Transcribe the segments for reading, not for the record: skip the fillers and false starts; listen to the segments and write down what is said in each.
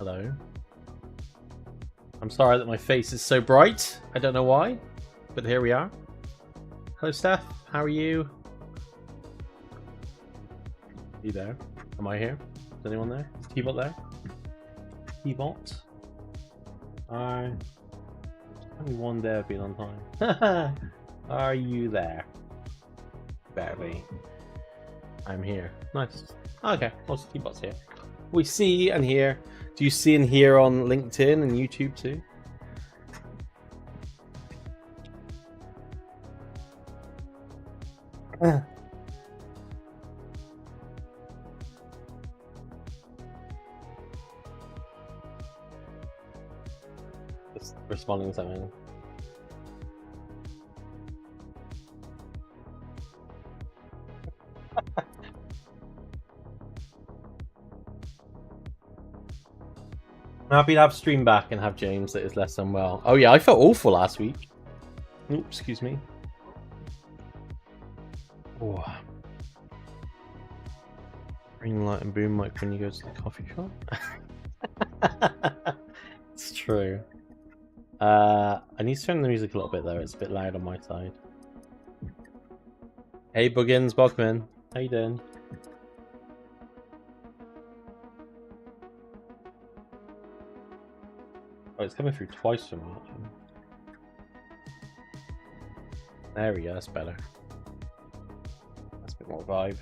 Hello. I'm sorry that my face is so bright. I don't know why, but here we are. Hello, Steph. How are you? Are you there? Am I here? Is anyone there? Is T-Bot there? T-Bot? Only one day I've been on time. Are you there? Barely. I'm here. Nice. Okay, also T-Bot's here. We see and hear. Do you see and hear on LinkedIn and YouTube too? Just responding to something. I'm happy to have stream back and have James that is less unwell. Oh yeah, I felt awful last week. Oops, excuse me. Oh. Green light and boom mic when you go to the coffee shop. It's true. I need to turn the music a little bit though. It's a bit loud on my side. Hey Buggins, welcome in. How you doing? Oh, it's coming through twice for me. There we go, that's better. That's a bit more vibe.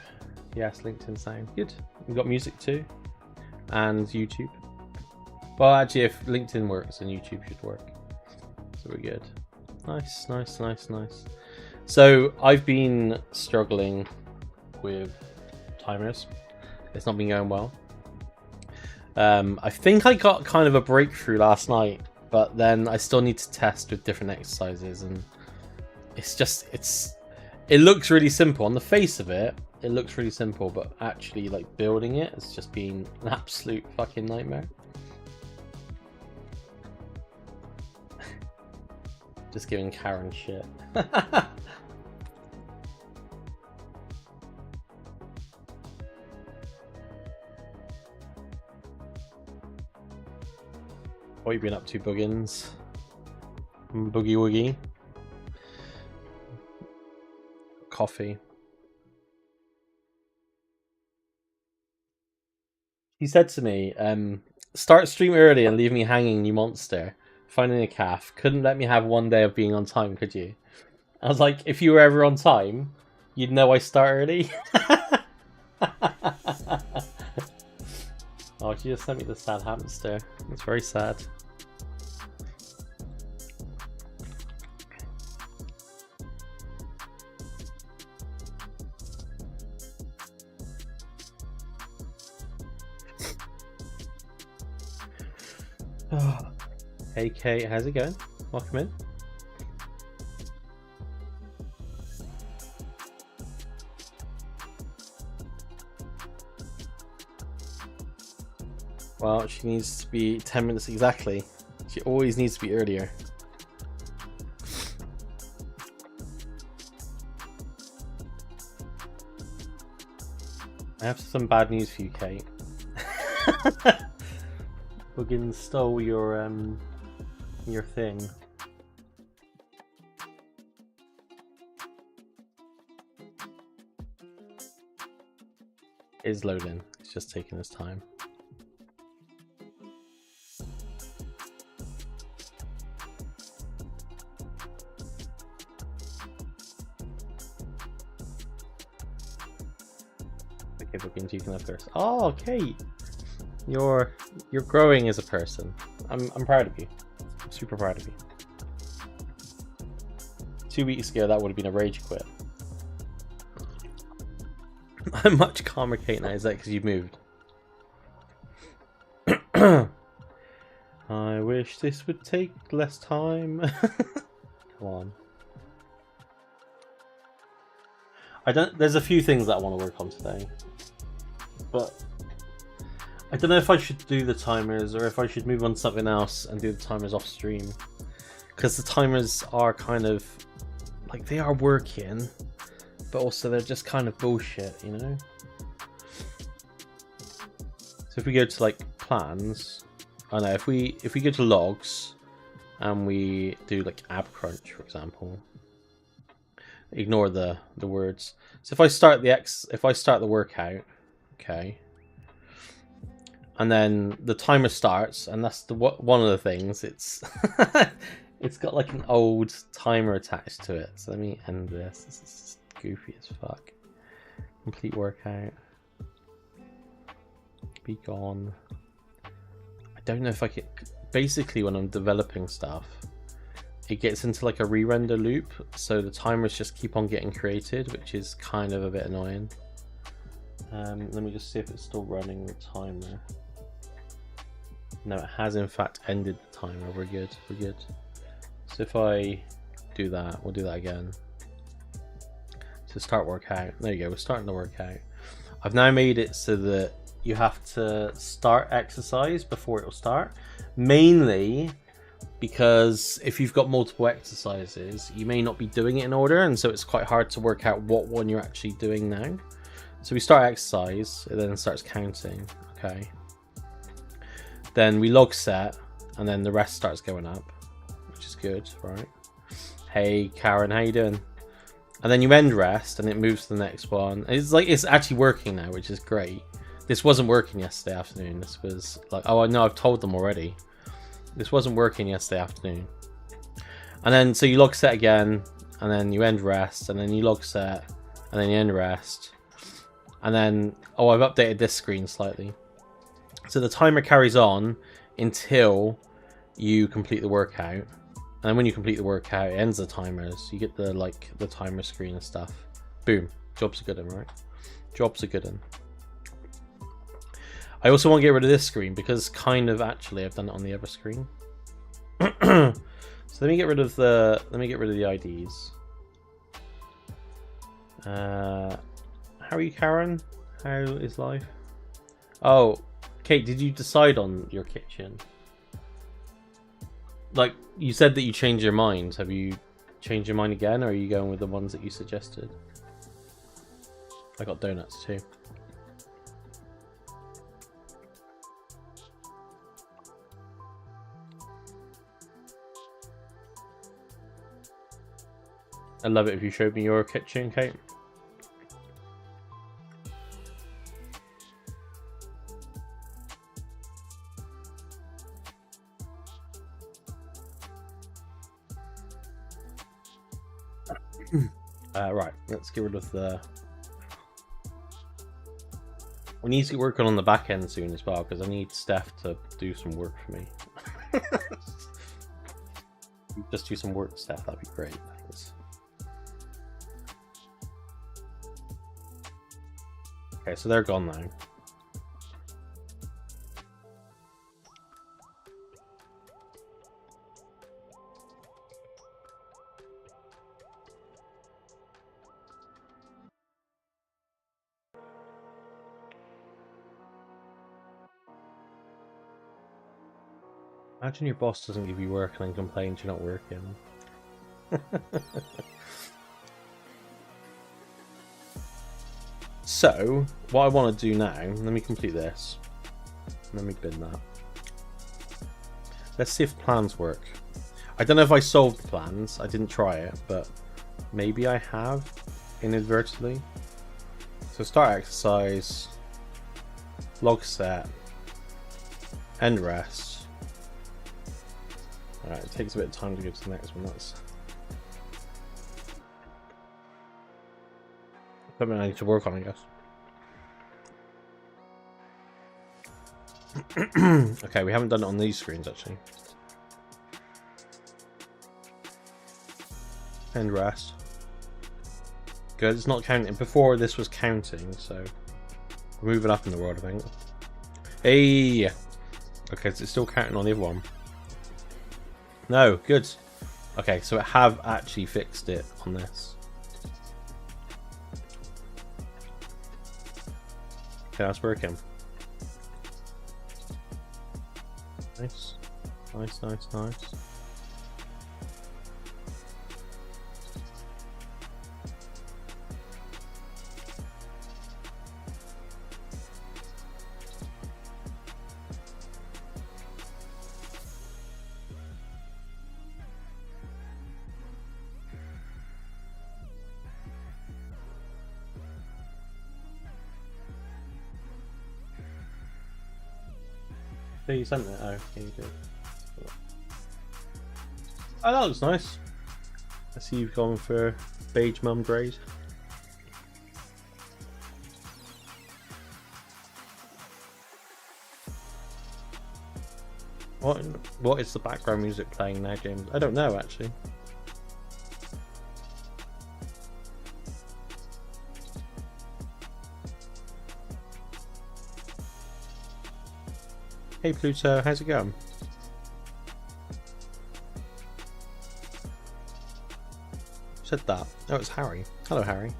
Yes, LinkedIn sound. Good. We've got music too. And YouTube. Well, actually, if LinkedIn works, then YouTube should work. So we're good. Nice, nice, nice, nice. So, I've been struggling with timers. It's not been going well. I think I got kind of a breakthrough last night, but then I still need to test with different exercises, and it looks really simple on the face of it. It looks really simple, but actually, like, building it has just been an absolute fucking nightmare. Just giving Karen shit. What have you been up to, Buggins? Boogie Woogie? Coffee. He said to me, start stream early and leave me hanging, you monster. Finding a calf. Couldn't let me have one day of being on time, could you? I was like, if you were ever on time, you'd know I start early. Oh, she just sent me the sad hamster. It's very sad. Hey Kate, how's it going? Welcome in. Well, she needs to be 10 minutes exactly. She always needs to be earlier. I have some bad news for you, Kate. Buggins stole your thing. It is loading. It's just taking its time. Okay, Buggins, you can have first. Oh, Kate, you're growing as a person. I'm proud of you. I'm super proud of you. 2 weeks ago, that would have been a rage quit. I'm much calmer, Kate, now. Is that because you've moved? I wish this would take less time. Come on. There's a few things that I want to work on today. But I don't know if I should do the timers or if I should move on to something else and do the timers off stream. Because the timers are kind of, like, they are working, but also they're just kind of bullshit, you know? So if we go to, like, plans, Oh no, if we go to logs and we do like app crunch, for example, ignore the words. So if I start the workout, okay, and then the timer starts, and that's one of the things. It's it's got like an old timer attached to it. So let me end this. This is goofy as fuck. Complete workout. Be gone. I don't know if I could. Basically, when I'm developing stuff, it gets into like a re-render loop, so the timers just keep on getting created, which is kind of a bit annoying. Let me just see if it's still running the timer. No, it has in fact ended the timer. We're good. We're good. So if I do that, we'll do that again. So start workout. There you go. We're starting the workout. I've now made it so that you have to start exercise before it will start. Mainly because if you've got multiple exercises, you may not be doing it in order, and so it's quite hard to work out what one you're actually doing now. So we start exercise, it then starts counting. Okay. Then we log set, and then the rest starts going up, which is good, right? Hey Karen, how you doing? And then you end rest, and it moves to the next one. It's like it's actually working now, which is great. This wasn't working yesterday afternoon. This was like, oh no, I've told them already. This wasn't working yesterday afternoon. And then so you log set again, and then you end rest, and then you log set, and then you end rest, and then oh, I've updated this screen slightly. So the timer carries on until you complete the workout, and when you complete the workout, it ends the timers. You get the timer screen and stuff. Boom, jobs are good, right? Jobs are good. I also want to get rid of this screen because kind of actually I've done it on the other screen. So let me get rid of the IDs. How are you, Karen? How is life? Oh, Kate, did you decide on your kitchen? Like, you said that you changed your mind. Have you changed your mind again, or are you going with the ones that you suggested? I got donuts too. I'd love it if you showed me your kitchen, Kate. Right, let's get rid of the... We need to get working on the back end soon as well, because I need Steph to do some work for me. Just do some work, Steph, that'd be great, thanks. Okay, so they're gone now. Imagine your boss doesn't give you work and then complains you're not working. So, what I want to do now, let me complete this. Let me bin that. Let's see if plans work. I don't know if I solved the plans. I didn't try it, but maybe I have inadvertently. So start exercise, log set, end rest. Alright, it takes a bit of time to go to the next one. That's something I need to work on, I guess. Okay, we haven't done it on these screens actually. End rest. Good, it's not counting. Before this was counting, so we're moving up in the world, I think. Hey! Okay, so it's still counting on the other one. No, good. Okay, so it have actually fixed it on this. Okay, that's working. Nice. Nice, nice, nice. say you sent it? Oh, yeah, you did. Oh, that looks nice. I see you've gone for beige mum grade. What is the background music playing now, James? I don't know, actually. Hey Pluto, how's it going? Said that. Oh, it's Harry. Hello, Harry.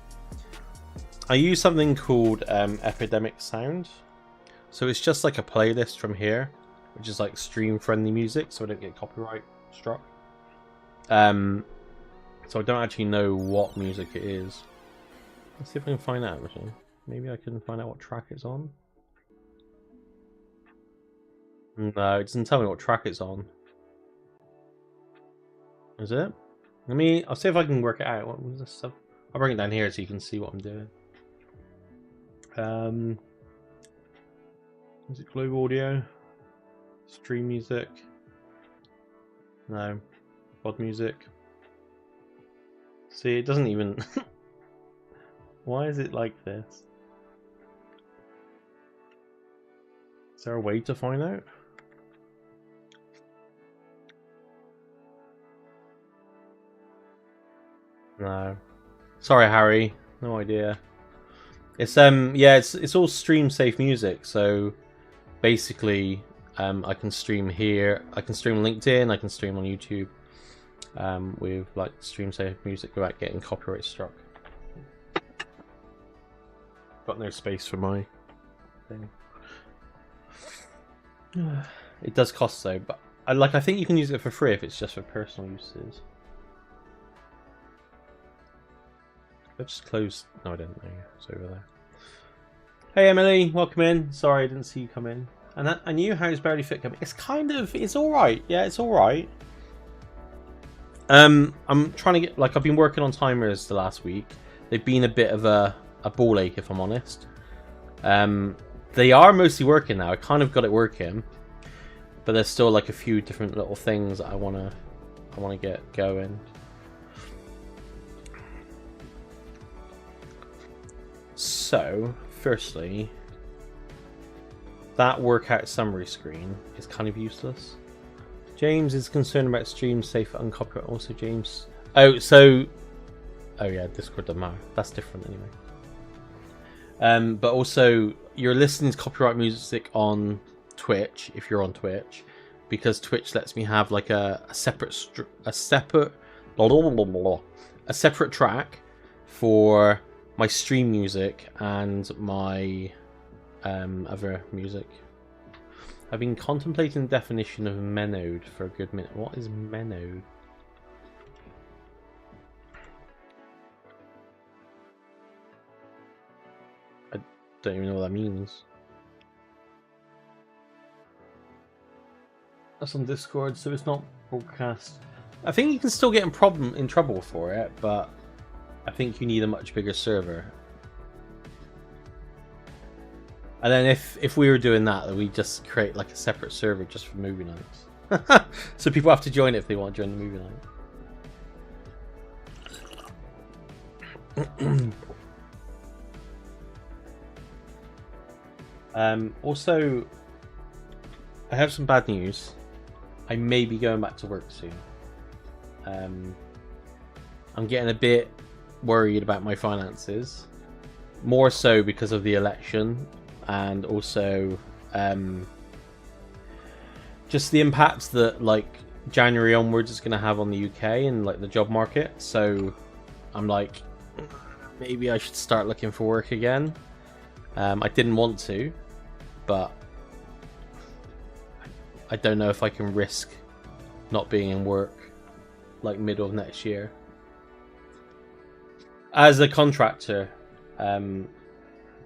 I use something called Epidemic Sound. So it's just like a playlist from here, which is like stream-friendly music, so I don't get copyright struck. So I don't actually know what music it is. Let's see if I can find out. Actually, maybe I can find out what track it's on. No, it doesn't tell me what track it's on. Is it? I'll see if I can work it out. What was this stuff? I'll bring it down here so you can see what I'm doing. Is it Global Audio? Stream music? No. Pod music? See, it doesn't even... Why is it like this? Is there a way to find out? No. Sorry, Harry. No idea. It's yeah, it's all stream safe music, so basically I can stream here, I can stream LinkedIn, I can stream on YouTube with like stream safe music without getting copyright struck. Got no space for my thing. It does cost though, but I think you can use it for free if it's just for personal uses. I just closed. No, I didn't know. It's over there. Hey Emily, welcome in. Sorry, I didn't see you come in. And I knew How's Barely Fit coming. It's all right. Yeah, it's all right. I'm trying to get I've been working on timers the last week. They've been a bit of a ball ache, if I'm honest. They are mostly working now. I kind of got it working, but there's still like a few different little things that I wanna get going. So, firstly, that workout summary screen is kind of useless. James is concerned about stream safe uncopyright. Also, James. Oh yeah, Discord doesn't matter. That's different anyway. But also, you're listening to copyright music on Twitch if you're on Twitch, because Twitch lets me have like a separate track for my stream music and my other music. I've been contemplating the definition of menode for a good minute. What is menode? I don't even know what that means. That's on Discord, so it's not broadcast. I think you can still get in trouble for it, but I think you need a much bigger server. And then if we were doing that, we just create like a separate server just for movie nights. So people have to join it if they want to join the movie night. Also, I have some bad news. I may be going back to work soon. I'm getting a bit worried about my finances, more so because of the election, and also just the impact that like January onwards is going to have on the UK and like the job market. So I'm like, maybe I should start looking for work again. I didn't want to, but I don't know if I can risk not being in work like middle of next year as a contractor.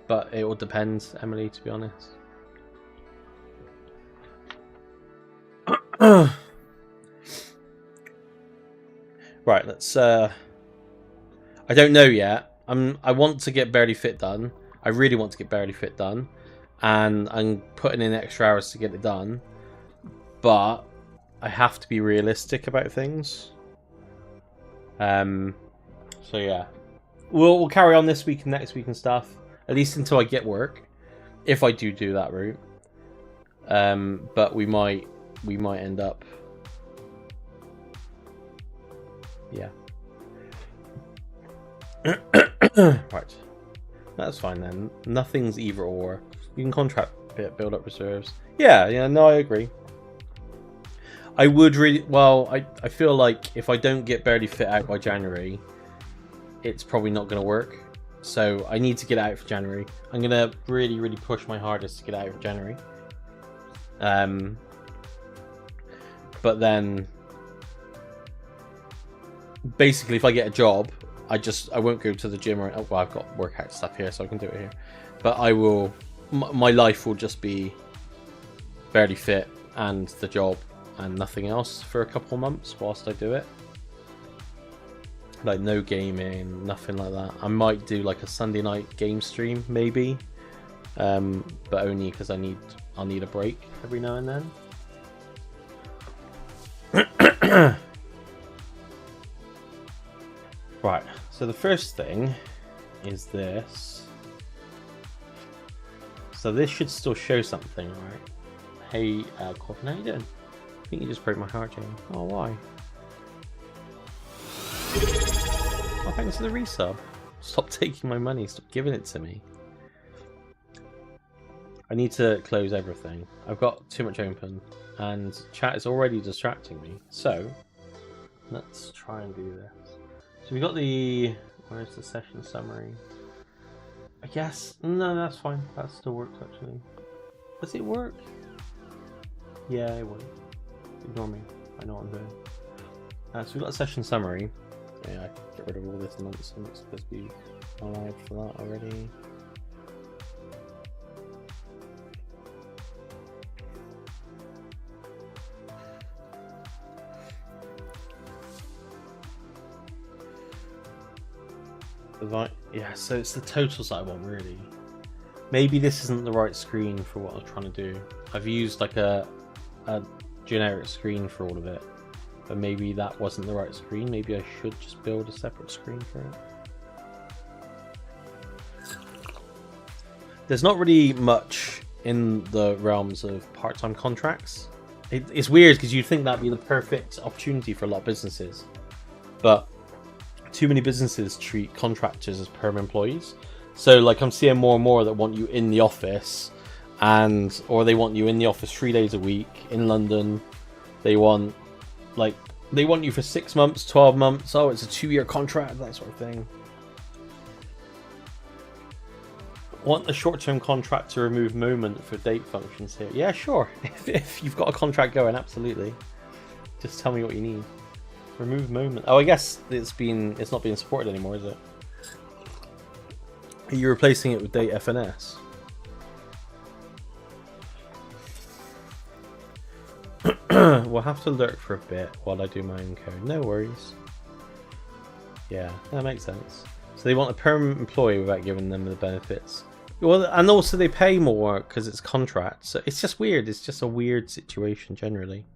But it all depends, Emily, to be honest. Right, let's I don't know yet. I want to get Barely Fit done. I really want to get Barely Fit done, and I'm putting in extra hours to get it done. but I have to be realistic about things. So yeah, we'll carry on this week and next week and stuff, at least until I get work, if I do that route. But we might end up, yeah. Right, that's fine then. Nothing's either or. You can contract build up reserves. Yeah, no, I agree. I would really, well, I feel like if I don't get Barely Fit out by January, it's probably not going to work. So I need to get out for January. I'm going to really, really push my hardest to get out for January. But then, basically, if I get a job, I won't go to the gym or, well, I've got workout stuff here, so I can do it here. But I will, my life will just be Barely Fit and the job and nothing else for a couple months whilst I do it. Like no gaming, nothing like that. I might do like a Sunday night game stream maybe, but only because I'll need a break every now and then. Right, so the first thing is this. So this should still show something, right? Hey, Coffin, how you doing? I think you just broke my heart, Jamie. Oh, why? Oh, thanks for the resub. Stop taking my money. Stop giving it to me. I need to close everything. I've got too much open, and chat is already distracting me. So, let's try and do this. So we got the... Where's the session summary? I guess... No, that's fine. That still works, actually. Does it work? Yeah, it works. Ignore me. I know what I'm doing. So we've got a session summary. Yeah, get rid of all this nonsense. Supposed to be allowed for that already. Yeah, so it's the totals that I want, really. Maybe this isn't the right screen for what I'm trying to do. I've used like a generic screen for all of it, but maybe that wasn't the right screen. Maybe I should just build a separate screen for it. There's not really much in the realms of part-time contracts. It's weird because you'd think that'd be the perfect opportunity for a lot of businesses, but too many businesses treat contractors as perm employees. So like I'm seeing more and more that want you in the office, or they want you in the office 3 days a week in London. They want you for 6 months, 12 months. Oh, it's a 2-year contract, that sort of thing. Want a short-term contract to remove moment for date functions here? Yeah, sure. If you've got a contract going, absolutely. Just tell me what you need. Remove moment. Oh, I guess it's not being supported anymore, is it? Are you replacing it with date FNS? We'll have to lurk for a bit while I do my own code. No worries. Yeah, that makes sense. So they want a permanent employee without giving them the benefits. Well, and also they pay more because it's contract. So it's just weird. It's just a weird situation generally.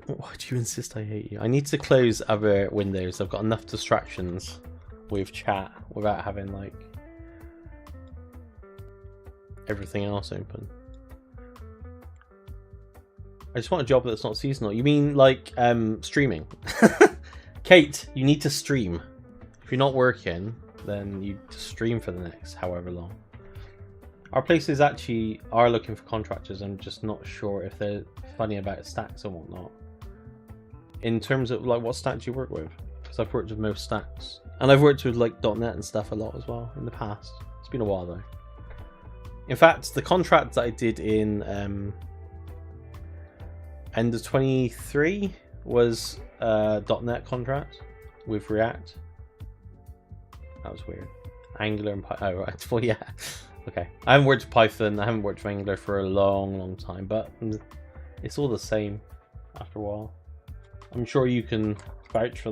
Why do you insist I hate you? I need to close other windows. I've got enough distractions with chat without having like everything else open. I just want a job that's not seasonal. You mean like streaming? Kate, you need to stream. If you're not working, then you just stream for the next however long. Our places actually are looking for contractors. I'm just not sure if they're funny about stacks and whatnot. In terms of like what stacks you work with, because I've worked with most stacks, and I've worked with like .NET and stuff a lot as well in the past. It's been a while though. In fact, the contract that I did in end of 23 was a .NET contract with React. That was weird. Angular and Python. Oh right, well yeah. Okay, I haven't worked with Python. I haven't worked with Angular for a long time, but it's all the same after a while. I'm sure you can vouch for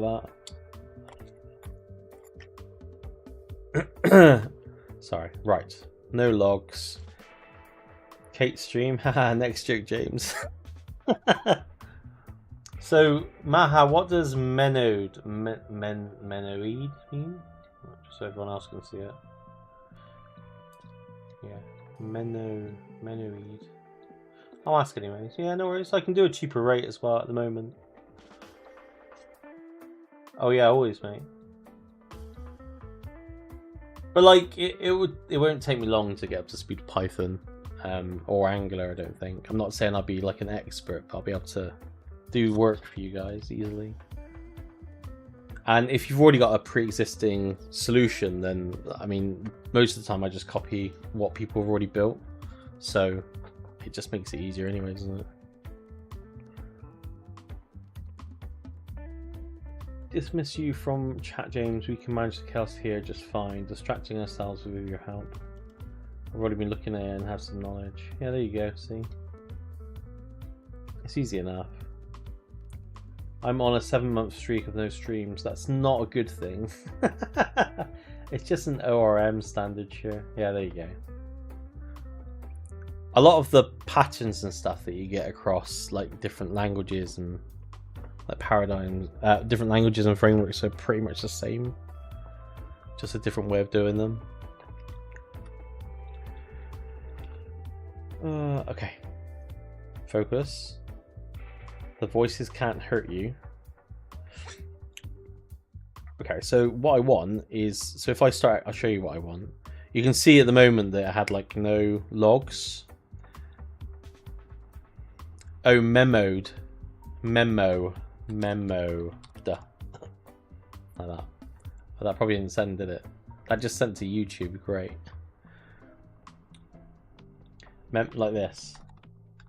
that. Sorry, right. No logs. Kate stream. Haha, next joke, James. So, Maha, what does menoid mean? Just so everyone else can see it. Yeah, menoid. I'll ask anyways. Yeah, no worries. I can do a cheaper rate as well at the moment. Oh yeah, always, mate. But like, it won't take me long to get up to speed with Python or Angular. I don't think. I'm not saying I'll be like an expert, but I'll be able to do work for you guys easily. And if you've already got a pre-existing solution, then I mean, most of the time I just copy what people have already built, so it just makes it easier anyway, doesn't it? Dismiss you from chat, James. We can manage the chaos here just fine, distracting ourselves with your help. I've already been looking at it and have some knowledge. Yeah, there you go, see? It's easy enough. I'm on a 7-month streak of no streams. That's not a good thing. It's just an ORM standard share. Yeah, there you go. A lot of the patterns and stuff that you get across like different languages and like paradigms, different languages and frameworks are pretty much the same. Just a different way of doing them. Okay. Focus. The voices can't hurt you. Okay, so what I want is... So if I start... I'll show you what I want. You can see at the moment that I had like no logs. Oh, memoed. Memoed. Duh. Like that. But that probably didn't send, did it? That just sent to YouTube. Great. Like this.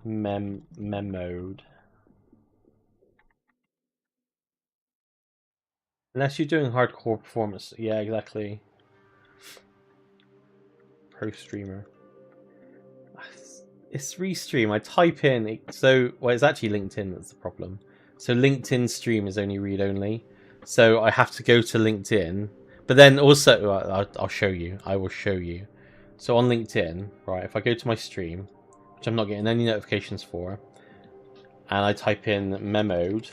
Memoed. Unless you're doing hardcore performance. Yeah, exactly. Pro streamer. It's Restream. I type in... So, well, it's actually LinkedIn that's the problem. So LinkedIn stream is only read-only. So I have to go to LinkedIn. But then also... I'll show you. I will show you. So on LinkedIn, right, if I go to my stream, which I'm not getting any notifications for, and I type in memoed,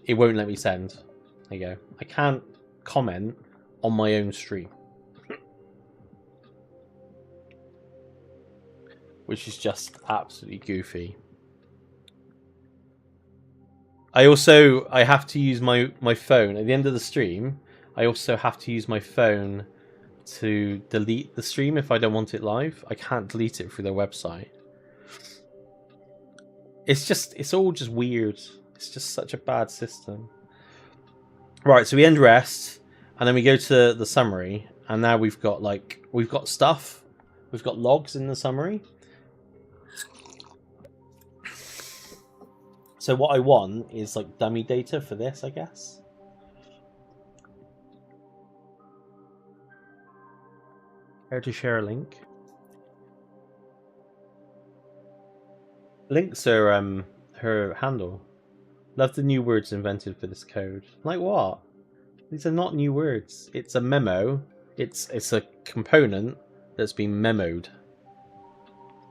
it won't let me send. There you go. I can't comment on my own stream. Which is just absolutely goofy. I have to use my phone. At the end of the stream, I also have to use my phone to delete the stream if I don't want it live. I can't delete it through their website. It's all just weird. It's just such a bad system. Right, so we end rest, and then we go to the summary, and now we've got stuff. We've got logs in the summary. So what I want is like dummy data for this, I guess. How to share a link. Links are her handle. Love the new words invented for this code. Like what? These are not new words. It's a memo. It's a component that's been memoed.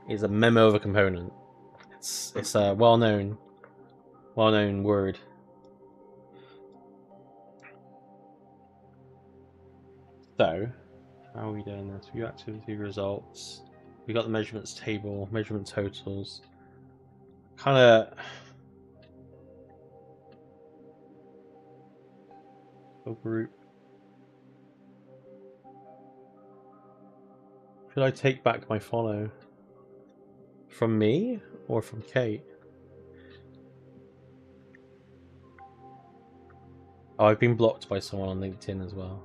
It's a memo of a component. It's a well-known word. So, how are we doing this? View activity results. We got the measurements table, measurement totals. Kind of. Group. Should I take back my follow? From me or from Kate? Oh, I've been blocked by someone on LinkedIn as well.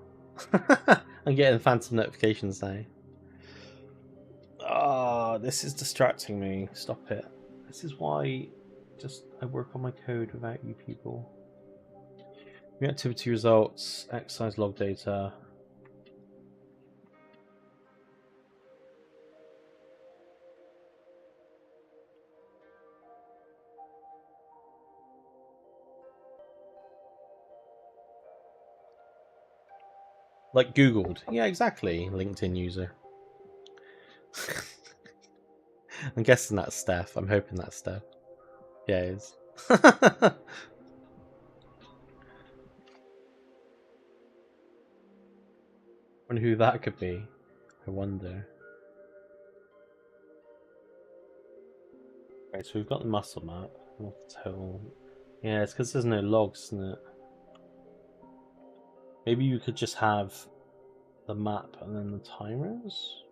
I'm getting phantom notifications now. Oh, this is distracting me. Stop it. This is why I work on my code without you people. Activity results, exercise log data. Like Googled. Yeah, exactly, LinkedIn user. I'm guessing that's Steph. I'm hoping that's Steph. Yeah, it is. Wonder who that could be. I wonder. Okay, so we've got the muscle map. Total. Yeah, it's because there's no logs, isn't it? Maybe you could just have the map and then the timers?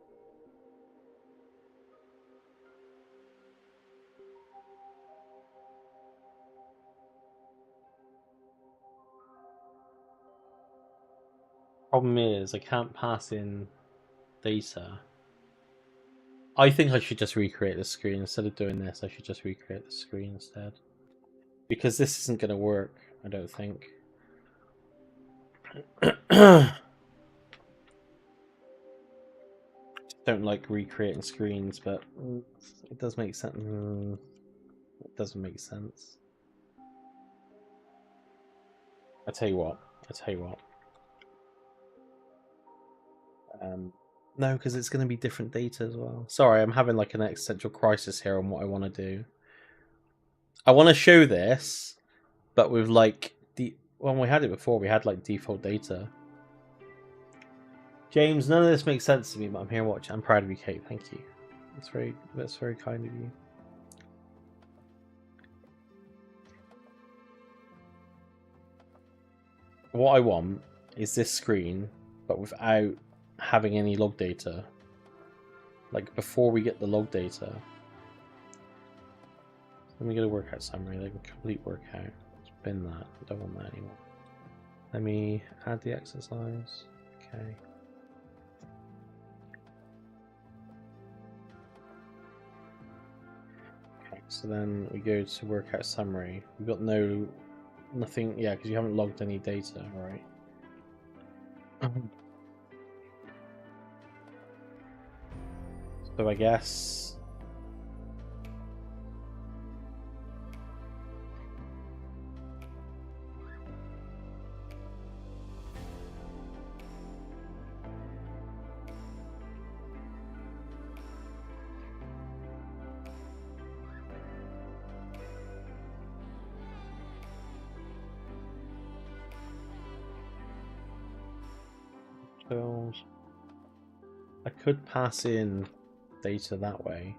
Problem is, I can't pass in data. I think I should just recreate the screen. Instead of doing this, I should just recreate the screen instead. Because this isn't going to work, I don't think. Don't like recreating screens, but it does make sense. It doesn't make sense. I tell you what. No, because it's going to be different data as well. Sorry, I'm having like an existential crisis here on what I want to do. I want to show this, but with like when we had it before, we had like default data. James, none of this makes sense to me, but I'm here watching. I'm proud of you, Kate. Thank you. That's very kind of you. What I want is this screen, but without having any log data. Like before we get the log data. Let me get a workout summary, like a complete workout. Spin that. I don't want that anymore. Let me add the exercise. Okay. Okay, so then we go to workout summary. We've got nothing, yeah, because you haven't logged any data, right? So I guess I could pass in data that way.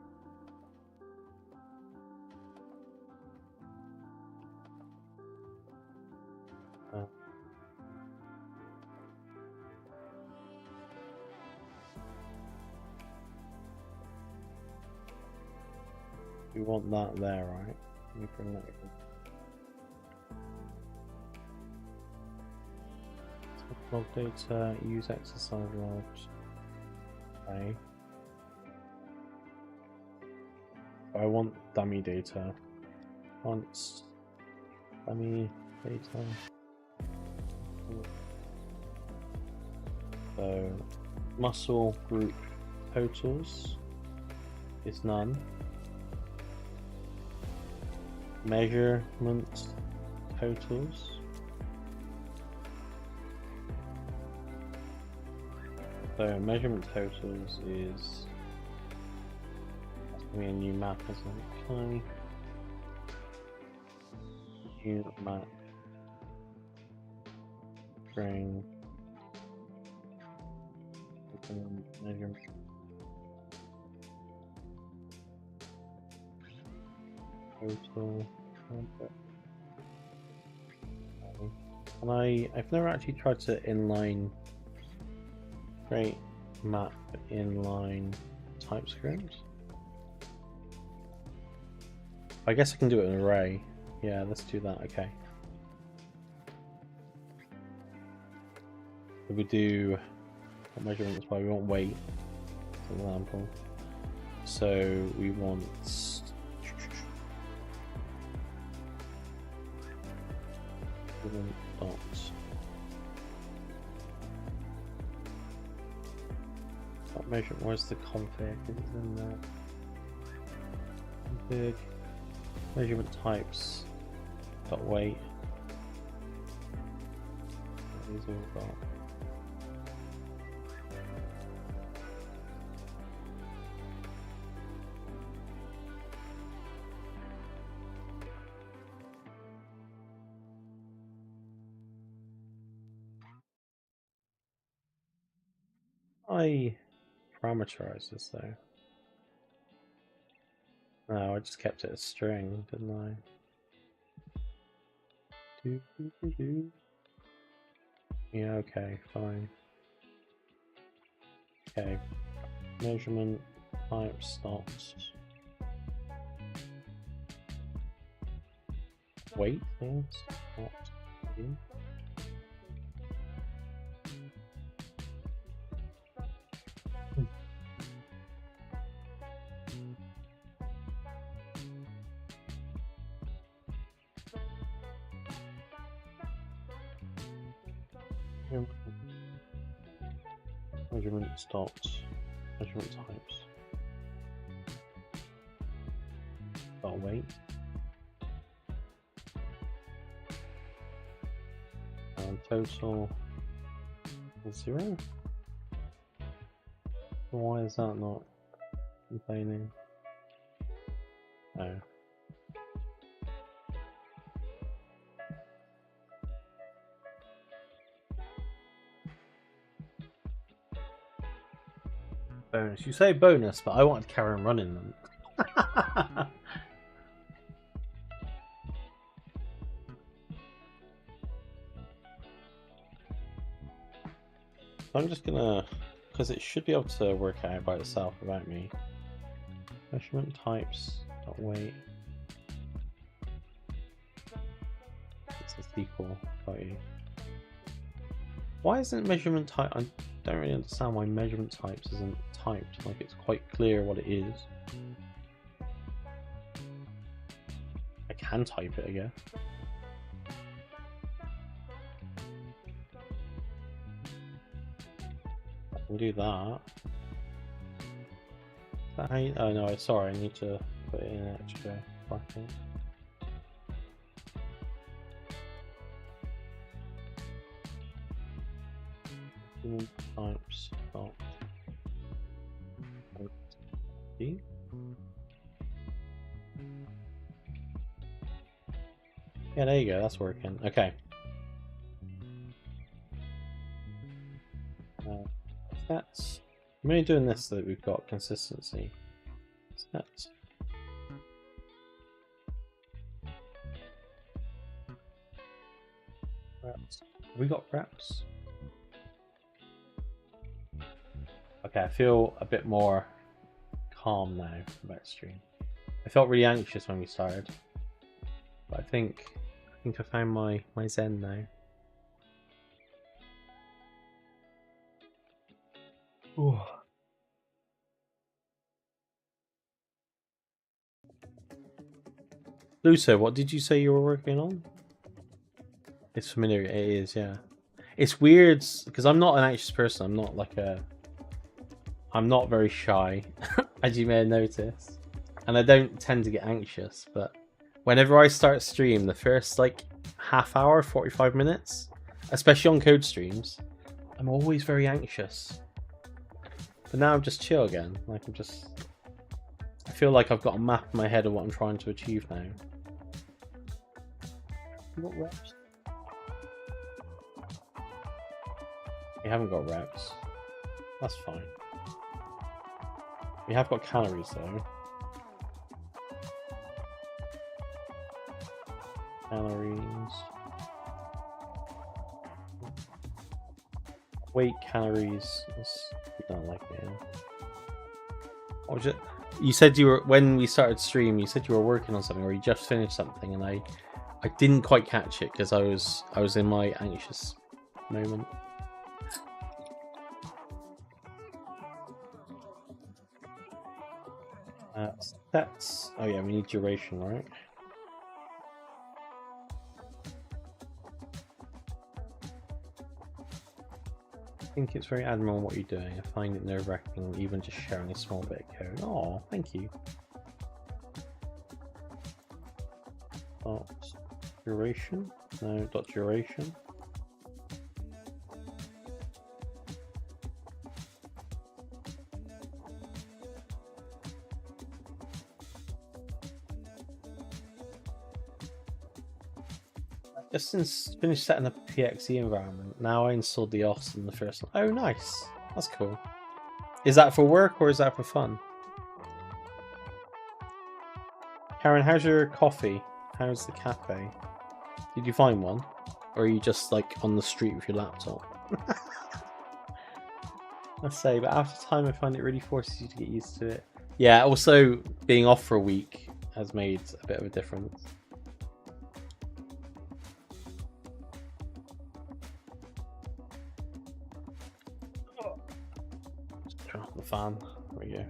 We want that there, right? Let me bring that in. Log data, use exercise logs. Okay. I want dummy data. Wants dummy data. So muscle group totals is none. Measurement totals. So measurement totals is gonna be a new map, isn't it? Can I new map bring measurement total? I've never actually tried to inline create map inline TypeScript. I guess I can do it in an array. Yeah, let's do that. Okay. If we do measurements by, we want weight, for example. So we want dot measurement. Where's the config? Is it in there? Config measurement types dot weight. These all got. I parameterize this though? No, I just kept it a string, didn't I? Yeah, okay, fine. Okay. Measurement type stops. Weight things? Not in. Measurement stops. Measurement types. Got weight. And total 0. Why is that not complaining? Oh. Bonus. You say bonus, but I wanted to carry on running them. I'm just gonna, because it should be able to work out by itself without me. Measurement types, weight. It's a equal value. Why isn't measurement type? I don't really understand why measurement types isn't typed. Like it's quite clear what it is. I can type it, I guess. I can do that. Oh no, sorry, I need to put it in an extra bracket. Types of D. Yeah, there you go, that's working. Okay. Stats. I'm only doing this so that we've got consistency. Stats. Reps. Have we got reps? Okay, I feel a bit more calm now about stream. I felt really anxious when we started, but I think I found my zen now. Ooh. Luso, what did you say you were working on? It's familiar. It is, yeah. It's weird because I'm not an anxious person. I'm not like a. I'm not very shy, as you may have noticed, and I don't tend to get anxious. But whenever I start stream, the first like half hour, 45 minutes, especially on code streams, I'm always very anxious. But now I'm just chill again. Like I feel like I've got a map in my head of what I'm trying to achieve now. What reps? We haven't got reps. That's fine. We have got calories though. Calories. Weight, calories. We don't like it. What was it? You said you were, when we started stream, you said you were working on something or you just finished something, and I didn't quite catch it because I was in my anxious moment. Stats. Oh yeah, we need duration, right? I think it's very admirable what you're doing. I find it nerve-wracking even just sharing a small bit of code. Oh, thank you. Dot duration? No, dot duration. Just since finished setting up a PXE environment, now I installed the OS in the first one. Oh, nice. That's cool. Is that for work or is that for fun? Karen, how's your coffee? How's the cafe? Did you find one? Or are you just like on the street with your laptop? Let's say, but after time I find it really forces you to get used to it. Yeah, also being off for a week has made a bit of a difference. Just turn off the fan. There we go.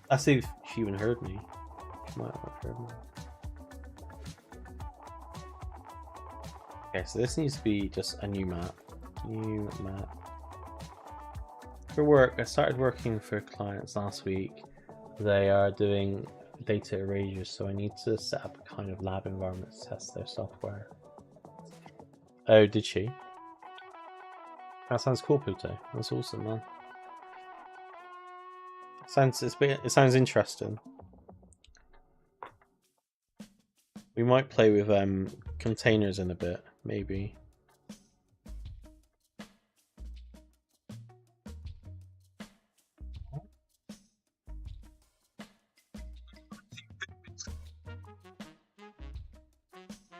Let's see if she even heard me. She might not have heard me. Okay, so this needs to be just a new map. New map. For work, I started working for clients last week. They are doing data erasure, so I need to set up a kind of lab environment to test their software. Oh, did she? That sounds cool, Pluto. That's awesome, man. It sounds interesting. We might play with containers in a bit, maybe.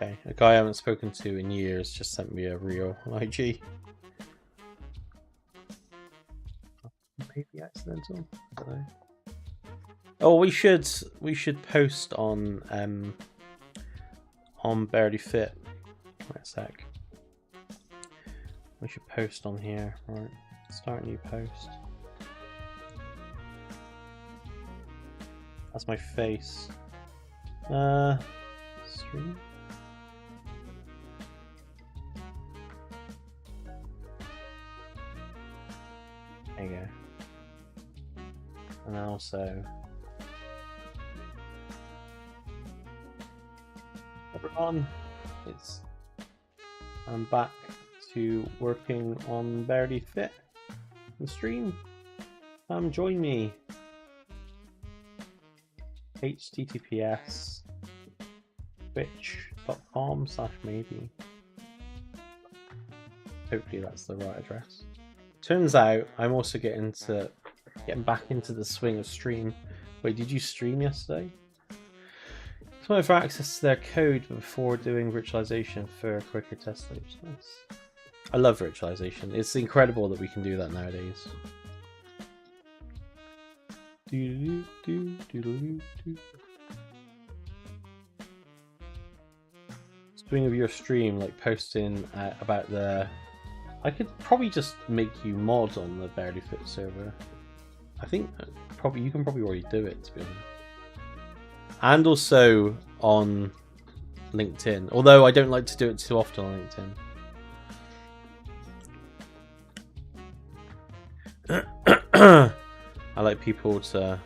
Okay, a guy I haven't spoken to in years just sent me a reel on IG. Maybe accidental. I don't know. Oh, we should post on Barely Fit. Wait a sec. We should post on here. Right, start a new post. That's my face. Stream. There you go. And also, everyone, I'm back to working on Barely Fit the stream. Join me. https twitch.com/maybe. Hopefully that's the right address. Turns out I'm also getting back into the swing of stream. Wait, did you stream yesterday? Someone for access to their code before doing virtualization for quicker test loops. Nice. I love virtualization. It's incredible that we can do that nowadays. Swing of your stream, like posting about the. I could probably just make you mod on the Barely Fit server. I think you can probably already do it, to be honest. And also on LinkedIn, although I don't like to do it too often on LinkedIn. I like people to.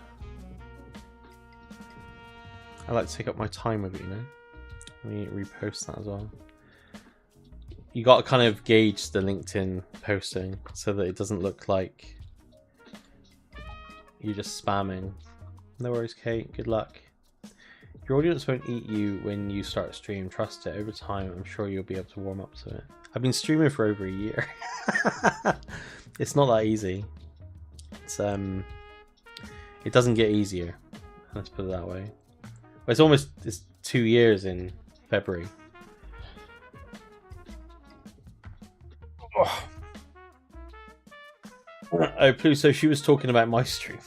I like to take up my time with it, you know. Let me repost that as well. You got to kind of gauge the LinkedIn posting so that it doesn't look like you're just spamming. No worries, Kate. Good luck. Your audience won't eat you when you start a stream. Trust it. Over time, I'm sure you'll be able to warm up to it. I've been streaming for over a year. It's not that easy. It's it doesn't get easier. Let's put it that way. But it's 2 years in February. Oh, Pluto, she was talking about my stream.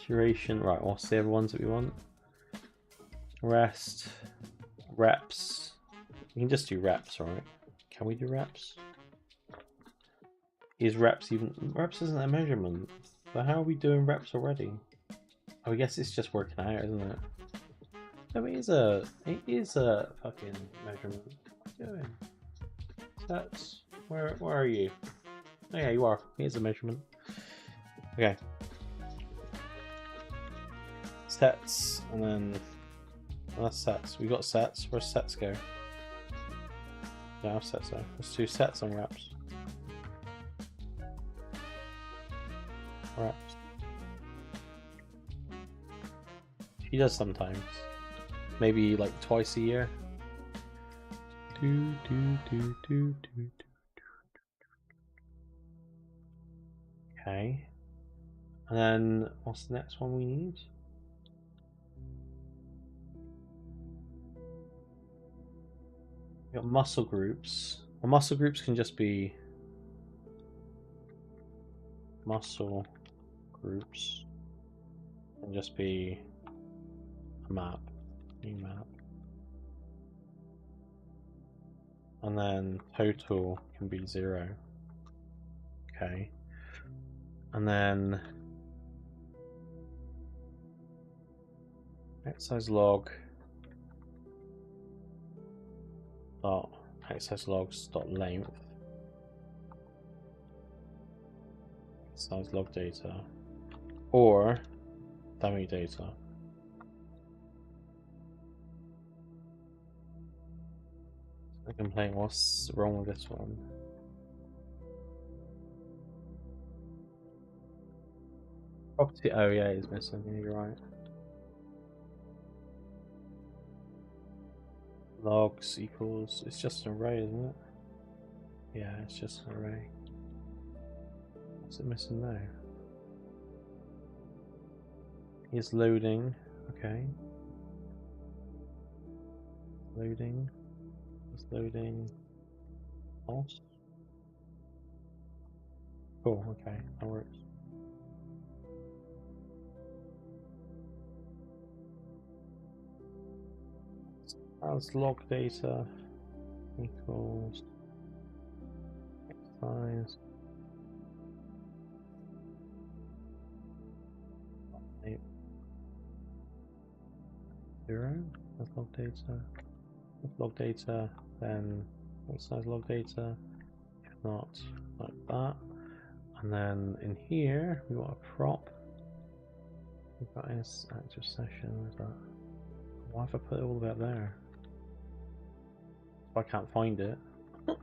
Duration, right, what's the other ones that we want? Rest, reps. We can just do reps, right? Can we do reps? Is reps even... Reps isn't a measurement. But how are we doing reps already? Oh, I guess it's just working out, isn't it? No, it is a fucking measurement. What are you doing? Stats. Where are you? Oh yeah, you are. Here's a measurement. Okay. Sets, and then that's sets. We got sets. Where's sets go? Yeah, sets there. Let's do sets on reps. Reps. He does sometimes. Maybe like twice a year. Okay. And then what's the next one we need? We got muscle groups. Well, muscle groups can just be muscle groups. Can just be a map, new map. And then total can be 0. Okay. And then exercise log dot exercise logs dot length exercise log data or dummy data. I complain, what's wrong with this one? Property, oh yeah, it's missing, yeah, you're right. Logs equals, it's just an array, isn't it? Yeah, it's just an array. What's it missing now? It's loading, okay. Loading. It's loading. False. Cool, okay, that works. As log data equals size 0. That's log data. If log data, then what size log data? If not, like that. And then in here we want a prop. We've got is active session. Where's that? Why have I put it all the way up there? I can't find it. There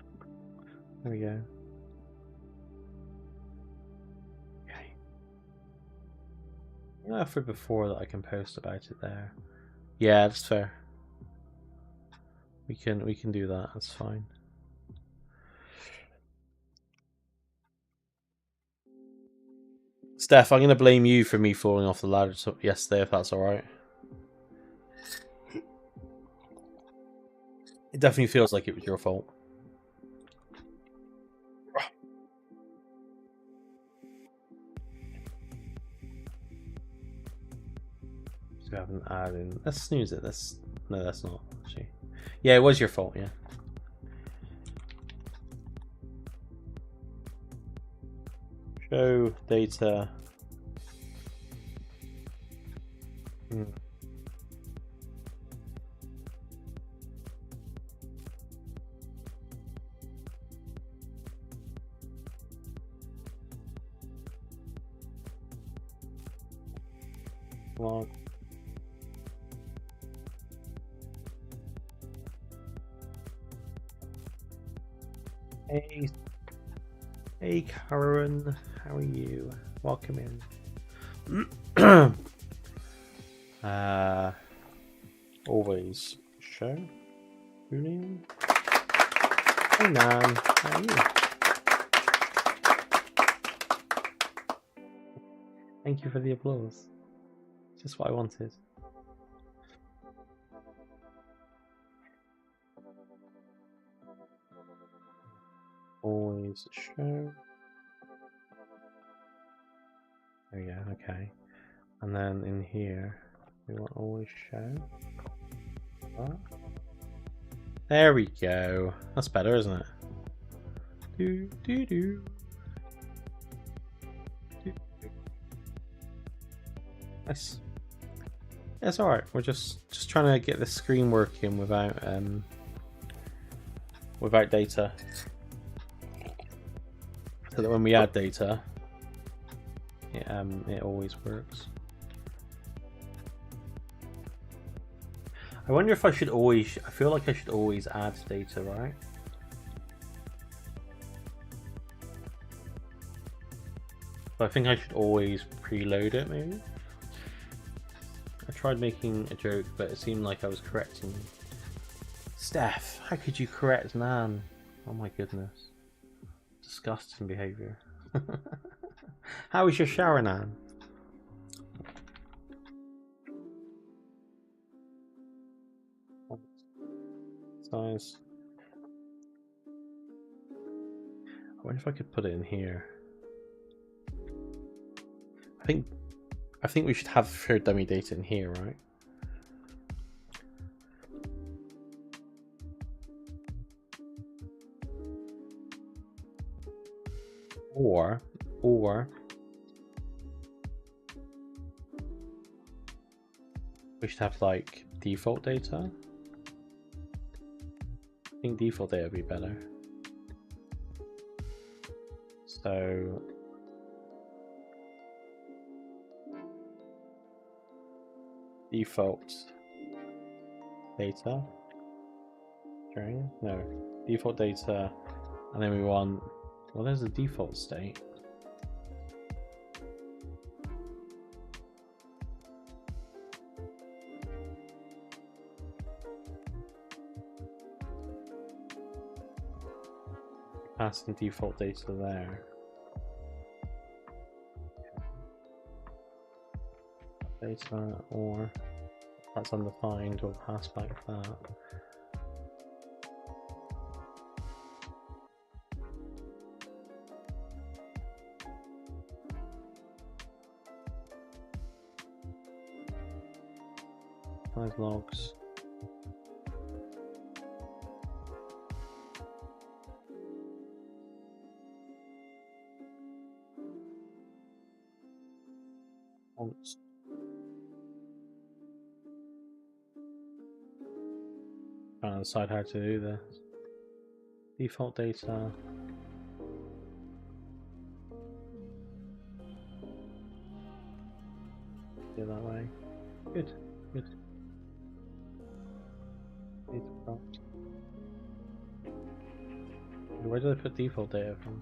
we go. Okay. I offered before that I can post about it there. Yeah, that's fair. We can do that. That's fine. Steph, I'm gonna blame you for me falling off the ladder yesterday, if that's all right. It definitely feels like it was your fault. So we haven't added. Let's snooze it. No, that's not actually. Yeah, it was your fault. Yeah. Show data. Log. Hey Karen, how are you? Welcome in. Always show Julian. Hey man, how are you? Thank you for the applause. Just what I wanted. Always show. There we go, okay. And then in here, we want always show. That. There we go. That's better, isn't it? Do. Nice. Yeah, it's alright. We're just trying to get the screen working without data. So that when we add data, it always works. I wonder if I should always. I feel like I should always add data, right? So I think I should always preload it, maybe. I tried making a joke, but it seemed like I was correcting Steph, how could you correct Nan? Oh my goodness. Disgusting behaviour. How was your shower, Nan? Size. I wonder if I could put it in here. I think we should have fair dummy data in here, right? Or we should have like default data. I think default data would be better. So default data string, no, default data, and then we want, well, there's a default state. Passing default data there. Data, or that's undefined, we'll pass back that. Five logs. Fonts. Trying to decide how to do this. Default data. Do it that way. Good, good. Data prompt. Where did I put default data from?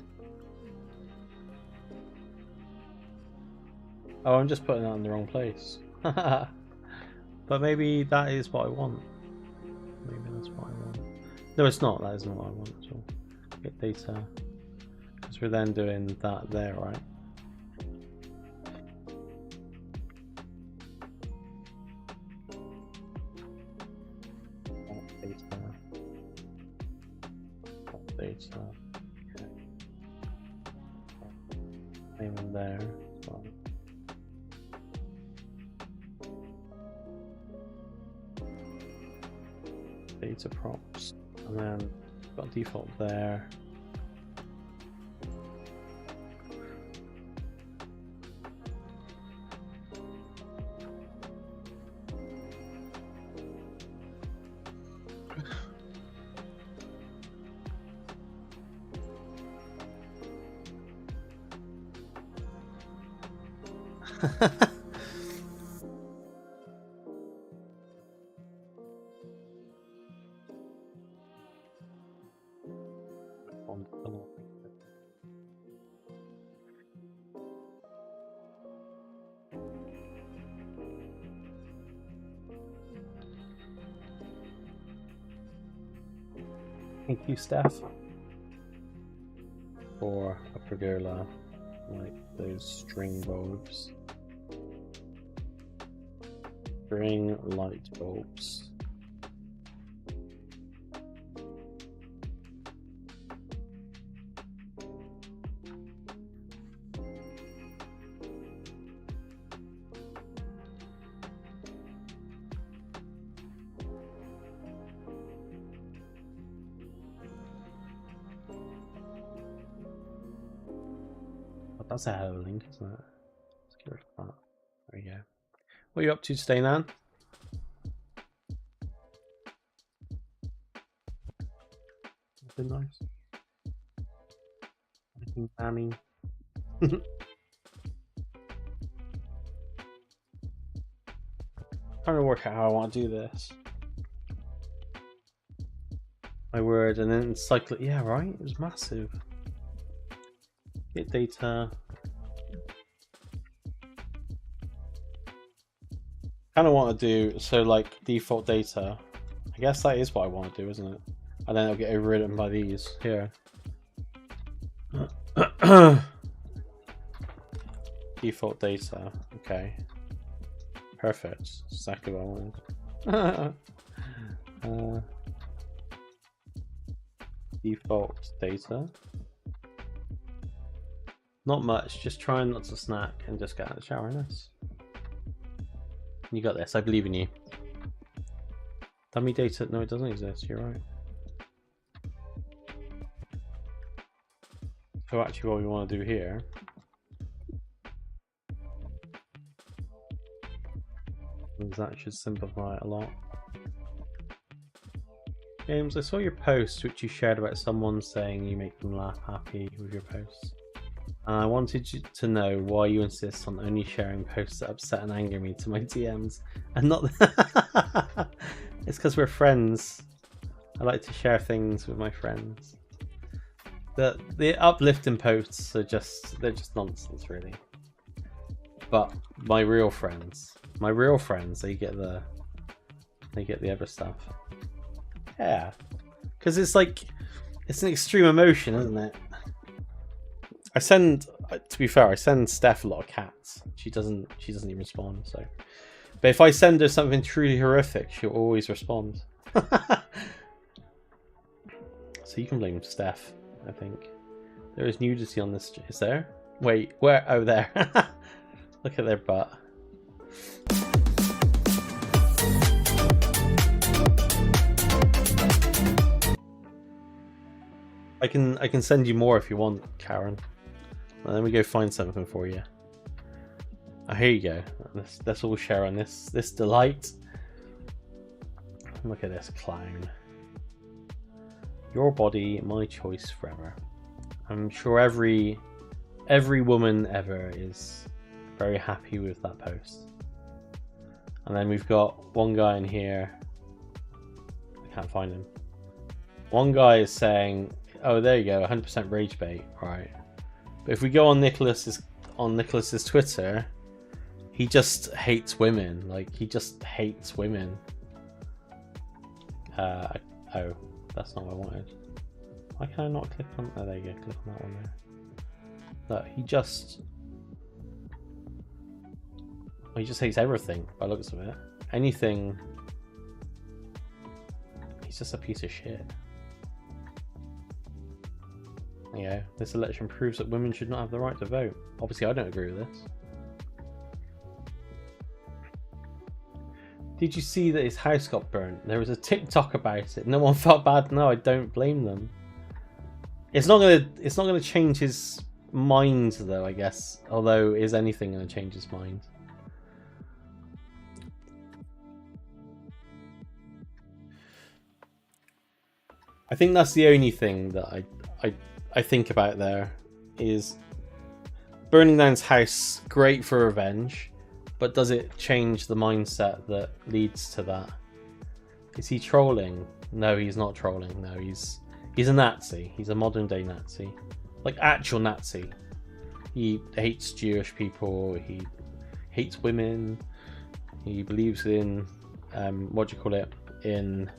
Oh, I'm just putting that in the wrong place. But maybe that is what I want. Maybe that's what I want. No, it's not. That isn't what I want at all. Get data. Because we're then doing that there, right? Data. Data. Okay. Name in there as well. Data props, and then got default there. Thank you, Steph, for a pergola, like those string bulbs. String light bulbs. That's a hell of a link, isn't it? Let's get rid of that. There we go. What are you up to today, Nan? Nothing nice. Anything Nanny? Trying to work out how I want to do this. My word, and then cycle it. Yeah, right? It was massive. Get data. Kind of want to do so like default data. I I guess that is what I want to do, isn't it? And then it'll get overridden by these here. Default data. Okay. Perfect. Exactly what I wanted. Default data. Not much. Just trying not to snack and just get out of the shower. Nice. You got this. I believe in you. Dummy data. No, it doesn't exist. You're right. So actually what we want to do here is that should simplify it a lot. James, I saw your post which you shared about someone saying you make them laugh happy with your posts. And I wanted you to know why you insist on only sharing posts that upset and anger me to my DMs and not It's because we're friends. I like to share things with my friends. The uplifting posts are they're just nonsense really. But my real friends, they get the other stuff. Yeah, because it's like it's an extreme emotion, isn't it? To be fair, I send Steph a lot of cats. She doesn't even respond. So, but if I send her something truly horrific, she'll always respond. So you can blame Steph. I think there is nudity on this. Is there? Wait, where? Oh, there. Look at their butt. I can send you more if you want, Karen. And then we go find something for you. Oh, here you go. Let's all share on this delight. Look at this clown. Your body, my choice forever. I'm sure every woman ever is very happy with that post. And then we've got one guy in here. I can't find him. One guy is saying, "Oh, there you go, 100% rage bait." Right. But if we go on Nicholas's Twitter, he just hates women. Like he just hates women. Oh, that's not what I wanted. Why can I not click on? Oh, there you go. Click on that one there. Look, he just hates everything by the looks of it. Anything. He's just a piece of shit. Yeah, this election proves that women should not have the right to vote. Obviously, I don't agree with this. Did you see that his house got burnt? There was a TikTok about it. No one felt bad. No, I don't blame them. It's not gonna change his mind though, I guess. Although, is anything gonna change his mind? I think that's the only thing that I think about there is burning down his house, great for revenge, but does it change the mindset that leads to that? Is he trolling? No, he's not trolling. No, he's a Nazi. He's a modern day Nazi, like actual Nazi. He hates Jewish people. He hates women. He believes in what do you call it? In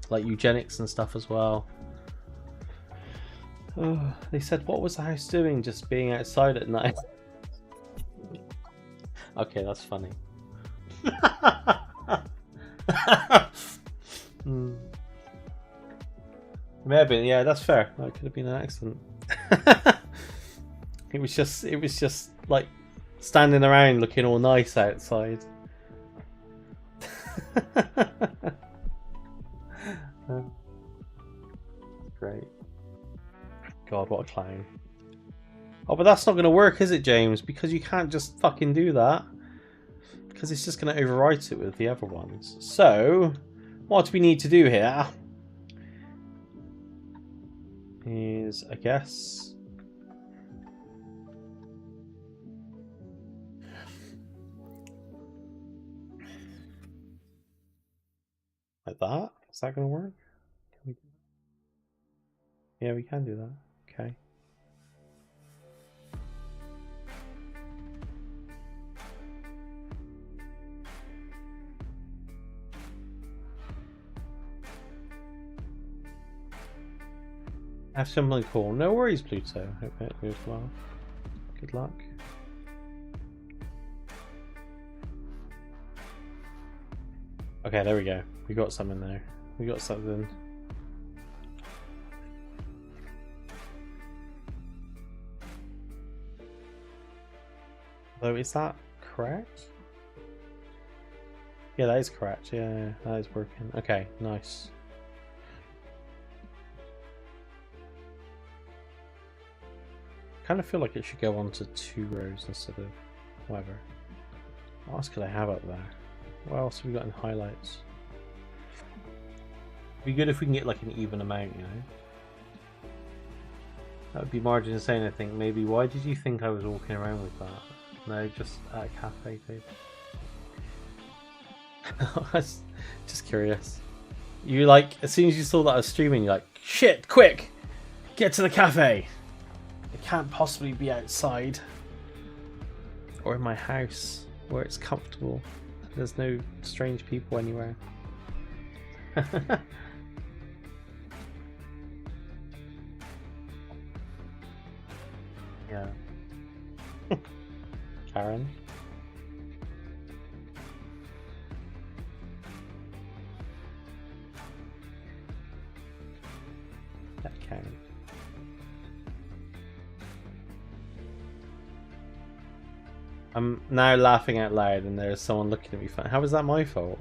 like eugenics and stuff as well. Oh, they said, what was the house doing? Just being outside at night. Okay, that's funny. May have been, yeah, that's fair. That could have been an accident. It was just like standing around looking all nice outside. Great. God, what a clown. Oh, but that's not going to work, is it, James? Because you can't just fucking do that. Because it's just going to overwrite it with the other ones. So, what do we need to do here? Is, I guess... like that? Is that going to work? Yeah, we can do that. Okay. Have something cool. No worries, Pluto. Hope it goes well. Good luck. Okay, there we go. We got something there. We got something. Though, is that correct? Yeah, that is correct. Yeah, that is working. Okay, nice. Kind of feel like it should go on to 2 rows instead of whatever. What else could I have up there? What else have we got in highlights? It'd be good if we can get like an even amount, you know? That would be margin insane, I think. Maybe. Why did you think I was walking around with that? No, just at a cafe, babe. I was just curious. You like, as soon as you saw that I was streaming, you're like, shit, quick! Get to the cafe! It can't possibly be outside. Or in my house, where it's comfortable. There's no strange people anywhere. Yeah. Karen? That Karen. I'm now laughing out loud and there's someone looking at me funny. How is that my fault?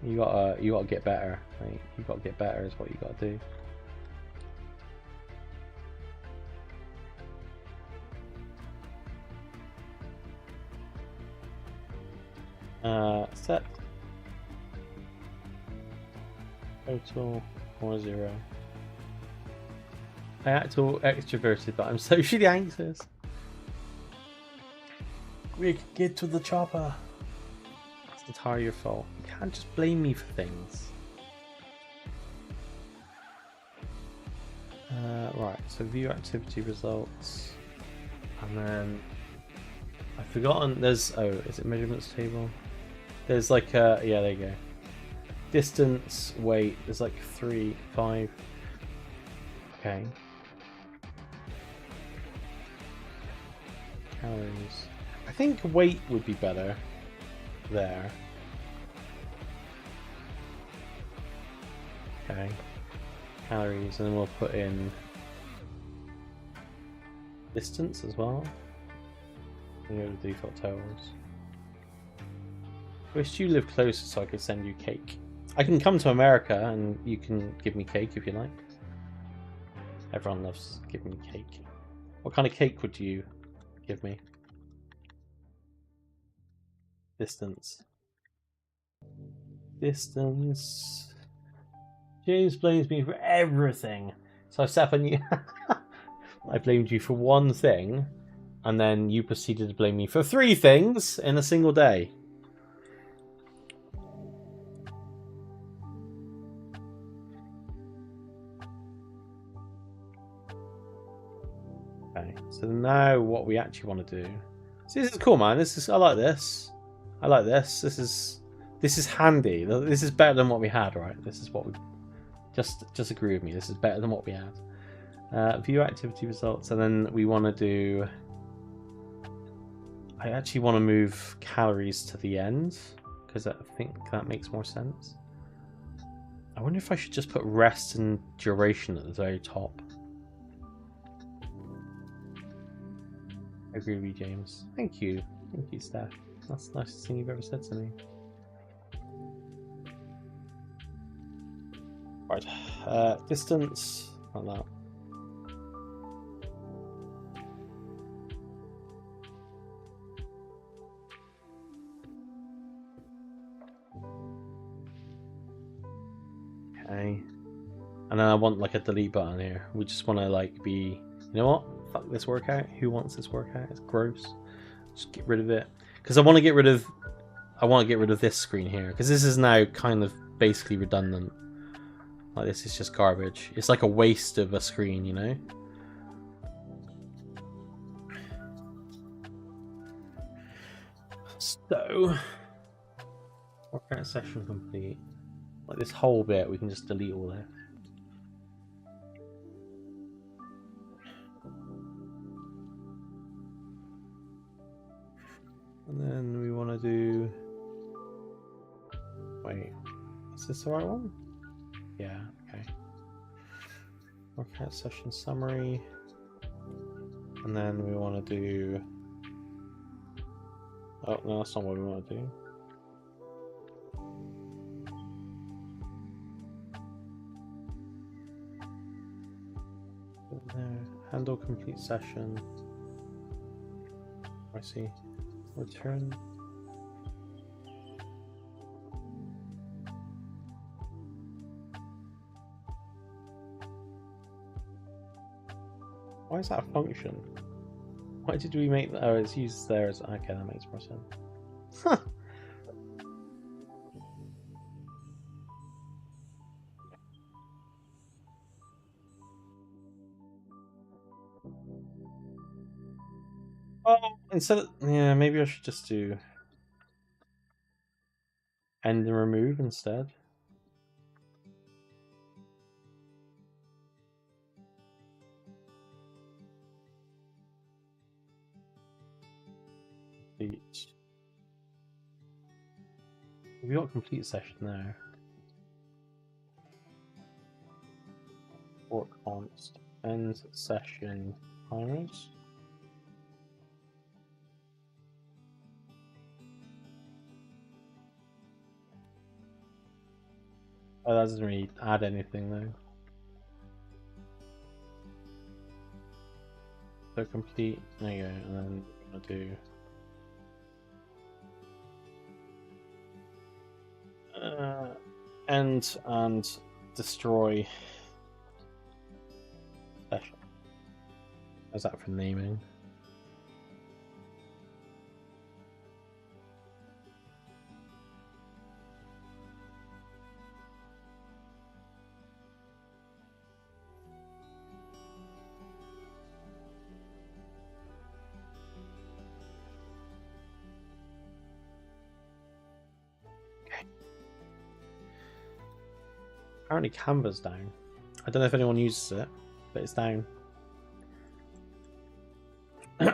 You gotta get better. Like, you gotta get better is what you gotta do. Set. Total 4-0. I act all extroverted, but I'm socially anxious. We can get to the chopper. It's entirely your fault. You can't just blame me for things. Right, so view activity results. And then I've forgotten, there's, oh, is it measurements table? There's like a, yeah, there you go. Distance, weight, there's like 3, 5. Okay. Calories. I think weight would be better there. Okay. Calories, and then we'll put in distance as well. And go to default totals. Wish you lived closer so I could send you cake. I can come to America and you can give me cake if you like. Everyone loves giving me cake. What kind of cake would you give me? Distance. Distance. James blames me for everything. So Stefan, you I blamed you for one thing, and then you proceeded to blame me for 3 things in a single day. Okay, so now what we actually want to do. See, this is cool, man. I like this. I like this. This is handy. This is better than what we had, right? This is what we just agree with me. This is better than what we had. View activity results, and then we want to do. I actually want to move calories to the end because I think that makes more sense. I wonder if I should just put rest and duration at the very top. I agree with you, James. Thank you, Steph. That's the nicest thing you've ever said to me. Right, distance like that. Okay, and then I want like a delete button here. We just want to like be, you know what? Fuck this workout. Who wants this workout? It's gross. Just get rid of it. Because I want to get rid of this screen here because this is now kind of basically redundant. Like this is just garbage. It's like a waste of a screen, you know. So, workout session complete. Like this whole bit, we can just delete all that. And then we want to do... Wait, is this the right one? Yeah, okay. Workout session summary. And then we want to do... Oh, no, that's not what we want to do. Handle complete session. I see. Return. Why is that a function? Why did we make that? Oh, it's used there as... Okay, that makes more sense. Huh. Oh, instead of... Yeah, maybe I should just do... End and remove instead. Complete. We got complete session there. Work const. End session timers. Oh, that doesn't really add anything though. So complete, there you go, and then we're gonna do end and destroy session. How's that for naming? Apparently Canva's down. I don't know if anyone uses it, but it's down. Okay,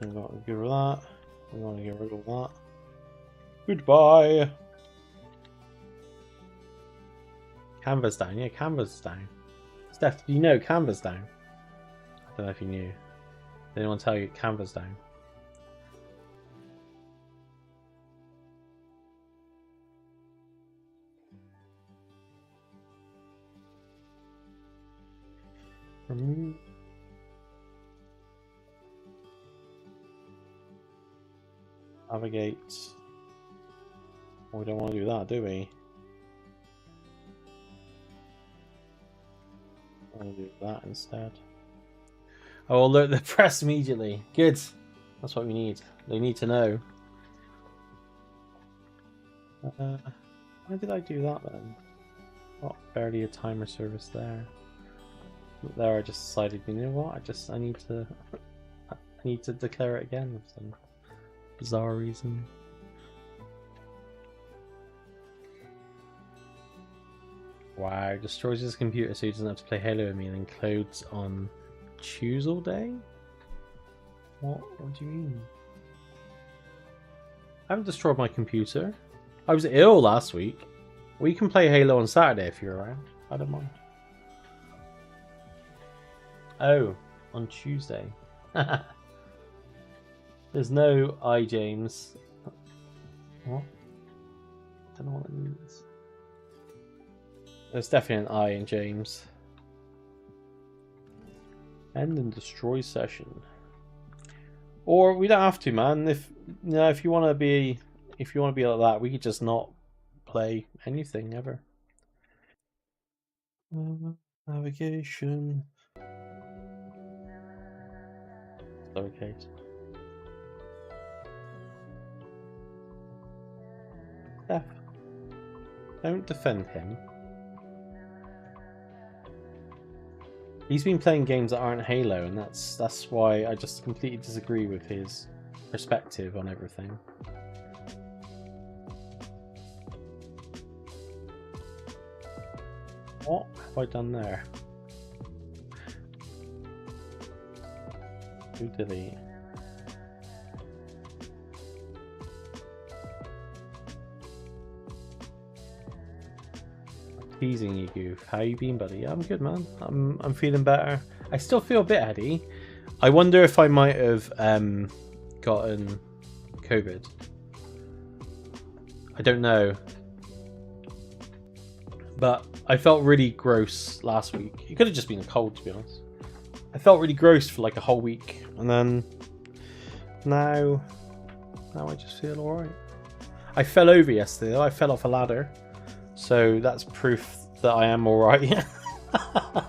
I'm going to get rid of that. I'm going to get rid of that. Goodbye. Canva's down. Yeah, Canva's down. Steph, do you know Canva's down? I don't know if you knew. Did anyone tell you Canva's down? Remove. Navigate. We don't want to do that, do we? I want to do that instead. Oh, alert the press immediately. Good. That's what we need. They need to know. Why did I do that then? Oh, barely a timer service there. There, I just decided, you know what? I need to declare it again for some bizarre reason. Wow, destroys his computer so he doesn't have to play Halo with me and then clothes on choose all day? What do you mean? I haven't destroyed my computer. I was ill last week. We can play Halo on Saturday if you're around. I don't mind. Oh, on Tuesday. There's no I, James. What? I don't know what it means. There's definitely an I in James. End and destroy session. Or we don't have to, man. If you want to be like that, we could just not play anything ever. Navigation. Lowercase. F. Don't defend him. He's been playing games that aren't Halo, and that's why I just completely disagree with his perspective on everything. What have I done there? Who delete? Teasing you, Goof. How you been, buddy? Yeah, I'm good, man. I'm feeling better. I still feel a bit heady. I wonder if I might have gotten COVID. I don't know. But I felt really gross last week. It could have just been a cold, to be honest. I felt really gross for like a whole week, and then now I just feel alright. I fell over yesterday though. I fell off a ladder, so that's proof that I am alright. I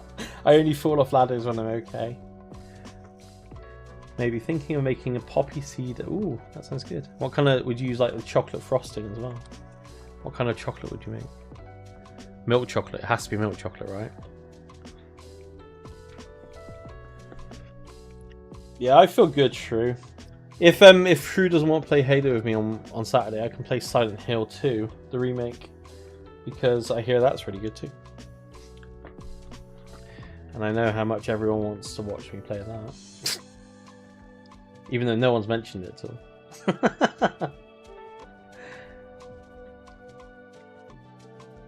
only fall off ladders when I'm okay. Maybe thinking of making a poppy seed. Ooh, that sounds good. What kind of would you use, like the chocolate frosting as well? What kind of chocolate would you make? Milk chocolate. It has to be milk chocolate, right? Yeah, I feel good, Shrew. If Shrew doesn't want to play Halo with me on Saturday, I can play Silent Hill 2, the remake, because I hear that's really good too. And I know how much everyone wants to watch me play that. Even though no one's mentioned it at all.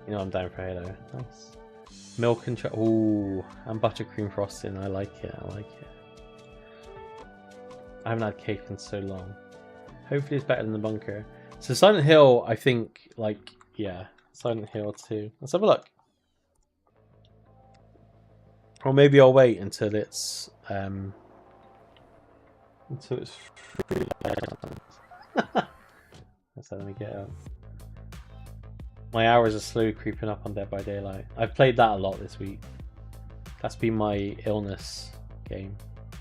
You know I'm down for Halo. Nice. Milk and chocolate. Ooh, and buttercream frosting. I like it. I like it. I haven't had cake in so long. Hopefully it's better than the bunker. So Silent Hill, I think, like, yeah. Silent Hill 2. Let's have a look. Or maybe I'll wait until it's free. So let me get up. My hours are slowly creeping up on Dead by Daylight. I've played that a lot this week. That's been my illness game.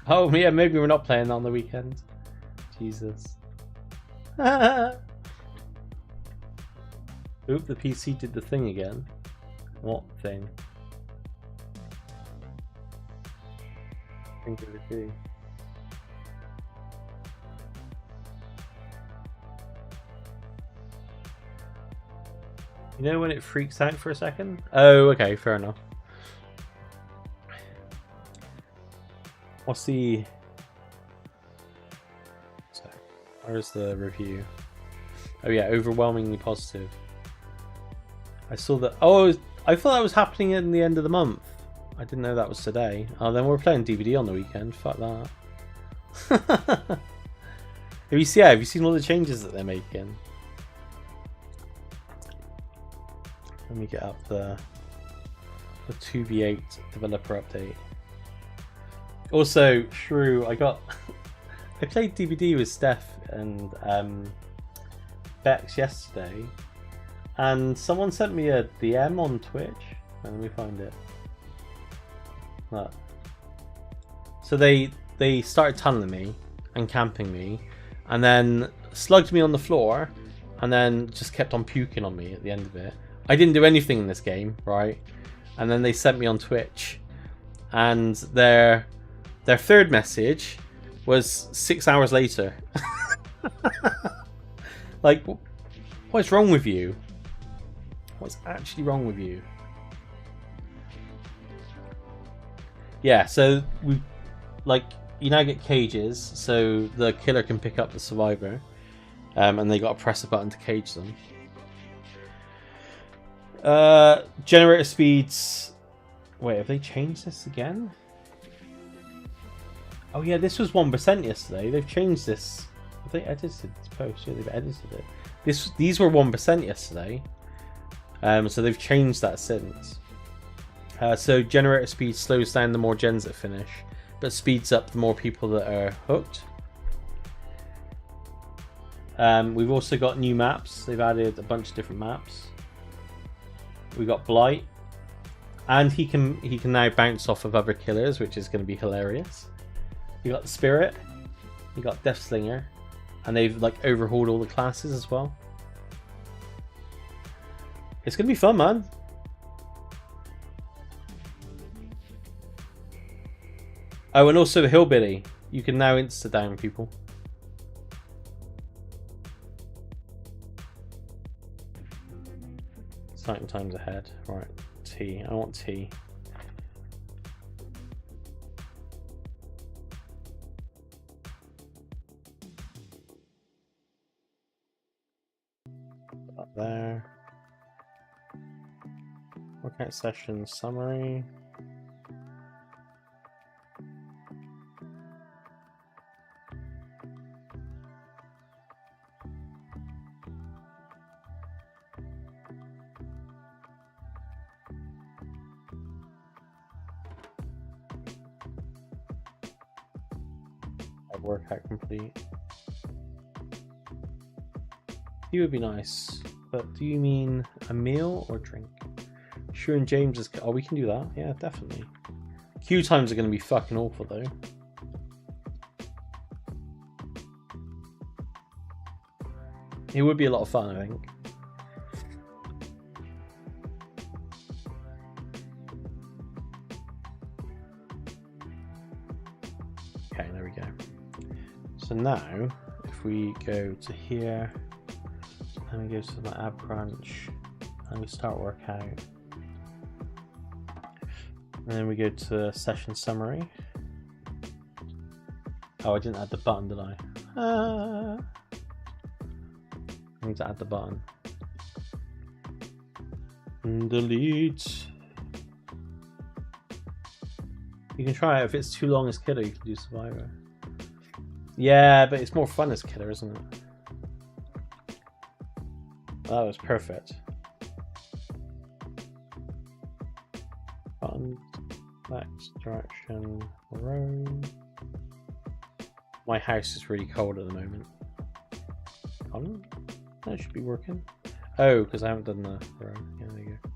Oh yeah, maybe we're not playing that on the weekend. Jesus. Oop, the PC did the thing again. What thing? Think of it do. You know when it freaks out for a second? Oh, okay, fair enough. What's the... So, where's the review? Oh yeah, overwhelmingly positive. I saw that... Oh, I thought that was happening in the end of the month. I didn't know that was today. Oh, then we're playing DVD on the weekend. Fuck that. Have you seen all the changes that they're making? Let me get up the 2v8 developer update. Also, Shrew, I played DVD with Steph and Bex yesterday, and someone sent me a DM on Twitch. Let me find it. Look. So they started tunneling me and camping me, and then slugged me on the floor, and then just kept on puking on me at the end of it. I didn't do anything in this game, right? And then they sent me on Twitch, and their third message was 6 hours later. Like, what's wrong with you? What's actually wrong with you? Yeah, so we, like, you now get cages, so the killer can pick up the survivor, and they got to press a button to cage them. Generator speeds. Wait, have they changed this again? Oh yeah, this was 1% yesterday. They've changed this. Have they edited this post? Yeah, they've edited it. These were 1% yesterday. So they've changed that since. So generator speed slows down the more gens that finish, but speeds up the more people that are hooked. We've also got new maps. They've added a bunch of different maps. We got Blight, and he can now bounce off of other killers, which is going to be hilarious. You got the Spirit, you got Deathslinger, and they've like overhauled all the classes as well. It's going to be fun, man. Oh, and also Hillbilly. You can now insta-down people. Exciting times ahead. Right, tea. I want tea. there. Workout session summary. Workout complete. He would be nice, but do you mean a meal or drink? Sure, and James is. Oh, we can do that. Yeah, definitely. Queue times are going to be fucking awful though. It would be a lot of fun, I think. Okay, there we go. So now, if we go to here, and we go to the ab crunch, and we start workout, and then we go to session summary. Oh, I didn't add the button, did I? I need to add the button. And delete. You can try it. If it's too long as killer, you can do survivor. Yeah, but it's more fun as killer, isn't it? That was perfect. Button, next direction, row. My house is really cold at the moment. On? That should be working. Oh, because I haven't done the row. Yeah, there you go.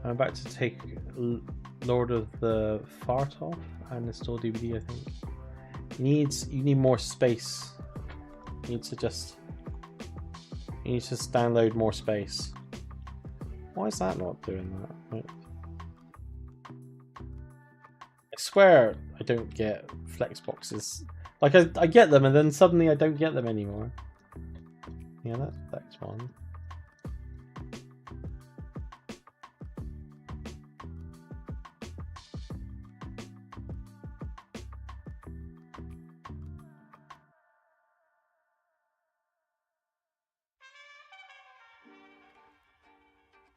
I'm about to take Lord of the Fart off and install DVD, I think. You need more space. You need to just download more space. Why is that not doing that? Right. I swear I don't get flex boxes. Like I get them and then suddenly I don't get them anymore. Yeah, that's flex one.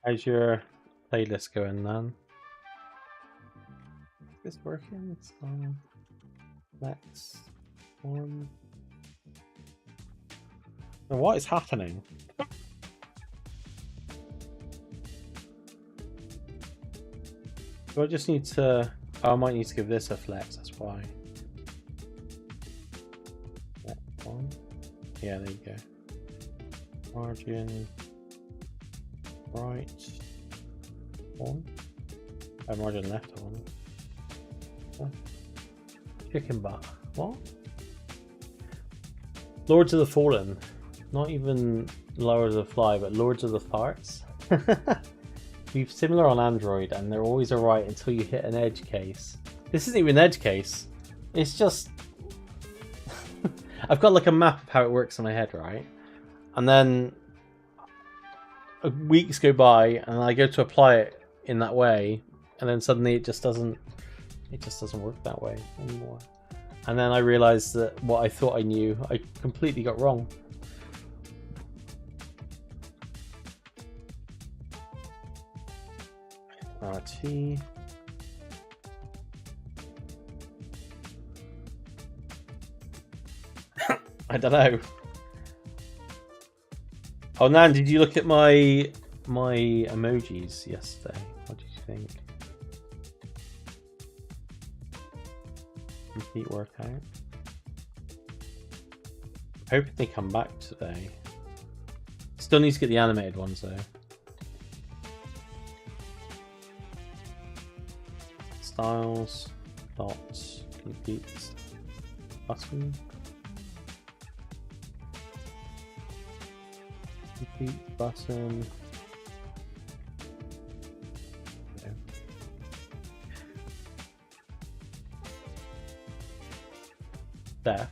How's your playlist going, man? Is this working? It's on. Next one. Now, what is happening? Do I just need to? Oh, I might need to give this a flex. That's why. That one. Yeah, there you go. Margin. Right. One. Oh, margin left one. Oh. Chicken butt. What? Lords of the Fallen. Not even Lords of the Fly, but Lords of the Farts. We've similar on Android, and they're always alright until you hit an edge case. This isn't even an edge case. It's just... I've got like a map of how it works in my head, right? And then weeks go by, and I go to apply it in that way, and then suddenly it just doesn't work that way anymore. And then I realized that what I thought I knew, I completely got wrong. RT. I don't know. Oh, Nan, did you look at my emojis yesterday? What did you think? Complete workout. Hoping they come back today. Still need to get the animated ones though. Styles. Dots. Complete button. Complete button. Okay. Steph,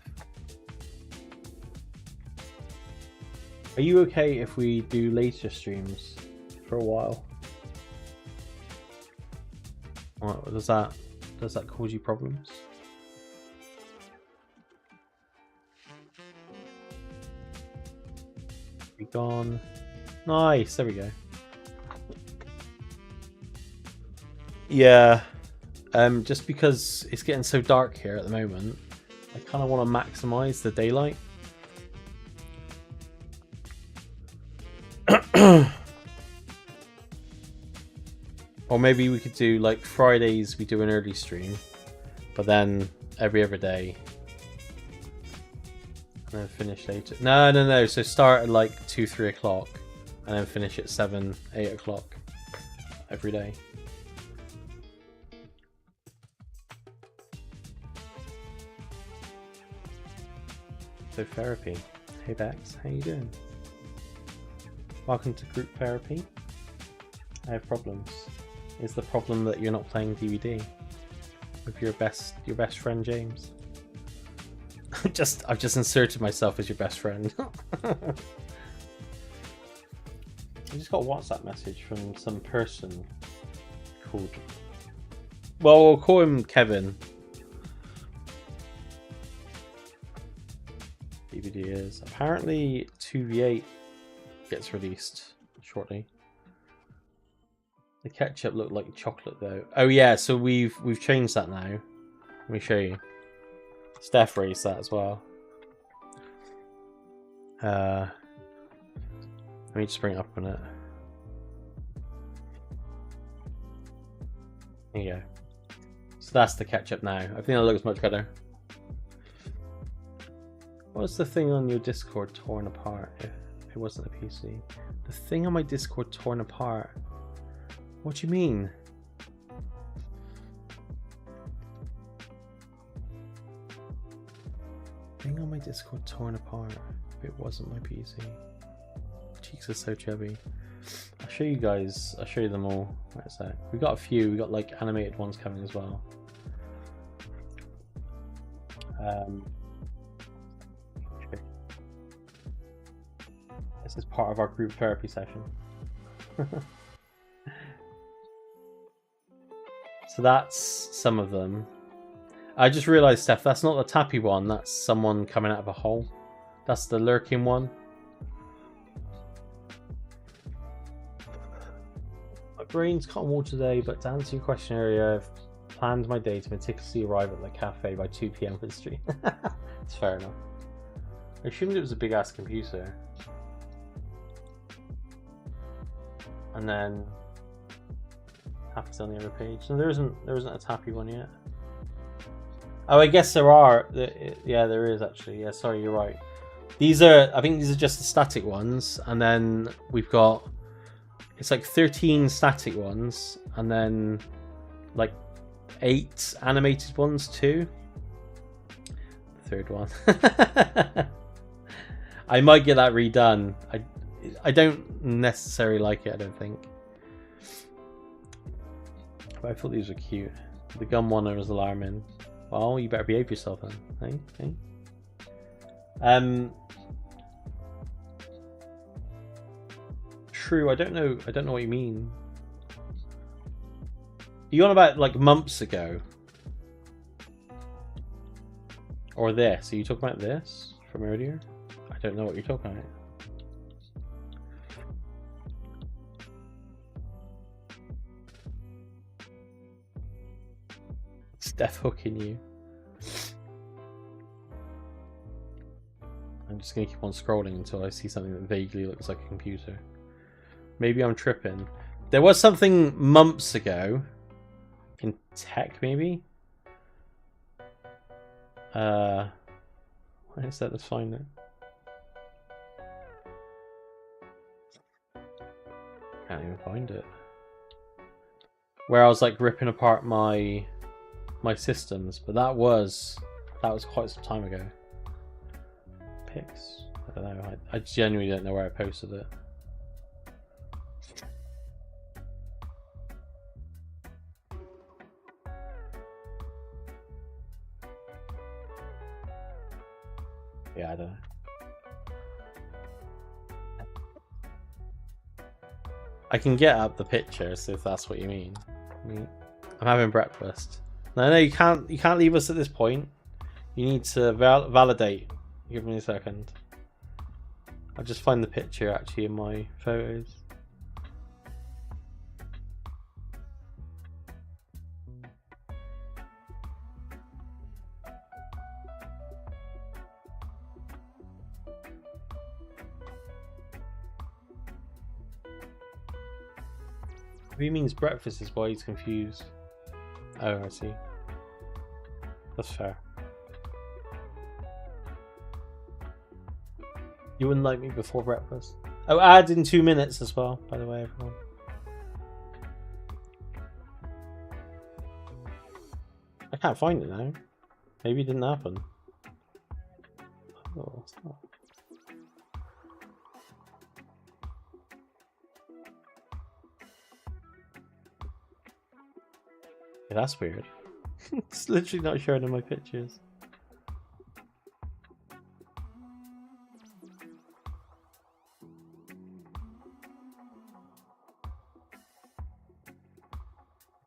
are you okay if we do later streams for a while? Or does that cause you problems? gone. Nice, there we go. Yeah, just because it's getting so dark here at the moment, I kind of want to maximize the daylight. Or maybe we could do like Fridays we do an early stream, but then every other day and then finish later. No, so start at like 2-3 o'clock and then finish at 7-8 o'clock every day. So therapy. Hey Bex, how you doing? Welcome to group therapy. I have problems. Is the problem that you're not playing DVD with your best friend James? I've just inserted myself as your best friend. I just got a WhatsApp message from some person called, well, we'll call him Kevin. DVD is apparently 2v8 gets released shortly. The ketchup looked like chocolate though. Oh yeah, so we've changed that now. Let me show you. Steph raised that as well. Let me just bring it up a minute. There you go. So that's the ketchup now. I think that looks much better. What's the thing on your Discord torn apart if it wasn't a PC? The thing on my Discord torn apart? What do you mean? Thing on my Discord torn apart if it wasn't my PC. Cheeks are so chubby. I'll show you guys, I'll show you them all. Wait a sec. We got a few, we got like animated ones coming as well. This is part of our group therapy session. So that's some of them. I just realised, Steph, that's not the tappy one. That's someone coming out of a hole. That's the lurking one. My brain's cotton wool today, but to answer your question earlier, I've planned my day to meticulously arrive at the cafe by 2 PM for the stream. It's fair enough. I assumed it was a big ass computer. And then Tappy's on the other page. No, there isn't a Tappy one yet. Oh, I guess there are. Yeah, there is actually. Yeah, sorry, you're right. These are, I think these are just the static ones, and then we've got, it's like 13 static ones, and then like 8 animated ones too. The third one. I might get that redone. I don't necessarily like it, I don't think. But I thought these were cute. The gun one was alarming. Well, you better behave yourself then. Hey? True, I don't know what you mean. Are you on about like months ago? Or this? Are you talking about this from earlier? I don't know what you're talking about. Steph hooking you. I'm just gonna keep on scrolling until I see something that vaguely looks like a computer. Maybe I'm tripping. There was something months ago in tech, maybe. Where is that? Let's find it. Can't even find it. Where I was like ripping apart my systems, but that was quite some time ago. Pics? I don't know. I genuinely don't know where I posted it. Yeah, I don't know. I can get up the pictures if that's what you mean. I'm having breakfast. No, you can't leave us at this point. You need to validate. Give me a second. I'll just find the picture actually in my photos. If he means breakfast is why he's confused. Oh, I see. That's fair. You wouldn't like me before breakfast. Oh, add in 2 minutes as well, by the way, everyone. I can't find it now. Maybe it didn't happen. Oh, what's that? Yeah, that's weird. It's literally not showing in my pictures.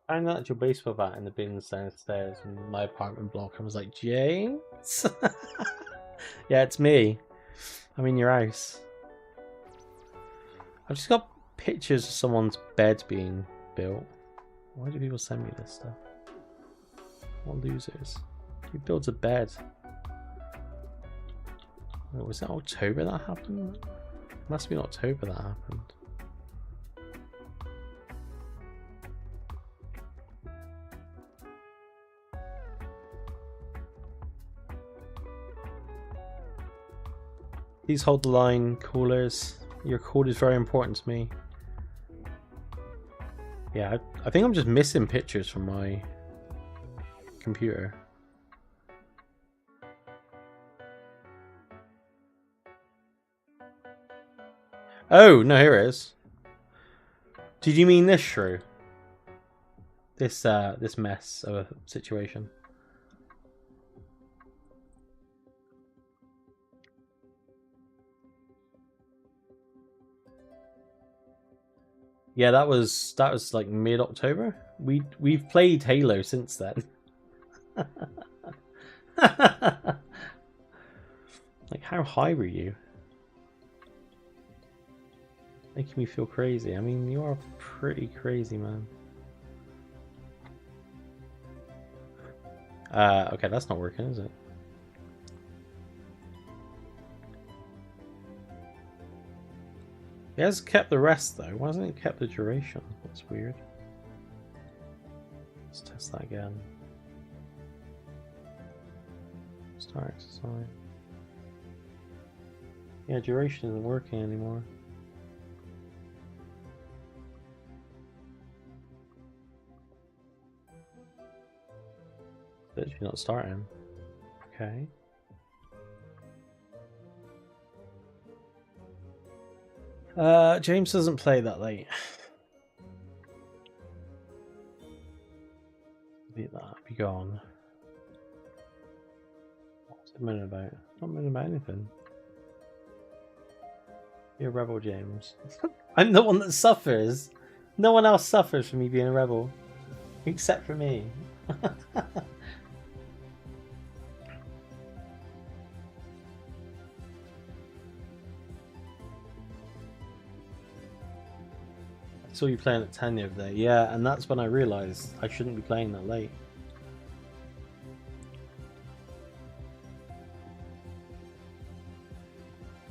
I found that your baseball bat in the bins downstairs in my apartment block. I was like, James? Yeah, it's me. I'm in your house. I've just got pictures of someone's bed being built. Why do people send me this stuff? What losers? Who builds a bed? Wait, was that October that happened? It must have been October that happened. Please hold the line, callers. Your call is very important to me. Yeah, I think I'm just missing pictures from my computer. Oh, no, here it is. Did you mean this shrew? This mess of a situation. Yeah, that was like mid-October. We've played Halo since then. Like, how high were you? Making me feel crazy. I mean, you are pretty crazy, man. Okay, that's not working, is it? It has kept the rest, though. Why hasn't it kept the duration? That's weird. Let's test that again. Start exercise. Yeah, duration isn't working anymore. Literally not starting. Okay. James doesn't play that late. Delete that. Be gone. What's it moaning about? Not moaning about anything. You're a rebel, James. I'm the one that suffers. No one else suffers from me being a rebel. Except for me. I saw you playing at 10 the other day. Yeah, and that's when I realised I shouldn't be playing that late.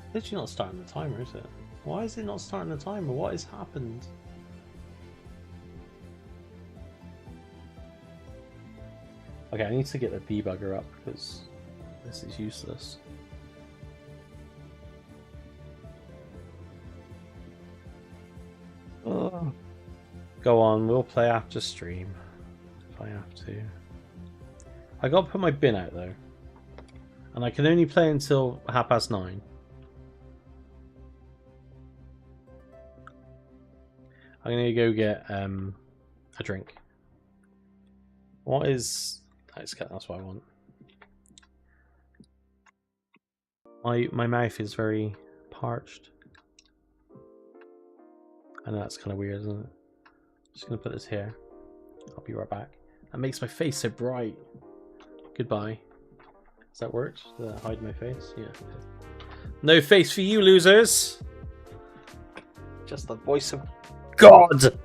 It's literally not starting the timer, is it? Why is it not starting the timer? What has happened? Okay, I need to get the debugger up because this is useless. Oh. Go on, we'll play after stream if I have to. I gotta put my bin out though, and I can only play until 9:30. I'm gonna go get a drink. What is? That's what I want. My mouth is very parched. I know that's kind of weird, isn't it? I'm just gonna put this here. I'll be right back. That makes my face so bright. Goodbye. Does that work? Does that hide my face? Yeah. No face for you, losers. Just the voice of God.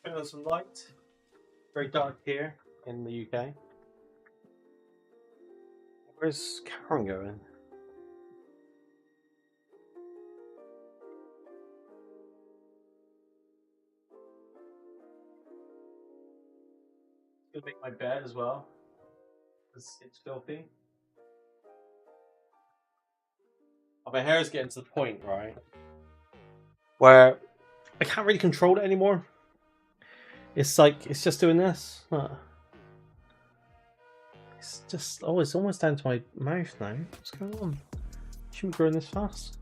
Turn on some light. Very dark here in the UK. Where's Karen going? Gonna make my bed as well, because it's filthy. Oh, my hair is getting to the point, right, where I can't really control it anymore. It's like, it's just doing this. It's just, oh, it's almost down to my mouth now. What's going on? Shouldn't be growing this fast.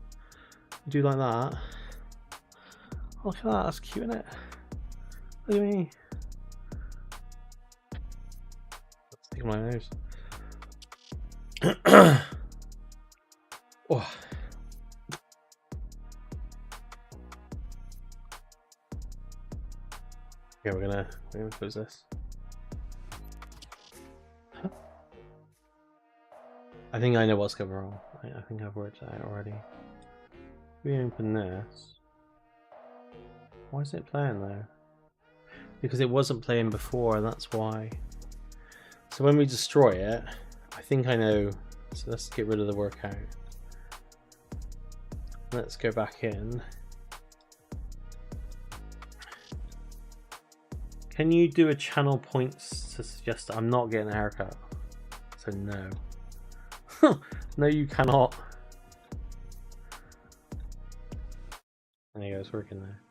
Do like that. Oh, look at that, that's cute, isn't it? Look at me. Stick my nose. Oh. Okay, we're gonna close this. Huh? I think I know what's going wrong. I think I've worked it out already. We open this. Why is it playing there? Because it wasn't playing before, that's why. So when we destroy it, I think I know. So let's get rid of the workout. Let's go back in. Can you do a channel points to suggest that I'm not getting a haircut? So no. No, you cannot. There you go, it's working there.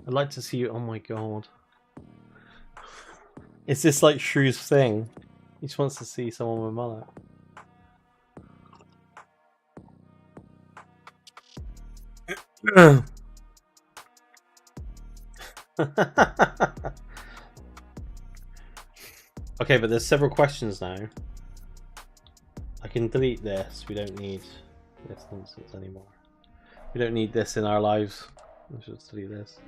I'd like to see you. Oh my god. Is this like Shrew's thing? He just wants to see someone with a mullet. Okay, but there's several questions now. I can delete this. We don't need this nonsense anymore. We don't need this in our lives. Let's just delete this.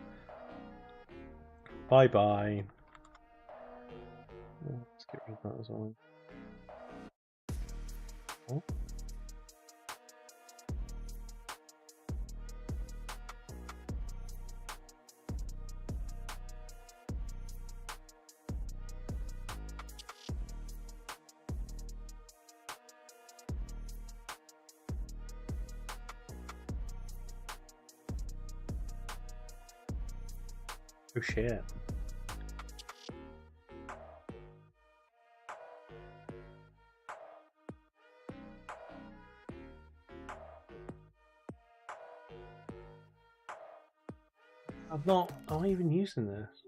Bye bye. Let's get rid of that as well. Oh. Oh shit. Am I even using this?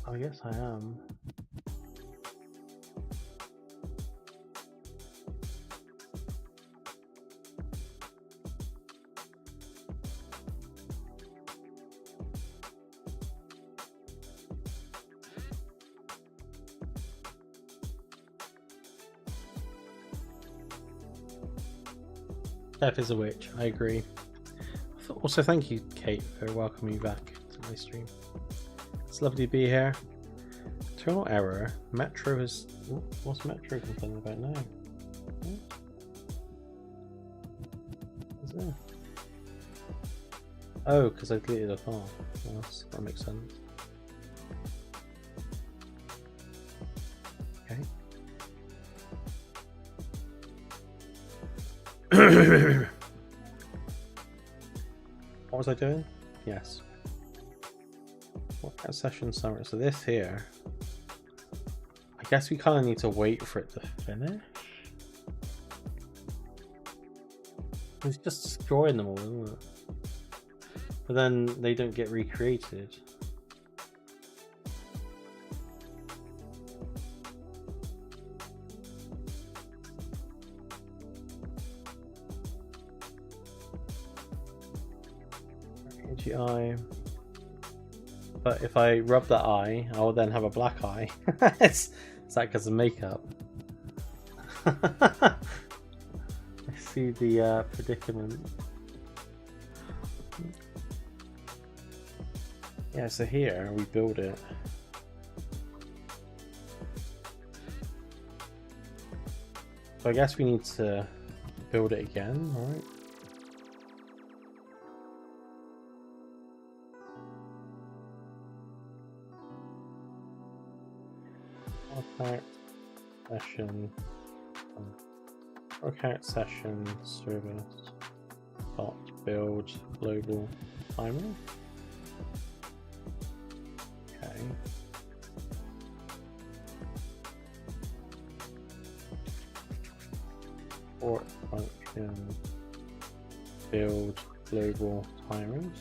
I guess I am. Steph is a witch, I agree. Also, thank you, Kate, for welcoming me back to my stream. It's lovely to be here. Eternal error. Metro has... What's Metro complaining about now? What's there? Oh, because I deleted a file. Well, that makes sense. Okay. What was I doing? Yes. What session summary? So this here, I guess we kind of need to wait for it to finish. It's just destroying them all, isn't it? But then they don't get recreated. AGI. But if I rub that eye, I will then have a black eye. It's that because of makeup. I see the predicament. Yeah, so here we build it. So I guess we need to build it again, right? Workout session, workout session service dot build global timer. Okay. Support function build global timers.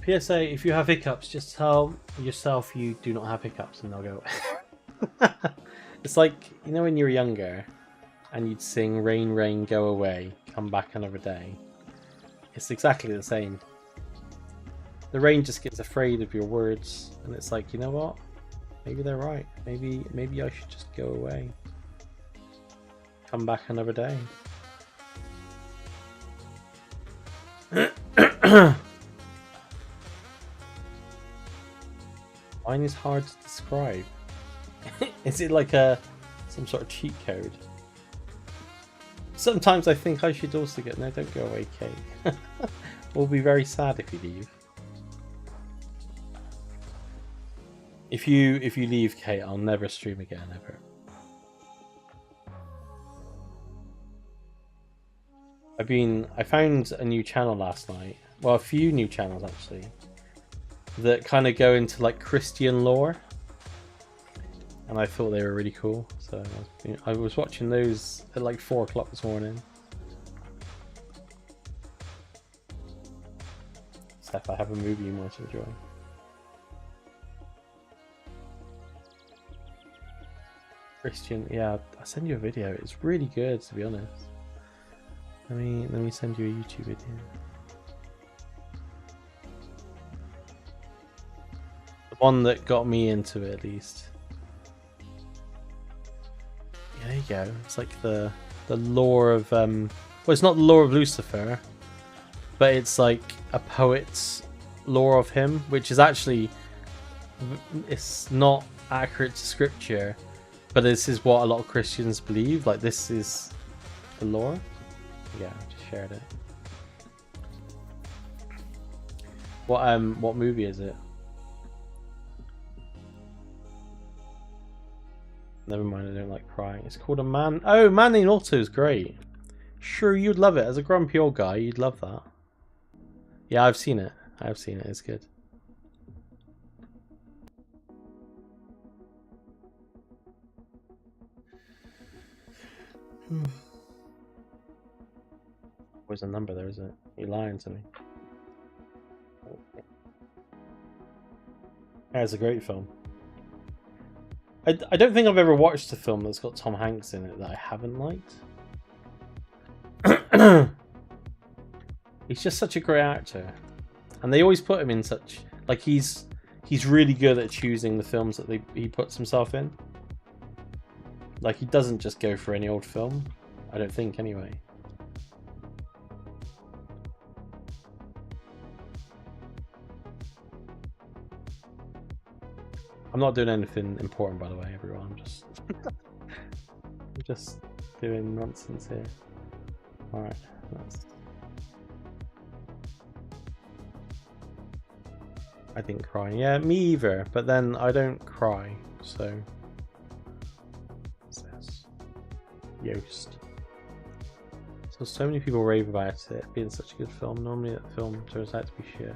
PSA, if you have hiccups, just tell yourself you do not have hiccups and they'll go away. It's like, you know when you were younger and you'd sing Rain, Rain, Go Away, Come Back Another Day? It's exactly the same. The rain just gets afraid of your words and it's like, you know what? Maybe they're right. Maybe I should just go away. Come back another day. Mine is hard to describe. Is it like some sort of cheat code? Sometimes I think I should also get... No, don't go away, Kate. We'll be very sad if you leave. If you leave, Kate, I'll never stream again, ever. I found a new channel last night. Well, a few new channels actually. That kind of go into like Christian lore. And I thought they were really cool. So I was watching those at like 4 o'clock this morning. Steph, I have a movie you might enjoy. Christian, yeah, I'll send you a video. It's really good, to be honest. Let me send you a YouTube video. The one that got me into it, at least. Yeah, there you go. It's like the lore of well, it's not the lore of Lucifer, but it's like a poet's lore of him, which is actually, it's not accurate to scripture, but this is what a lot of Christians believe. Like, this is the lore. Yeah, I just shared it. What movie is it? Never mind, I don't like crying. It's called A Man... Oh, Man in Auto is great. Sure, you'd love it. As a grumpy old guy, you'd love that. Yeah, I've seen it. I've seen it. It's good. Where's the number there, is it? You're lying to me. Yeah, it's a great film. I don't think I've ever watched a film that's got Tom Hanks in it that I haven't liked. He's just such a great actor. And they always put him in such... Like, he's really good at choosing the films that he puts himself in. Like, he doesn't just go for any old film. I don't think, anyway. I'm not doing anything important, by the way, everyone. I'm just doing nonsense here. Alright, I didn't cry. Yeah, me either. But then I don't cry, so... What's this? Yoast. So many people rave about it being such a good film. Normally that film turns out to be shit.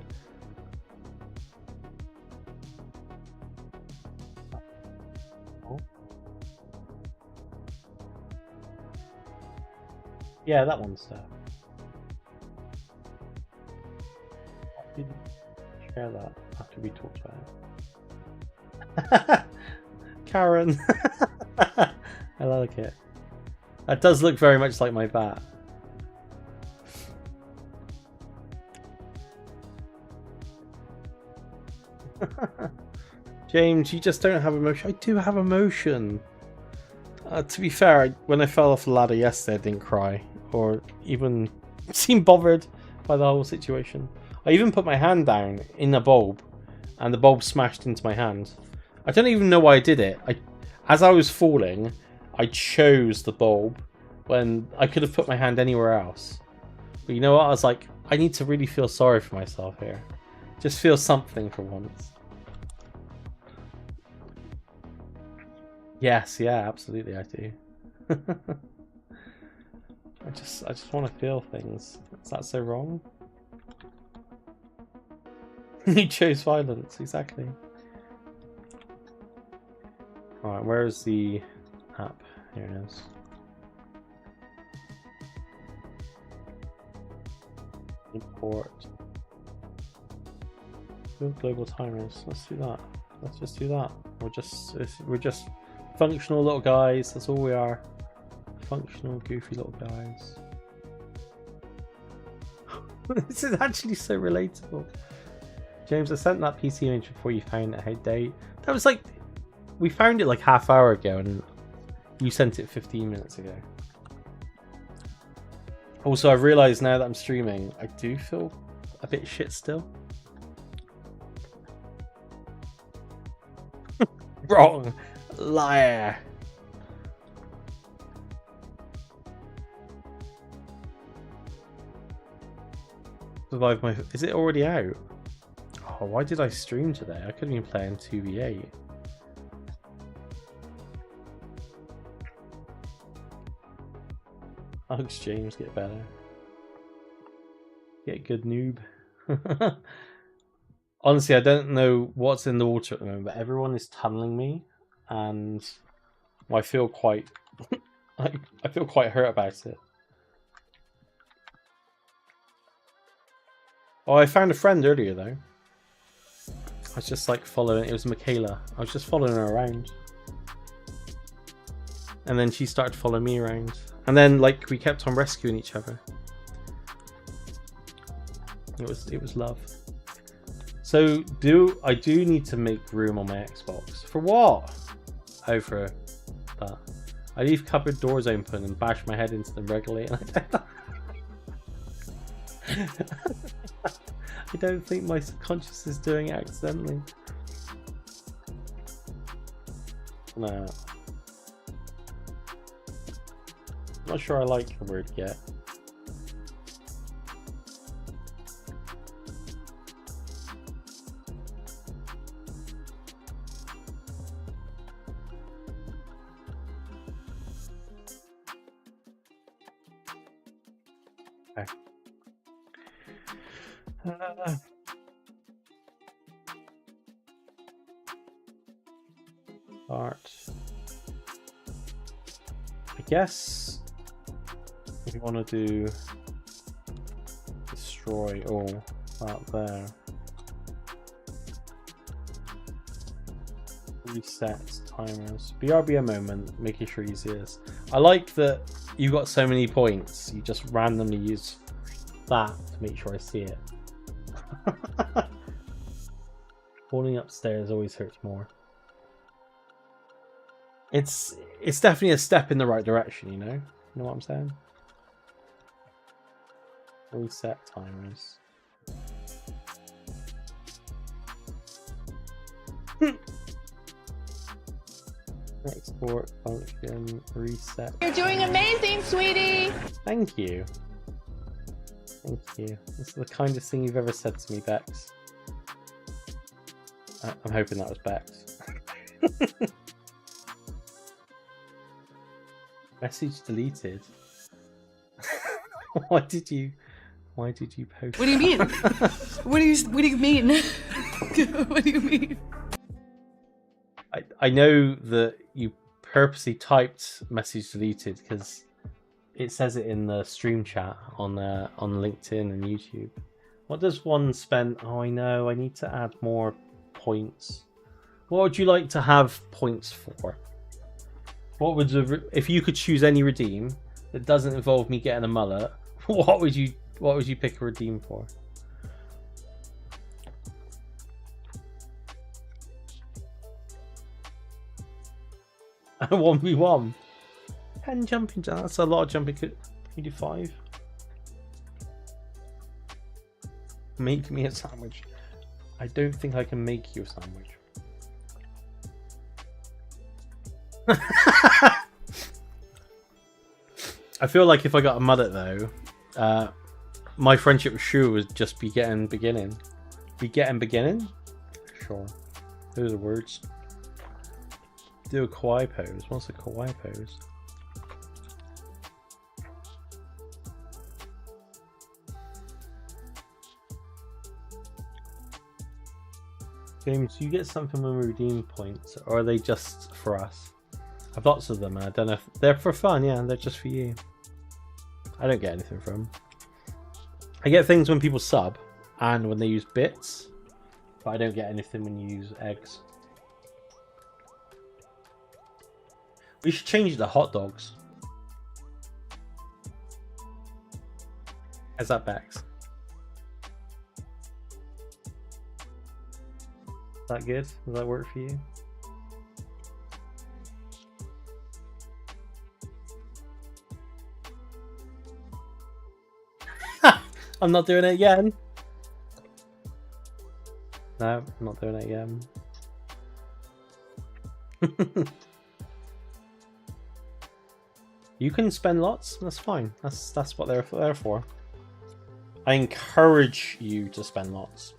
Yeah, that one's there. I didn't share that after we talked about it. Karen! I like it. That does look very much like my bat. James, you just don't have emotion. I do have emotion. To be fair, when I fell off the ladder yesterday, I didn't cry or even seem bothered by the whole situation. I even put my hand down in a bulb and the bulb smashed into my hand. I don't even know why I did it. As I was falling, I chose the bulb when I could have put my hand anywhere else. But you know what? I was like, I need to really feel sorry for myself here. Just feel something for once. Yes, yeah, absolutely I do. I just want to feel things. Is that so wrong? He chose violence, exactly. Alright, where is the app? Here it is. Import. Build global timers. Let's do that. Let's just do that. We're just functional little guys. That's all we are. Functional, goofy little guys. This is actually so relatable. James, I sent that PC image before you found it. How date? That was like, we found it like half hour ago, and you sent it 15 minutes ago. Also, I've realised now that I'm streaming, I do feel a bit shit still. Wrong. Liar. Survive my... Is it already out? Oh, why did I stream today? I could have been playing 2v8. Hugs, James, get better. Get good, noob. Honestly, I don't know what's in the water at the moment, but everyone is tunneling me, and I feel quite... I feel quite hurt about it. Oh, I found a friend earlier, though. I was just like following... It was Michaela. I was just following her around. And then she started following me around. And then, like, we kept on rescuing each other. It was love. So, I do need to make room on my Xbox. For what? Oh, for that. I leave cupboard doors open and bash my head into them regularly. I don't think my subconscious is doing it accidentally. No. Not sure I like the word yet. Okay. Art. I guess We want to do destroy all out there. Reset timers. BRB a moment, making sure you see this. I like that you've got so many points. You just randomly use that to make sure I see it. Falling upstairs always hurts more. It's definitely a step in the right direction, you know? You know what I'm saying? Reset timers. Export function reset. You're doing amazing, sweetie! Thank you. Thank you. This is the kindest thing you've ever said to me, Bex. I'm hoping that was Bex. Message deleted. Why did you post? What do you mean? What do you mean? What do you mean? I know that you purposely typed message deleted because it says it in the stream chat on LinkedIn and YouTube. What does one spend? Oh, I know. I need to add more points. What would you like to have points for? What would if you could choose any redeem that doesn't involve me getting a mullet? What would you pick a redeem for? A 1v1. 10 jumping jacks. That's a lot of jumping. Can you do 5? Make me a sandwich. I don't think I can make you a sandwich. I feel like if I got a mullet though, my friendship with Shu would just be getting beginning. Be getting beginning? Sure. Those are words. Do a kawaii pose. What's a kawaii pose? James, do you get something when we redeem points, or are they just for us? I have lots of them, and I don't know if they're for fun. Yeah, they're just for you. I don't get anything from them. I get things when people sub and when they use bits, but I don't get anything when you use eggs. We should change it to hot dogs. How's that, Bex? Is that good? Does that work for you? I'm not doing it again. No, I'm not doing it again. You can spend lots. That's fine. That's what they're there for. I encourage you to spend lots.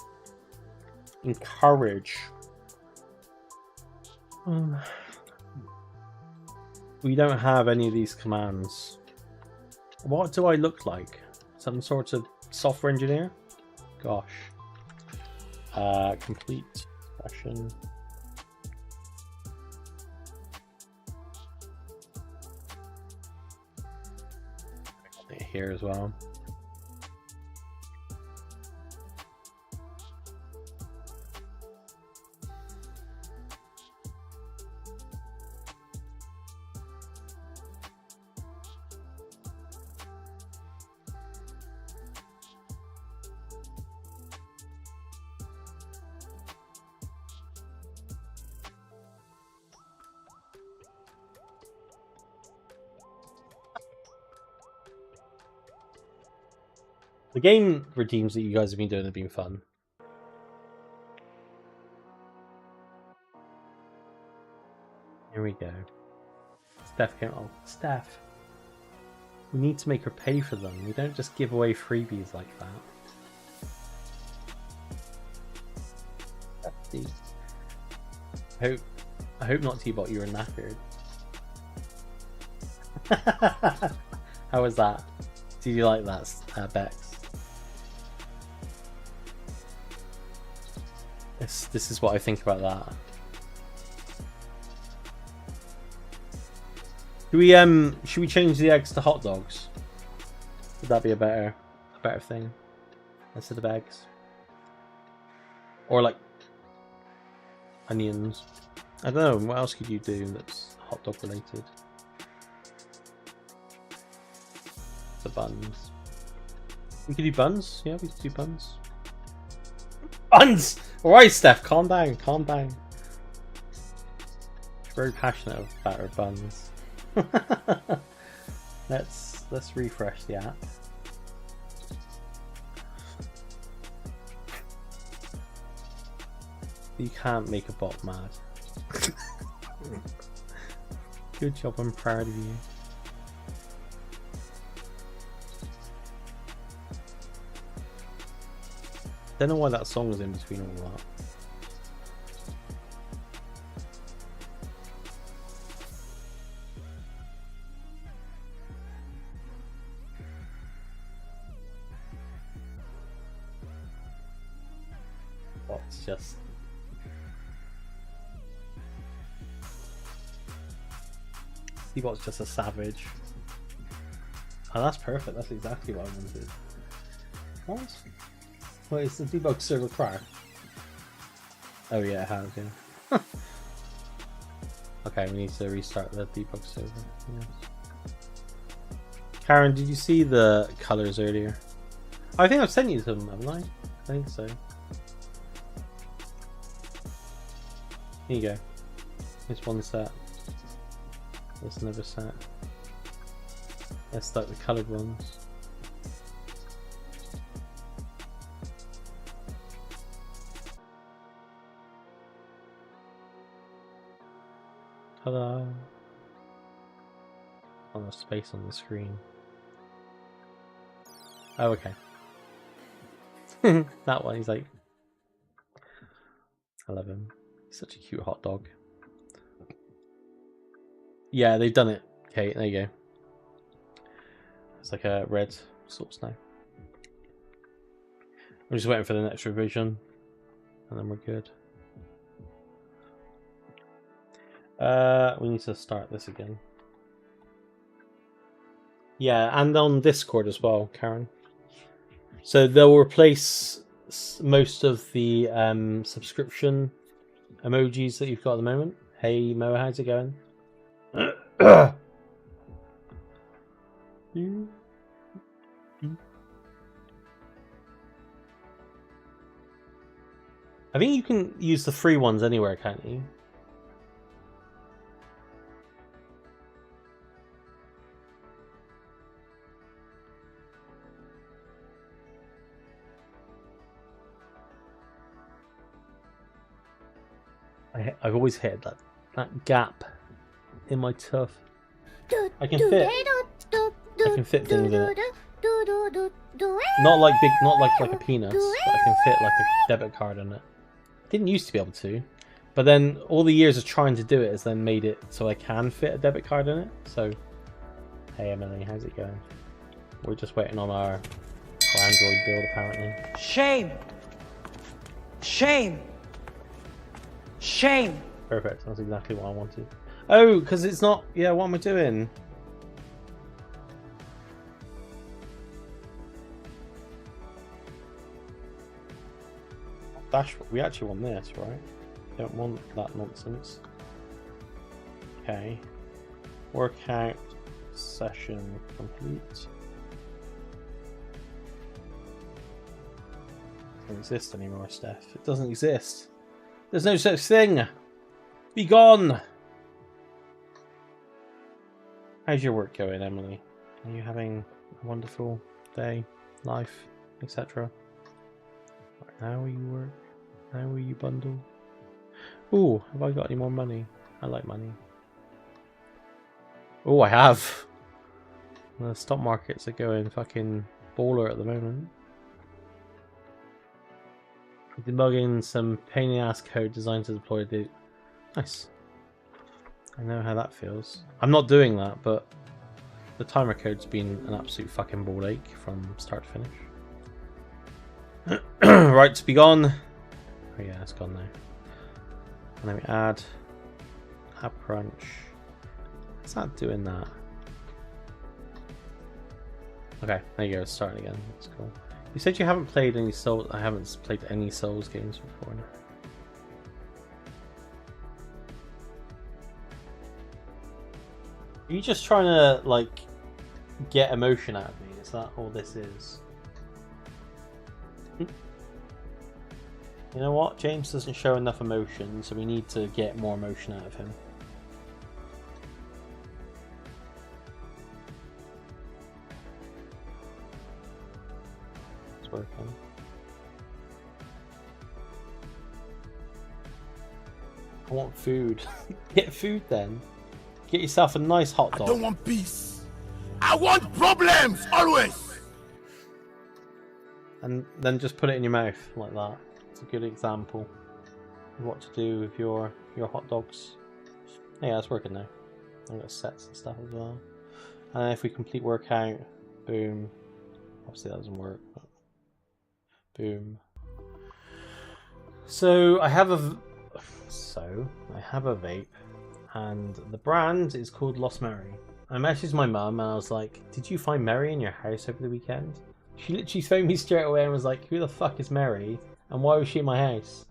Encourage. We don't have any of these commands. What do I look like? Some sort of software engineer? Gosh. Complete session. Here as well. The game redeems that you guys have been doing have been fun. Here we go. Steph came. Oh, Steph. We need to make her pay for them. We don't just give away freebies like that. I hope not, T-Bot. You were knackered. How was that? Did you like that, Bex? This is what I think about that. Should we change the eggs to hot dogs? Would that be a better thing instead of eggs? Or like onions? I don't know. What else could you do that's hot dog related? The buns. We could do buns. Yeah, we could do buns. Buns. All right, Steph. Calm down. Calm down. She's very passionate about her buns. Let's refresh the app. You can't make a bot mad. Good job, I'm proud of you. Don't know why that song was in between all that. Bot's just... Seabot's just a savage. Oh, that's perfect. That's exactly what I wanted. What? Wait, is the debug server cracked? Oh yeah, it has, yeah. Okay, we need to restart the debug server. Yes. Karen, did you see the colors earlier? I think I've sent you them, haven't I? I think so. Here you go. Here's one set. There's another set. Let's start the coloured ones. Ta-da! On the space on the screen. Oh, okay. That one, he's like... I love him. He's such a cute hot dog. Yeah, they've done it, Kate. There you go. It's like a red source now. I'm just waiting for the next revision, and then we're good. We need to start this again. Yeah, and on Discord as well, Karen. So they'll replace most of the subscription emojis that you've got at the moment. Hey Mo, how's it going? I think you can use the free ones anywhere, can't you? I've always hit that gap in my tuff. I can fit things in it. Not like a penis, but I can fit like a debit card in it. Didn't used to be able to, but then all the years of trying to do it has then made it so I can fit a debit card in it. So, hey Emily, how's it going? We're just waiting on our Android build apparently. Shame! Shame! Shame! Perfect, that's exactly what I wanted. Oh, because it's not... Yeah, what am I doing? Dashboard. We actually want this, right? Don't want that nonsense. Okay. Workout session complete. Doesn't exist anymore, Steph. It doesn't exist. There's no such thing. Be gone. How's your work going, Emily? Are you having a wonderful day, life, etc.? How will you work? How will you bundle? Ooh, have I got any more money? I like money. Oh, I have. The stock markets are going fucking baller at the moment. Debugging some pain in the ass code designed to deploy the... Nice. I know how that feels. I'm not doing that, but the timer code's been an absolute fucking ball ache from start to finish. Right, to be gone. Oh yeah, it's gone now. And then we add App Crunch. It's not doing that. Okay, there you go, starting again. That's cool. You said you haven't played any Souls. I haven't played any Souls games before. Are you just trying to, like, get emotion out of me? Is that all this is? You know what? James doesn't show enough emotion, so we need to get more emotion out of him. It's working. I want food. Get food then. Get yourself a nice hot dog. I don't want peace. I want problems, always. And then just put it in your mouth like that. It's a good example of what to do with your hot dogs. Yeah, it's working now. I've got sets and stuff as well. And if we complete workout, boom. Obviously that doesn't work. But boom. So I have a vape, and the brand is called Lost Mary. I messaged my mum and I was like, "Did you find Mary in your house over the weekend?" She literally phoned me straight away and was like, "Who the fuck is Mary? And why was she in my house?"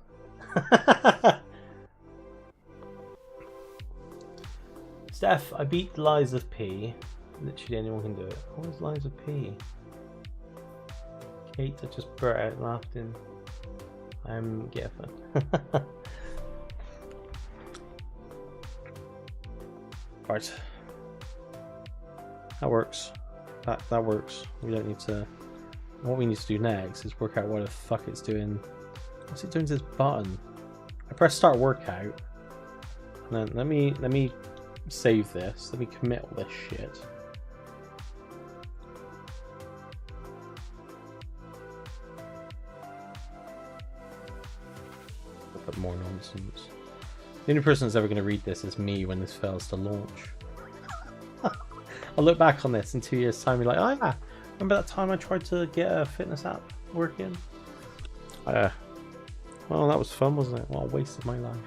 Steph, I beat Lies of P. Literally anyone can do it. What was Lies of P? Kate, I just burst out laughing. I'm Giffen. Right. That works. That works. We don't need to. What we need to do next is work out what the fuck it's doing. What's it doing to this button? I press start workout. And then let me save this. Let me commit all this shit. Put more nonsense. The only person that's ever going to read this is me when this fails to launch. I'll look back on this in 2 years' time and be like, oh yeah, remember that time I tried to get a fitness app working? Well, that was fun, wasn't it? What a waste of my life.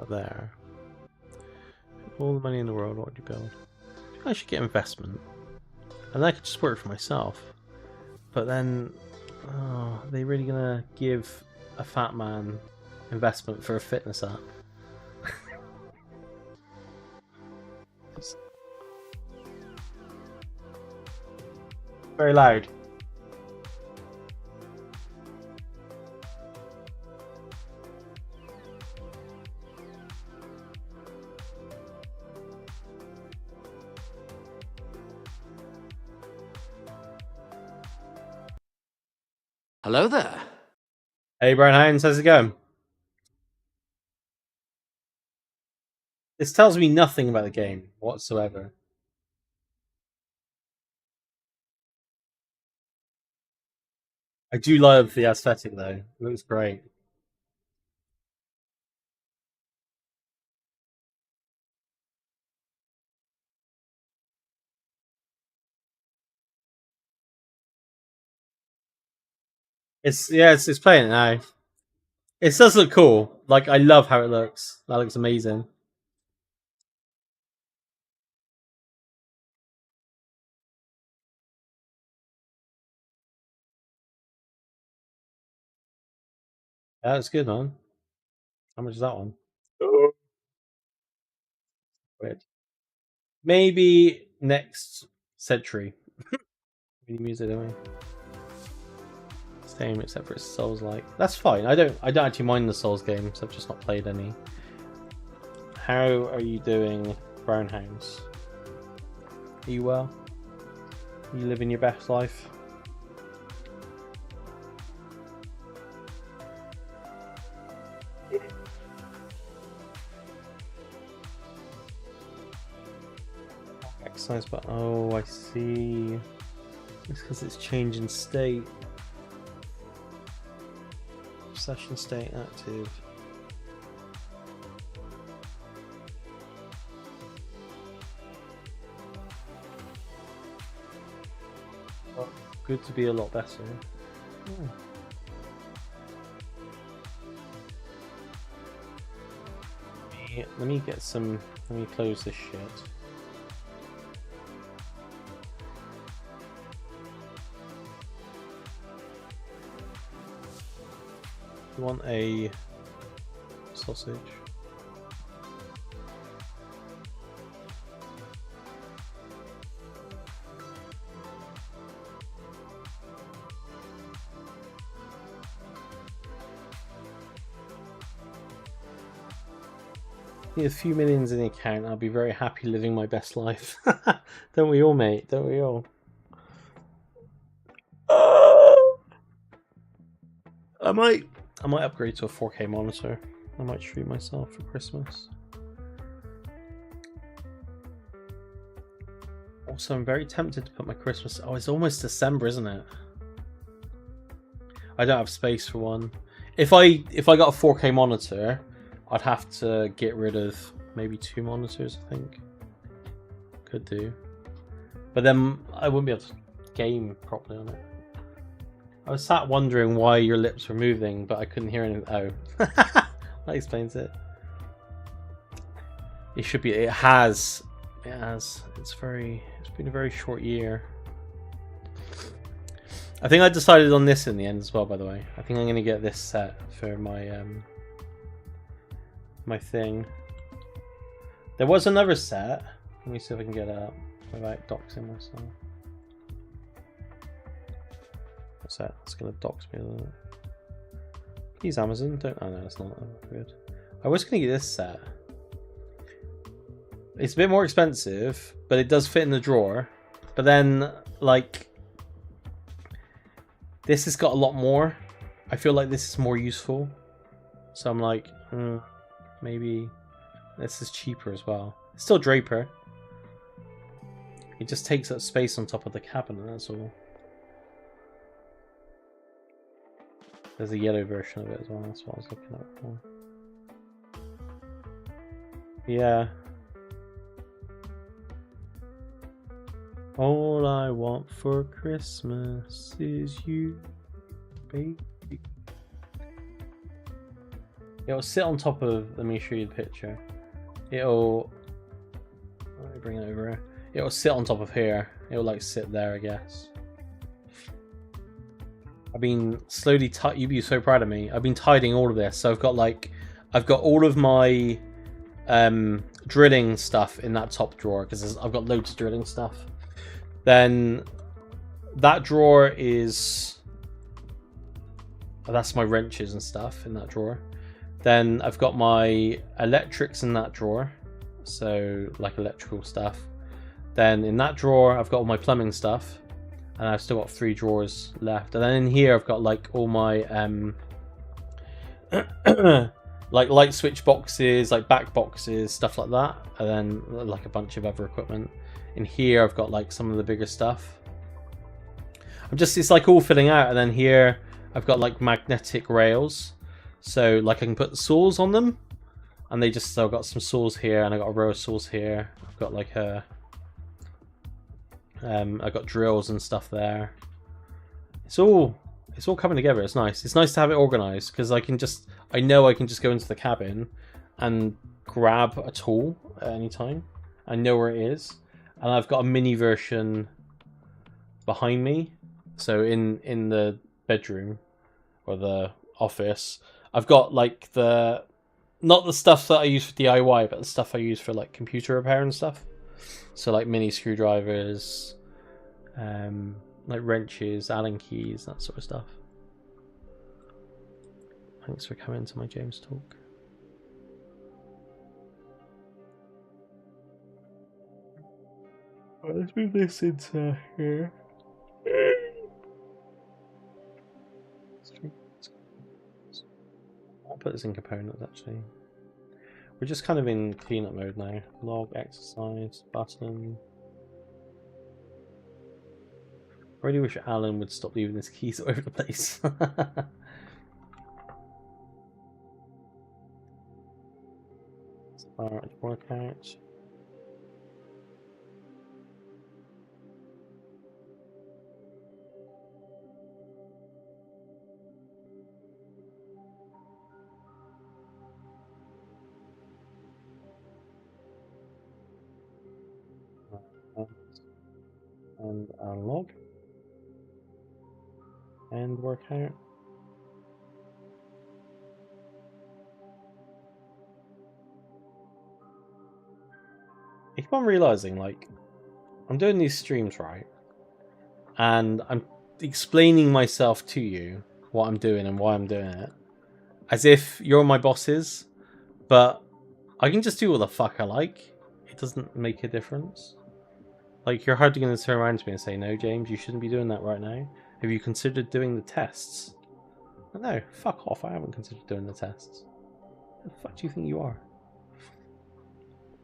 There. All the money in the world, what would you build? I should get investment. And then I could just work for myself. But then, oh, are they really gonna give a fat man investment for a fitness app? Very loud. Hello there. Hey, Brown Hounds, how's it going? This tells me nothing about the game whatsoever. I do love the aesthetic though. It looks great. It's playing it now. It does look cool. Like, I love how it looks. That looks amazing. Yeah, that's good, man. How much is that one? Weird. Maybe next century. Any music, don't we? Same, except for it's Souls-like. That's fine. I don't actually mind the Souls games. I've just not played any. How are you doing, Brown Hounds? Are you well? Are you living your best life? Exercise, but oh, I see. It's because it's changing state. Session state active. Oh, good to be a lot better. Oh. Let me get some. Let me close this shit. You want a sausage? Need a few millions in the account. I'll be very happy living my best life. Don't we all, mate? Don't we all? I might upgrade to a 4K monitor. I might treat myself for Christmas. Also, I'm very tempted to put my Christmas. Oh, it's almost December, isn't it? I don't have space for one. If I got a 4K monitor, I'd have to get rid of maybe 2 monitors, I think. Could do. But then I wouldn't be able to game properly on it. I was sat wondering why your lips were moving, but I couldn't hear anything. Oh. That explains it. It should be. It has. It has. It's been a very short year. I think I decided on this in the end as well, by the way. I think I'm going to get this set for my my thing. There was another set. Let me see if I can get it up without doxing myself. What's that? It's gonna dox me a little bit. Please, Amazon, don't. Oh no, it's not. Oh, good. I was gonna get this set. It's a bit more expensive, but it does fit in the drawer. But then, like, this has got a lot more. I feel like this is more useful. So I'm like, maybe this is cheaper as well. It's still Draper. It just takes up space on top of the cabinet, that's all. There's a yellow version of it as well, that's what I was looking at for. Yeah. All I want for Christmas is you, baby. It'll sit on top of, let me show you the picture. Let me bring it over here. It'll sit on top of here. It'll like sit there, I guess. I've been slowly you'd be so proud of me. I've been tidying all of this. So I've got all of my drilling stuff in that top drawer because I've got loads of drilling stuff. Then that drawer is, that's my wrenches and stuff in that drawer. Then I've got my electrics in that drawer, so like electrical stuff. Then in that drawer I've got all my plumbing stuff, and I've still got 3 drawers left. And then in here I've got like all my like light switch boxes, like back boxes, stuff like that, and then like a bunch of other equipment. In here I've got like some of the bigger stuff. It's like all filling out. And then here I've got like magnetic rails, so like I can put the saws on them, and so I've got some saws here, and I got a row of saws here. I've got like I got drills and stuff there. It's all coming together. It's nice. It's nice to have it organized because I know I can just go into the cabin and grab a tool at any time. I know where it is, and I've got a mini version behind me. So in the bedroom or the office, I've got like not the stuff that I use for DIY, but the stuff I use for like computer repair and stuff. So like mini screwdrivers, like wrenches, Allen keys, that sort of stuff. Thanks for coming to my James talk. Alright, let's move this into here. I'll put this in components actually. We're just kind of in cleanup mode now. Log, exercise, button. I really wish Alan would stop leaving his keys all over the place. start workout. And unlock and workout. I keep on realizing, like, I'm doing these streams, right? And I'm explaining myself to you, what I'm doing and why I'm doing it, as if you're my bosses, but I can just do what the fuck I like. It doesn't make a difference. Like, you're hardly going to turn around to me and say, no, James, you shouldn't be doing that right now. Have you considered doing the tests? No, fuck off, I haven't considered doing the tests. Who the fuck do you think you are?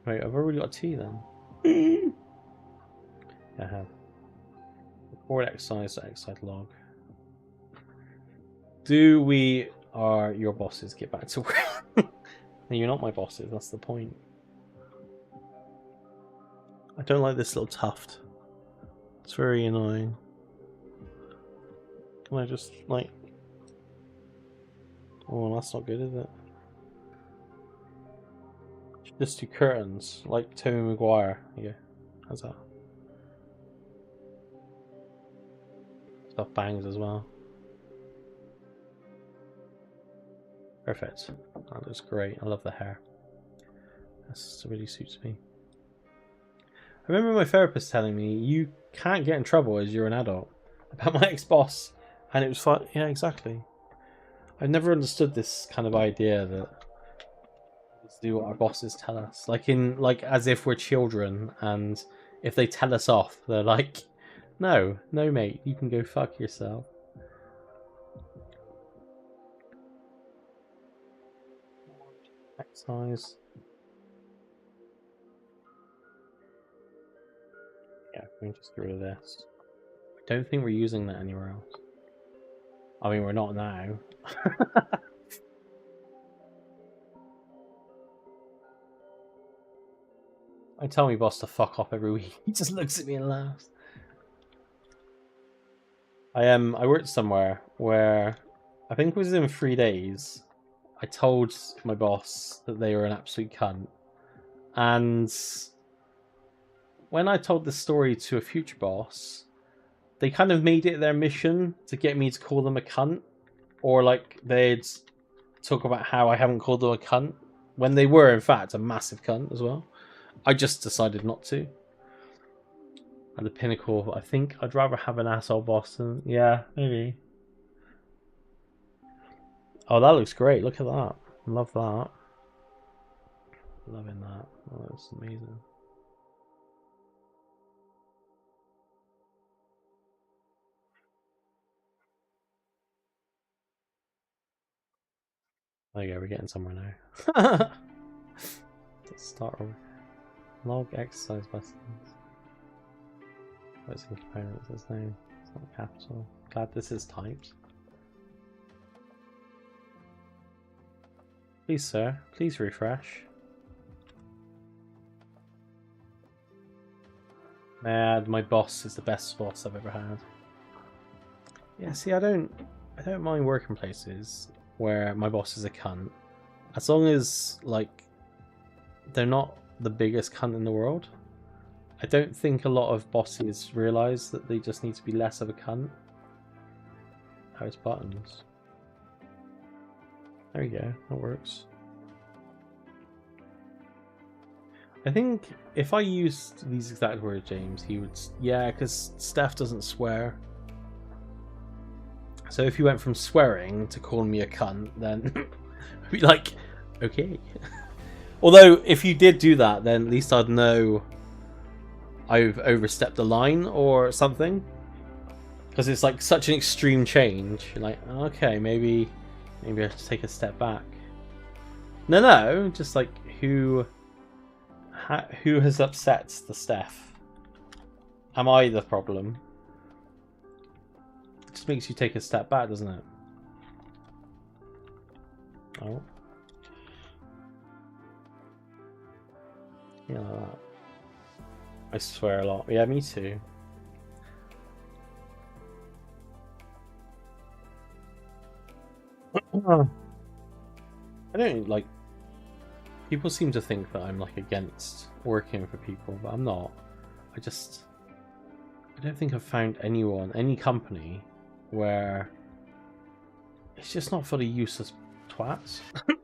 Right, I've already got tea then. I have. Record exercise to exercise log. Do we are your bosses get back to work? No, you're not my bosses, that's the point. I don't like this little tuft. It's very annoying. Can I just, like... Oh, that's not good, is it? Just do curtains, like Tobey Maguire. Yeah, how's that? Stuff bangs as well. Perfect. That looks great. I love the hair. This really suits me. I remember my therapist telling me you can't get in trouble as you're an adult about my ex-boss, and it was fun. Yeah, exactly. I've never understood this kind of idea that let's do what our bosses tell us, like as if we're children, and if they tell us off, they're like, no, mate, you can go fuck yourself. Exercise. Yeah, we can just get rid of this. I don't think we're using that anywhere else. I mean, we're not now. I tell my boss to fuck off every week. He just looks at me and laughs. I worked somewhere where I think it was in 3 days. I told my boss that they were an absolute cunt, and when I told this story to a future boss, they kind of made it their mission to get me to call them a cunt, or like they'd talk about how I haven't called them a cunt when they were in fact a massive cunt as well. I just decided not to. At the pinnacle, I think I'd rather have an asshole boss than... Yeah, maybe. Oh, that looks great. Look at that. Love that. Loving that. Oh, that's amazing. There you go, we're getting somewhere now. Let's start over. Log exercise buttons. What's in components? There's no... It's not capital. Glad this is typed. Please, sir. Please refresh. Mad, my boss is the best boss I've ever had. Yeah, see, I don't mind working places where my boss is a cunt, as long as like they're not the biggest cunt in the world. I don't think a lot of bosses realise that they just need to be less of a cunt. Oh, it's buttons. There you go, that works. I think if I used these exact words, James, he would... Yeah, because Steph doesn't swear. So if you went from swearing to calling me a cunt, then I'd be like, okay. Although, if you did do that, then at least I'd know I've overstepped the line or something. Because it's like such an extreme change. You're like, okay, maybe I have to take a step back. No, just like who has upset the Steph? Am I the problem? It just makes you take a step back, doesn't it? Oh. Yeah, like that. I swear a lot. Yeah, me too. I don't like. People seem to think that I'm like against working for people, but I'm not. I don't think I've found anyone, any company, where it's just not for the useless twats.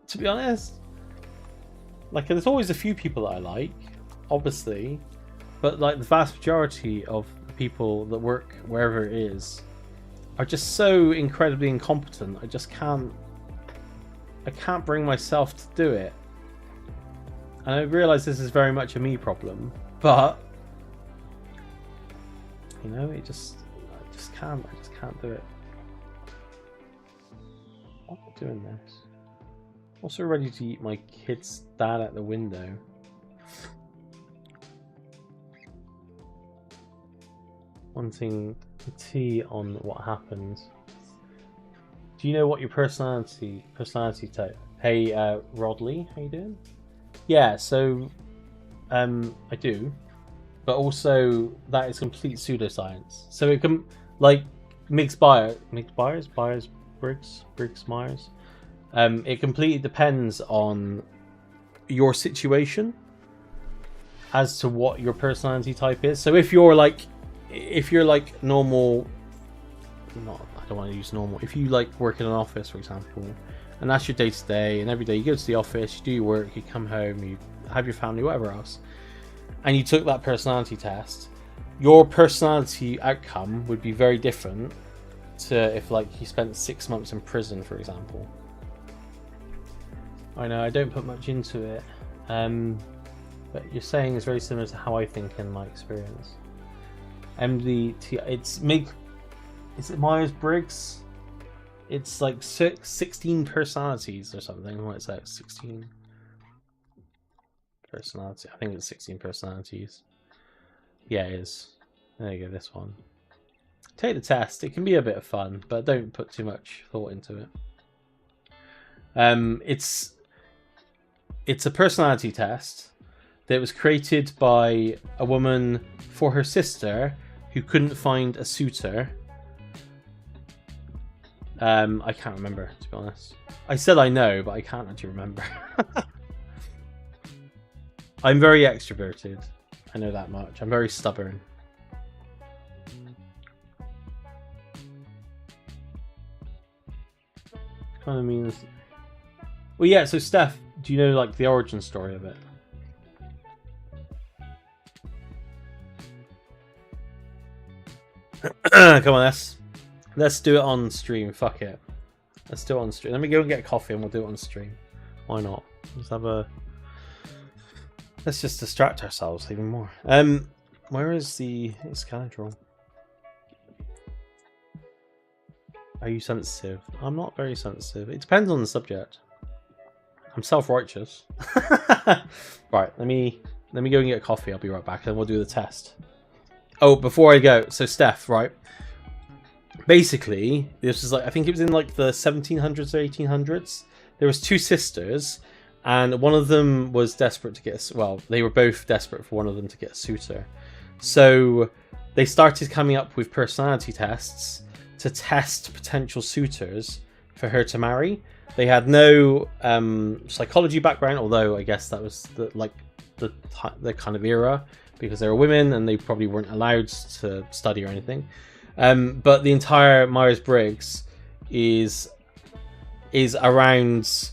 To be honest, like there's always a few people that I like, obviously, but like the vast majority of the people that work wherever it is are just so incredibly incompetent. I can't bring myself to do it. And I realise this is very much a me problem, but you know, I just can't do it. Why am I doing this? Also ready to eat my kid's dad at the window. Wanting tea on what happened. Do you know what your personality type? Hey, Rodley, how you doing? Yeah, so I do, but also that is complete pseudoscience. So it can like Briggs Myers. It completely depends on your situation as to what your personality type is. So if you're like normal, I don't want to use normal. If you like work in an office, for example, and that's your day to day, and every day you go to the office, you do your work, you come home, you have your family, whatever else, and you took that personality test, your personality outcome would be very different to if like you spent 6 months in prison, for example. I know I don't put much into it, but you're saying it's very similar to how I think in my experience. Is it Myers-Briggs? It's like 16 personalities or something. What is that? 16 personality. I think it's 16 personalities. Yeah, it is. There you go, this one. Take the test. It can be a bit of fun, but don't put too much thought into it. It's a personality test that was created by a woman for her sister who couldn't find a suitor. I can't remember, to be honest. I said I know, but I can't actually remember. I'm very extroverted. I know that much. I'm very stubborn. Kind of means... Well, yeah, so Steph, do you know like the origin story of it? Come on, let's do it on stream. Fuck it. Let's do it on stream. Let me go and get a coffee and we'll do it on stream. Why not? Let's just distract ourselves even more. Where is the Excalibur? Are you sensitive? I'm not very sensitive. It depends on the subject. I'm self-righteous. Right, let me go and get a coffee. I'll be right back and we'll do the test. Oh, before I go, so Steph, right? Basically, this was like, I think it was in like the 1700s or 1800s. There was two sisters, and one of them was desperate to get, well, they were both desperate for one of them to get a suitor. So they started coming up with personality tests to test potential suitors for her to marry. They had no psychology background, although I guess that was the kind of era, because they were women and they probably weren't allowed to study or anything. But the entire Myers-Briggs is around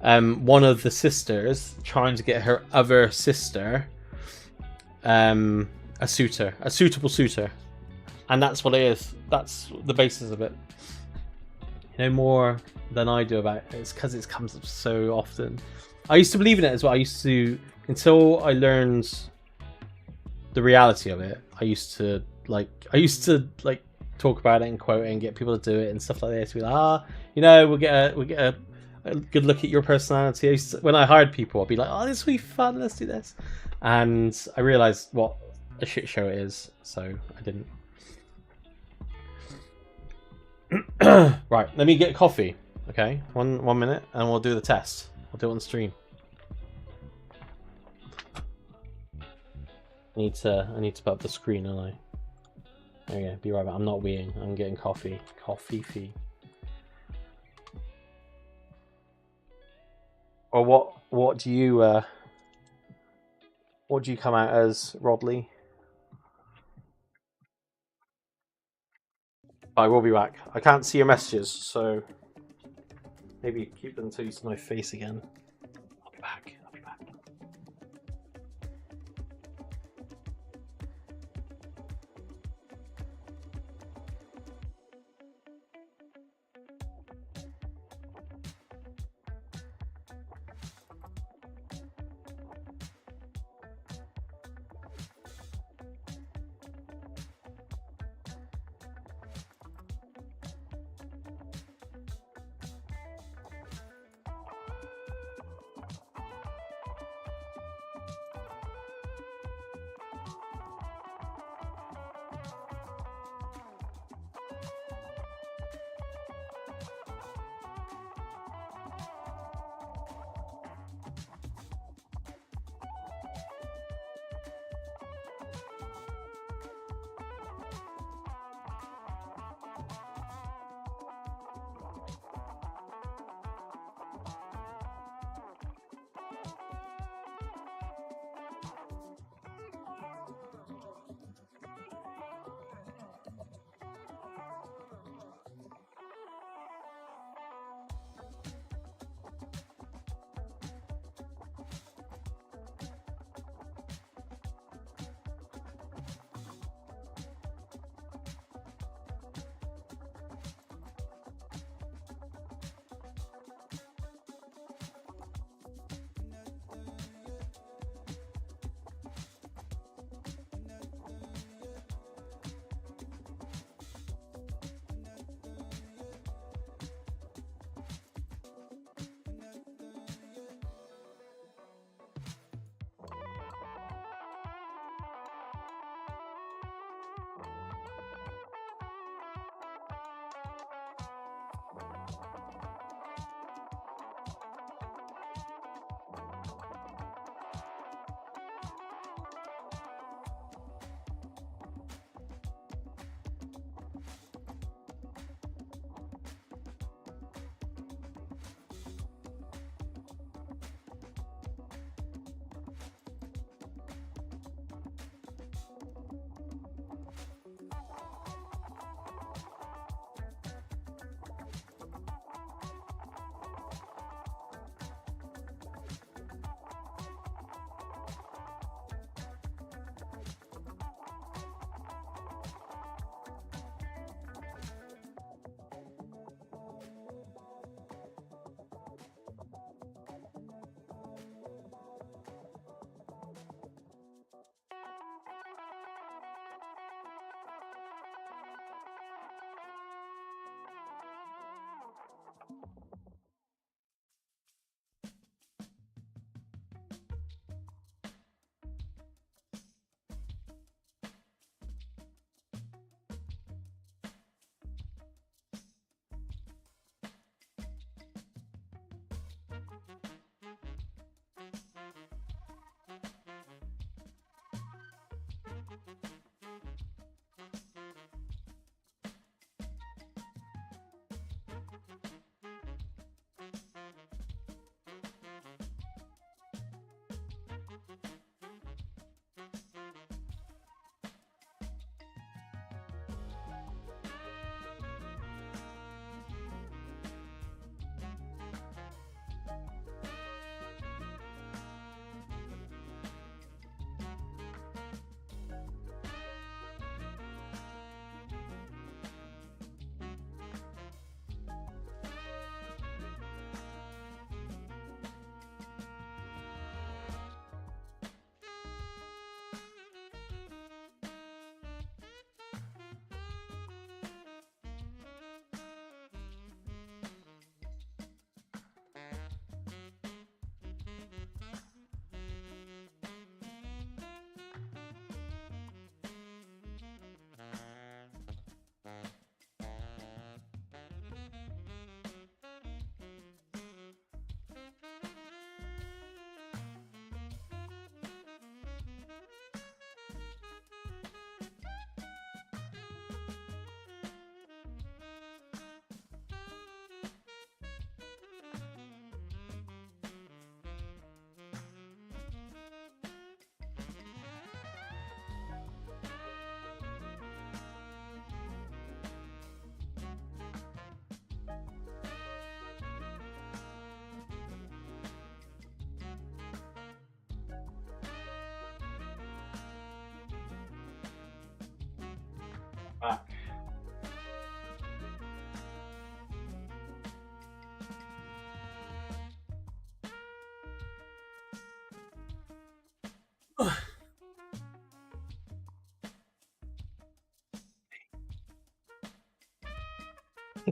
one of the sisters trying to get her other sister a suitable suitor. And that's what it is. That's the basis of it. You know more than I do about it. It's because it comes up so often. I used to believe in it as well. Until I learned the reality of it, I used to talk about it and quote it and get people to do it and stuff like this. Be like, we'll get a good look at your personality. When I hired people, I'd be like, this will be fun, let's do this. And I realized what a shit show it is, so I didn't. Right, let me get coffee. Okay, one minute, and we'll do the test. I'll do it on stream. I need to put up the screen, don't I? There you go. Be right back. I'm not weeing. I'm getting coffee. Coffee fee. Or what do you come out as, Rodley? I will be back. I can't see your messages, so maybe keep them until you see my face again. I'll be back. I'll be back.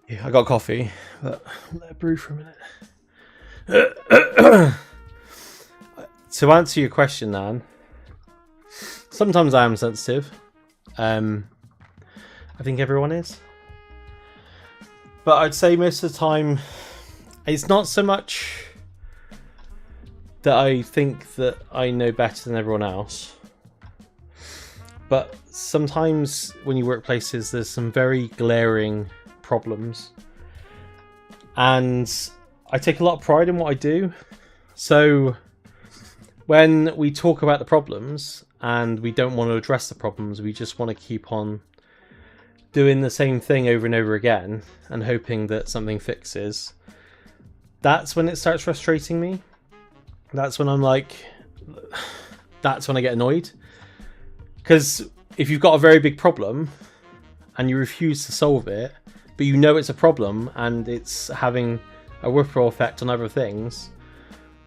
Yeah, I got coffee, but let it brew for a minute. To answer your question, Nan, sometimes I am sensitive. I think everyone is. But I'd say most of the time, it's not so much that I think that I know better than everyone else. But sometimes when you work places, there's some very glaring problems. And I take a lot of pride in what I do. So when we talk about the problems and we don't want to address the problems, we just want to keep on doing the same thing over and over again and hoping that something fixes. That's when it starts frustrating me. That's when I'm like, that's when I get annoyed. Because if you've got a very big problem and you refuse to solve it, but you know it's a problem and it's having a ripple effect on other things,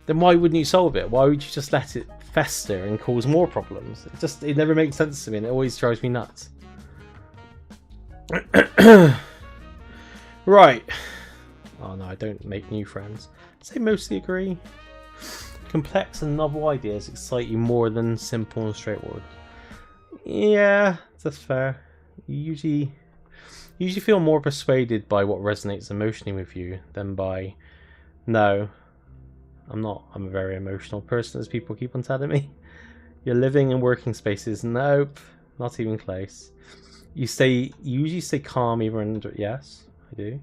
then why wouldn't you solve it? Why would you just let it fester and cause more problems? It never makes sense to me, and it always drives me nuts. Right. Oh no, I don't make new friends. I'd say mostly agree. Complex and novel ideas excite you more than simple and straightforward. Yeah, that's fair. You usually feel more persuaded by what resonates emotionally with you than by, no, I'm a very emotional person, as people keep on telling me. Your living and working spaces, nope, not even close. You usually stay calm even under, yes, I do.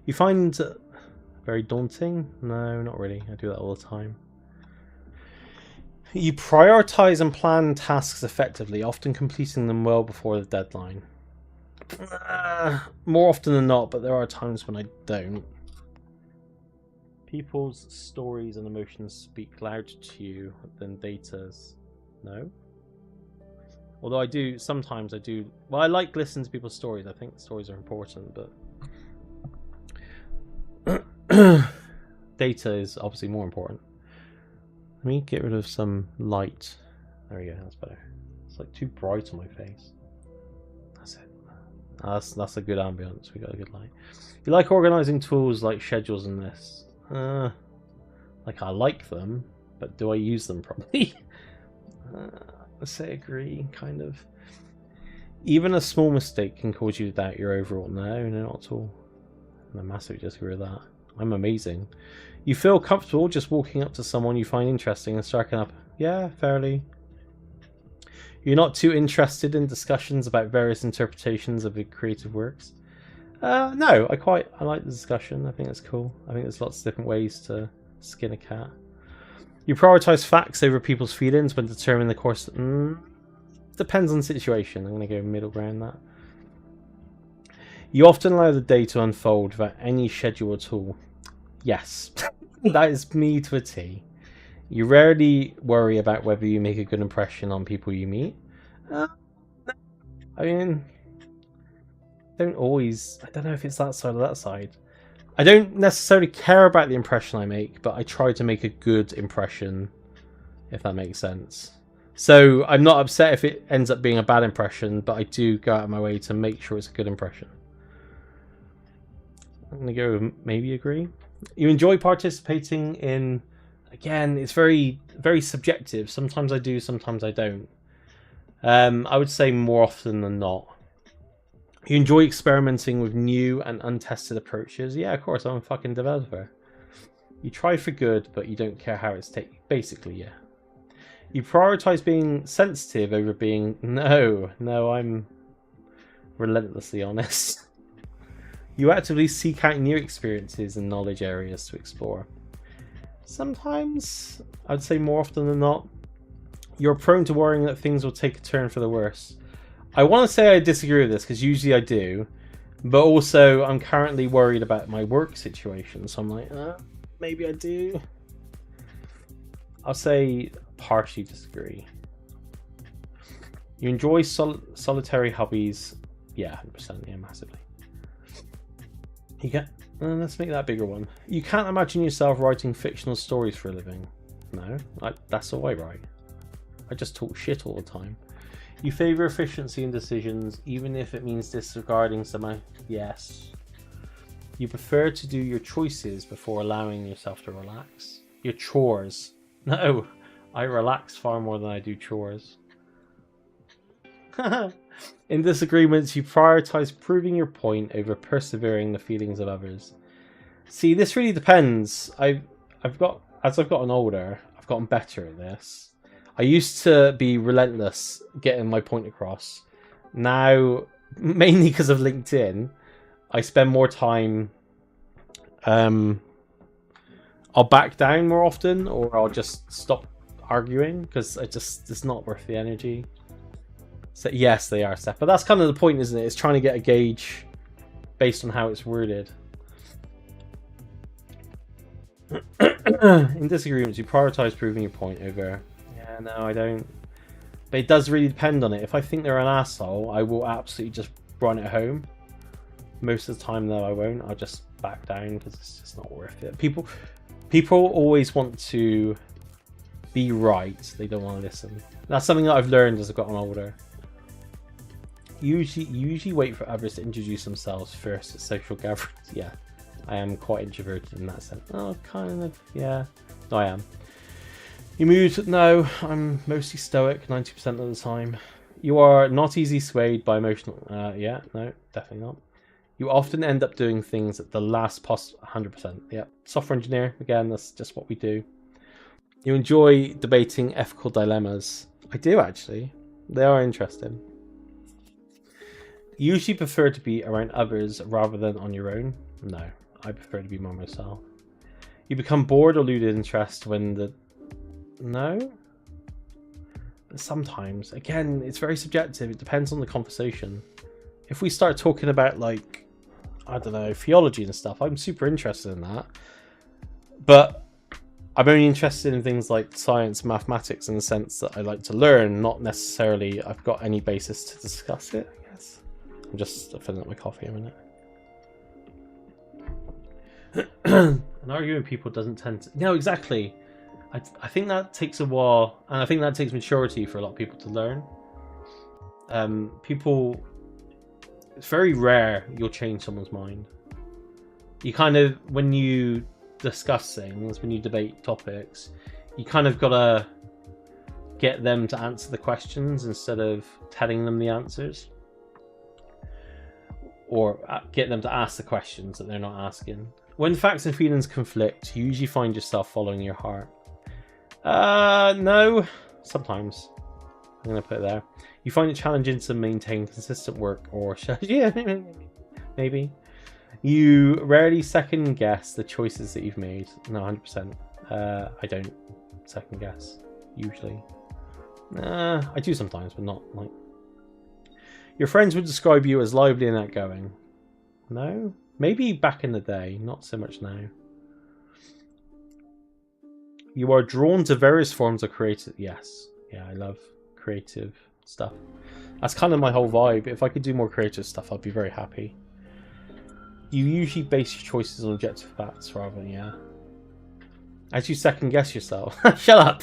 You find very daunting? No, not really. I do that all the time. You prioritize and plan tasks effectively, often completing them well before the deadline. More often than not, but there are times when I don't. People's stories and emotions speak louder to you than data's. No? Although sometimes I do. Well, I like listening to people's stories. I think stories are important, but data is obviously more important. Let me get rid of some light. There we go, that's better. It's like too bright on my face. That's it. That's a good ambience. We got a good light. You like organizing tools like schedules and lists? Like I like them, but do I use them properly? Let's say agree, kind of. Even a small mistake can cause you to doubt your overall. No, not at all. I massively disagree with that. I'm amazing. You feel comfortable just walking up to someone you find interesting and striking up. Yeah, fairly. You're not too interested in discussions about various interpretations of your creative works. No, I like the discussion. I think it's cool. I think there's lots of different ways to skin a cat. You prioritize facts over people's feelings when determining the course. Depends on the situation. I'm going to go middle ground that. You often allow the day to unfold without any schedule at all. Yes, that is me to a T. You rarely worry about whether you make a good impression on people you meet. I mean, don't always. I don't know if it's that side or that side. I don't necessarily care about the impression I make, but I try to make a good impression, if that makes sense. So I'm not upset if it ends up being a bad impression, but I do go out of my way to make sure it's a good impression. I'm going to go maybe agree. You enjoy participating in, again, it's very, very subjective. Sometimes I do, sometimes I don't. I would say more often than not. You enjoy experimenting with new and untested approaches. Yeah, of course, I'm a fucking developer. You try for good, but you don't care how it's taken. Basically, yeah. You prioritize being sensitive over being... No, I'm relentlessly honest. You actively seek out new experiences and knowledge areas to explore. Sometimes, I'd say more often than not, you're prone to worrying that things will take a turn for the worse. I want to say I disagree with this, because usually I do, but also I'm currently worried about my work situation, so I'm like, maybe I do. I'll say partially disagree. You enjoy solitary hobbies. Yeah, 100%, yeah, massively. You get. Let's make that a bigger one. You can't imagine yourself writing fictional stories for a living. No, that's all I write. I just talk shit all the time. You favor efficiency in decisions, even if it means disregarding some. Yes. You prefer to do your choices before allowing yourself to relax. Your chores. No, I relax far more than I do chores. In disagreements, you prioritize proving your point over persevering the feelings of others. See, this really depends. As I've gotten older, I've gotten better at this. I used to be relentless getting my point across. Now, mainly because of LinkedIn, I spend more time. I'll back down more often, or I'll just stop arguing because it's not worth the energy. So yes, they are set, but that's kind of the point, isn't it? It's trying to get a gauge based on how it's worded. In disagreements, you prioritize proving your point over. Yeah, no, I don't. But it does really depend on it. If I think they're an asshole, I will absolutely just run it home. Most of the time, though, I won't. I'll just back down because it's just not worth it. People always want to be right. They don't want to listen. That's something that I've learned as I've gotten older. Usually wait for others to introduce themselves first at social gatherings. Yeah, I am quite introverted in that sense. Oh, kind of. Yeah, no, I am. You mood? No, I'm mostly stoic 90% of the time. You are not easily swayed by emotional. Yeah, no, definitely not. You often end up doing things at the last 100%. Yeah, software engineer. Again, that's just what we do. You enjoy debating ethical dilemmas. I do, actually. They are interesting. You usually prefer to be around others rather than on your own. No, I prefer to be more myself. You become bored or lose interest when the... No? Sometimes. Again, it's very subjective. It depends on the conversation. If we start talking about, like, I don't know, theology and stuff, I'm super interested in that. But I'm only interested in things like science, mathematics, in the sense that I like to learn, not necessarily I've got any basis to discuss it, I guess. I'm just filling up my coffee a minute. And arguing with people doesn't tend to... No, exactly. I think that takes a while, and I think that takes maturity for a lot of people to learn. It's very rare you'll change someone's mind. You kind of, when you discuss things, when you debate topics, you kind of gotta get them to answer the questions instead of telling them the answers. Or get them to ask the questions that they're not asking. When facts and feelings conflict, you usually find yourself following your heart. No. Sometimes. I'm going to put it there. You find it challenging to maintain consistent work or... Yeah, maybe. You rarely second guess the choices that you've made. No, 100%. I don't second guess, usually. I do sometimes, but not like... Your friends would describe you as lively and outgoing. No? Maybe back in the day, not so much now. You are drawn to various forms of creative... Yes. Yeah, I love creative stuff. That's kind of my whole vibe. If I could do more creative stuff, I'd be very happy. You usually base your choices on objective facts rather than... Yeah. As you second guess yourself. Shut up!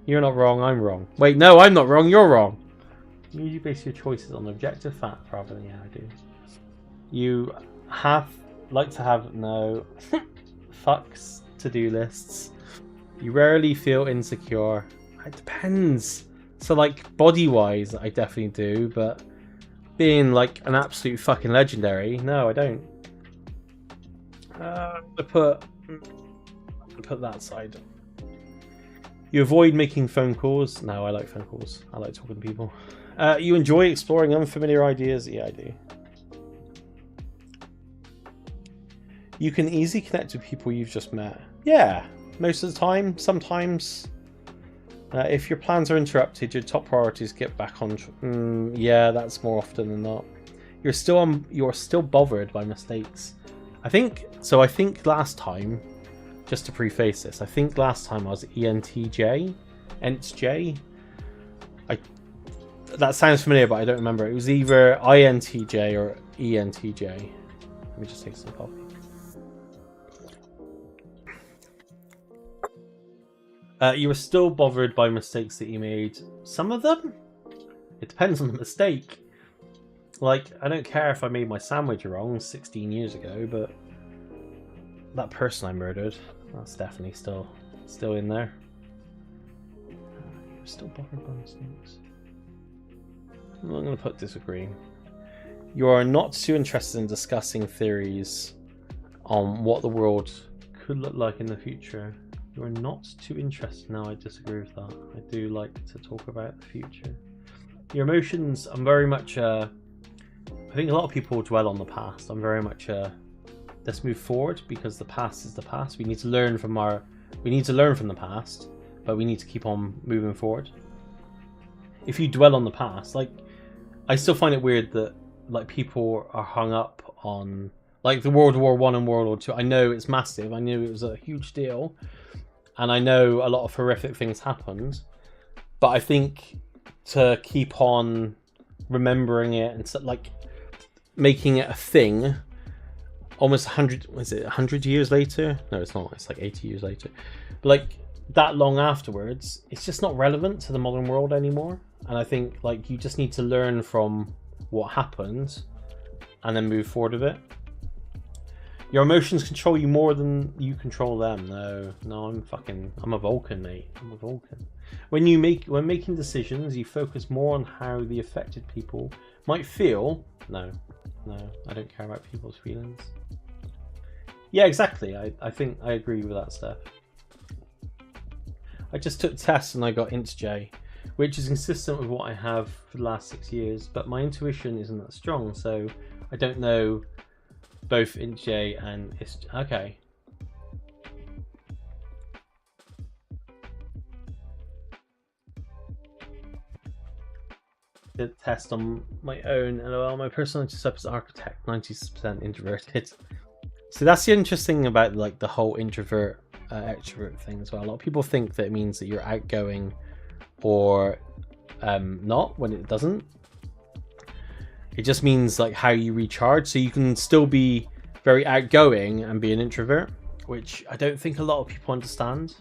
You're not wrong, I'm wrong. Wait, no, I'm not wrong, you're wrong. You usually base your choices on objective fact rather than... Yeah, I do. You like to have... No. Fucks. To-do lists. You rarely feel insecure. It depends. So, like, body-wise, I definitely do, but being, like, an absolute fucking legendary, no, I don't. I put that side. You avoid making phone calls. No, I like phone calls. I like talking to people. You enjoy exploring unfamiliar ideas. Yeah, I do. You can easily connect with people you've just met. Yeah, most of the time. Sometimes, if your plans are interrupted, your top priority is get back on. Yeah, that's more often than not. You're still bothered by mistakes. I think last time, just to preface this, I think last time I was ENTJ. ENTJ. That sounds familiar, but I don't remember. It was either INTJ or ENTJ. Let me just take some coffee. You were still bothered by mistakes that you made. Some of them? It depends on the mistake. Like, I don't care if I made my sandwich wrong 16 years ago, but that person I murdered, that's definitely still in there. You're still bothered by mistakes. I'm going to put disagreeing. You are not too interested in discussing theories on what the world could look like in the future. You are not too interested. No, I disagree with that. I do like to talk about the future. Your emotions, I'm very much I think a lot of people dwell on the past. I'm very much let's move forward, because the past is the past. We need to learn from the past, but we need to keep on moving forward. If you dwell on the past, like, I still find it weird that like people are hung up on like the World War I and World War II. I know it's massive. I knew it was a huge deal, and I know a lot of horrific things happened. But I think to keep on remembering it and so, like making it a thing, almost 100 years later? No, it's not. It's like 80 years later. But like that long afterwards, it's just not relevant to the modern world anymore. And I think like you just need to learn from what happened and then move forward with it. Your emotions control you more than you control them. No, I'm a Vulcan, mate. I'm a Vulcan. When making decisions, you focus more on how the affected people might feel. No, I don't care about people's feelings. Yeah, exactly. I think I agree with that stuff. I just took tests and I got Int J, which is consistent with what I have for the last 6 years, but my intuition isn't that strong, so I don't know both Int J and okay. The test on my own. LOL, my personality type is architect, 90% introverted. So that's the interesting thing about like the whole introvert extrovert thing as well. A lot of people think that it means that you're outgoing or not, when it doesn't. It just means like how you recharge. So you can still be very outgoing and be an introvert, which I don't think a lot of people understand.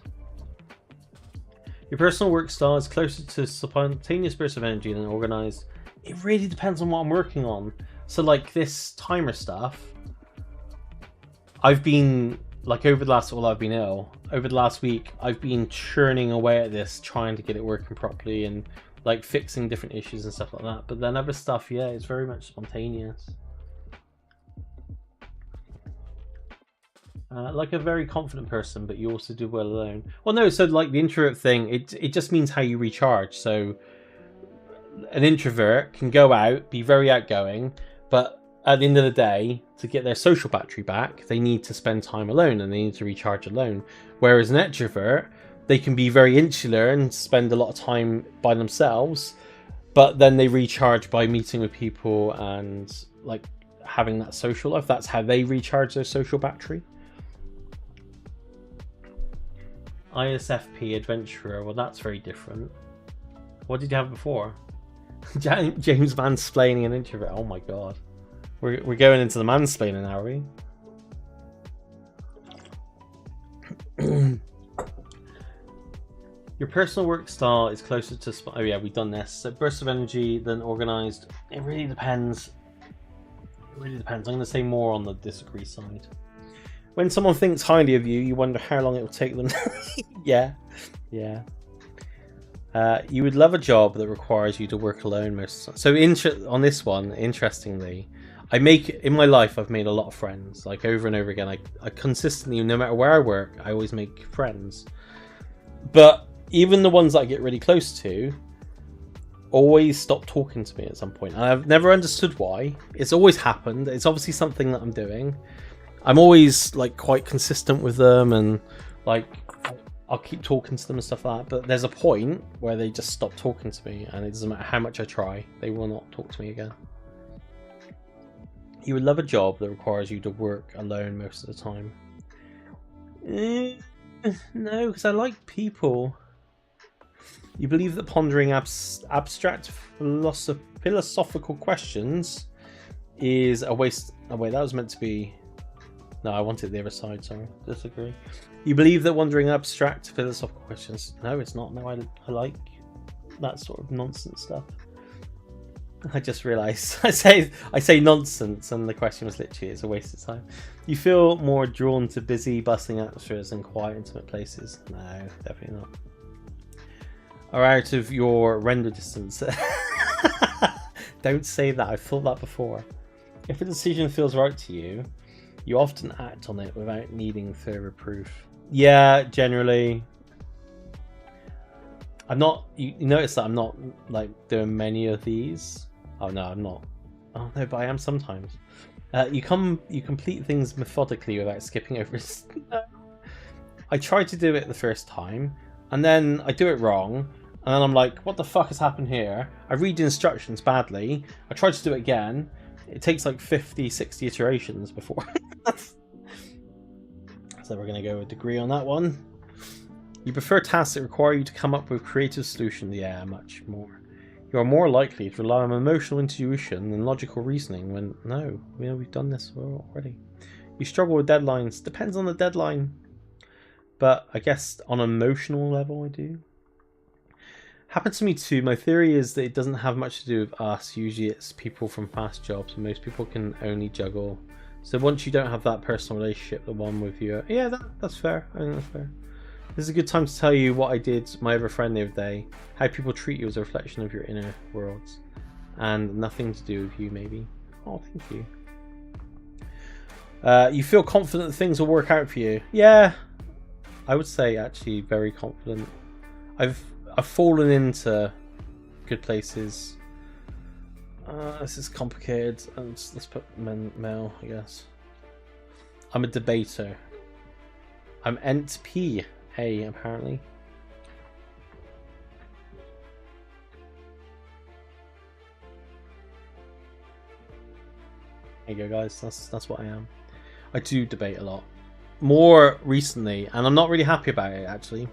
Your personal work style is closer to spontaneous bursts of energy than organized. It really depends on what I'm working on. So like this timer stuff, I've been like over the last, well, I've been ill. Over the last week, I've been churning away at this, trying to get it working properly and like fixing different issues and stuff like that. But then other stuff, yeah, it's very much spontaneous. Like a very confident person, but you also do well alone. Well, no, so like the introvert thing, it just means how you recharge. So an introvert can go out, be very outgoing, but at the end of the day, to get their social battery back, they need to spend time alone and they need to recharge alone. Whereas an extrovert, they can be very insular and spend a lot of time by themselves, but then they recharge by meeting with people and like having that social life. That's how they recharge their social battery. ISFP adventurer, well, that's very different. What did you have before? James mansplaining an introvert. Oh my god, we're going into the mansplaining now, are we? Your personal work style is closer to oh yeah, we've done this. So bursts of energy than organized. It really depends. It really depends. I'm going to say more on the disagree side. When someone thinks highly of you, you wonder how long it will take them. Yeah. You would love a job that requires you to work alone most of the time. So on this one, interestingly, in my life, I've made a lot of friends. Like over and over again, I consistently, no matter where I work, I always make friends. But even the ones that I get really close to always stop talking to me at some point. And I've never understood why. It's always happened. It's obviously something that I'm doing. I'm always like quite consistent with them and like I'll keep talking to them and stuff like that. But there's a point where they just stop talking to me and it doesn't matter how much I try, they will not talk to me again. You would love a job that requires you to work alone most of the time. No, because I like people. You believe that pondering abstract philosophical questions is a waste. Oh wait, that was meant to be... No, I wanted the other side, sorry. Disagree. You believe that wondering abstract philosophical questions... No, it's not. No, I like that sort of nonsense stuff. I just realised I say nonsense, and the question was literally it's a waste of time. You feel more drawn to busy, bustling atmospheres and quiet, intimate places? No, definitely not. Or out of your render distance? Don't say that. I've thought that before. If a decision feels right to you, you often act on it without needing further proof. Yeah, generally. I'm not. You notice that I'm not like doing many of these. Oh no, I'm not. Oh no, but I am sometimes. You complete things methodically without skipping over. I tried to do it the first time, and then I do it wrong, and then I'm like, "What the fuck has happened here?" I read the instructions badly. I try to do it again. It takes like 50, 60 iterations before. So we're gonna go with degree on that one. You prefer tasks that require you to come up with creative solutions? Yeah, much more. You are more likely to rely on emotional intuition than logical reasoning when... No, we've done this already. You struggle with deadlines. Depends on the deadline. But I guess on an emotional level I do. Happened to me too. My theory is that it doesn't have much to do with us. Usually it's people from past jobs. Most people can only juggle. So once you don't have that personal relationship, the one with you... Yeah, that's fair. I think that's fair. This is a good time to tell you what I did to my other friend the other day. How people treat you as a reflection of your inner worlds. And nothing to do with you, maybe. Oh, thank you. You feel confident that things will work out for you. Yeah, I would say actually very confident. I've fallen into good places. This is complicated. Let's put male, I guess. I'm a debater. I'm NP. Hey, apparently. There you go, guys. That's what I am. I do debate a lot. More recently, and I'm not really happy about it, actually.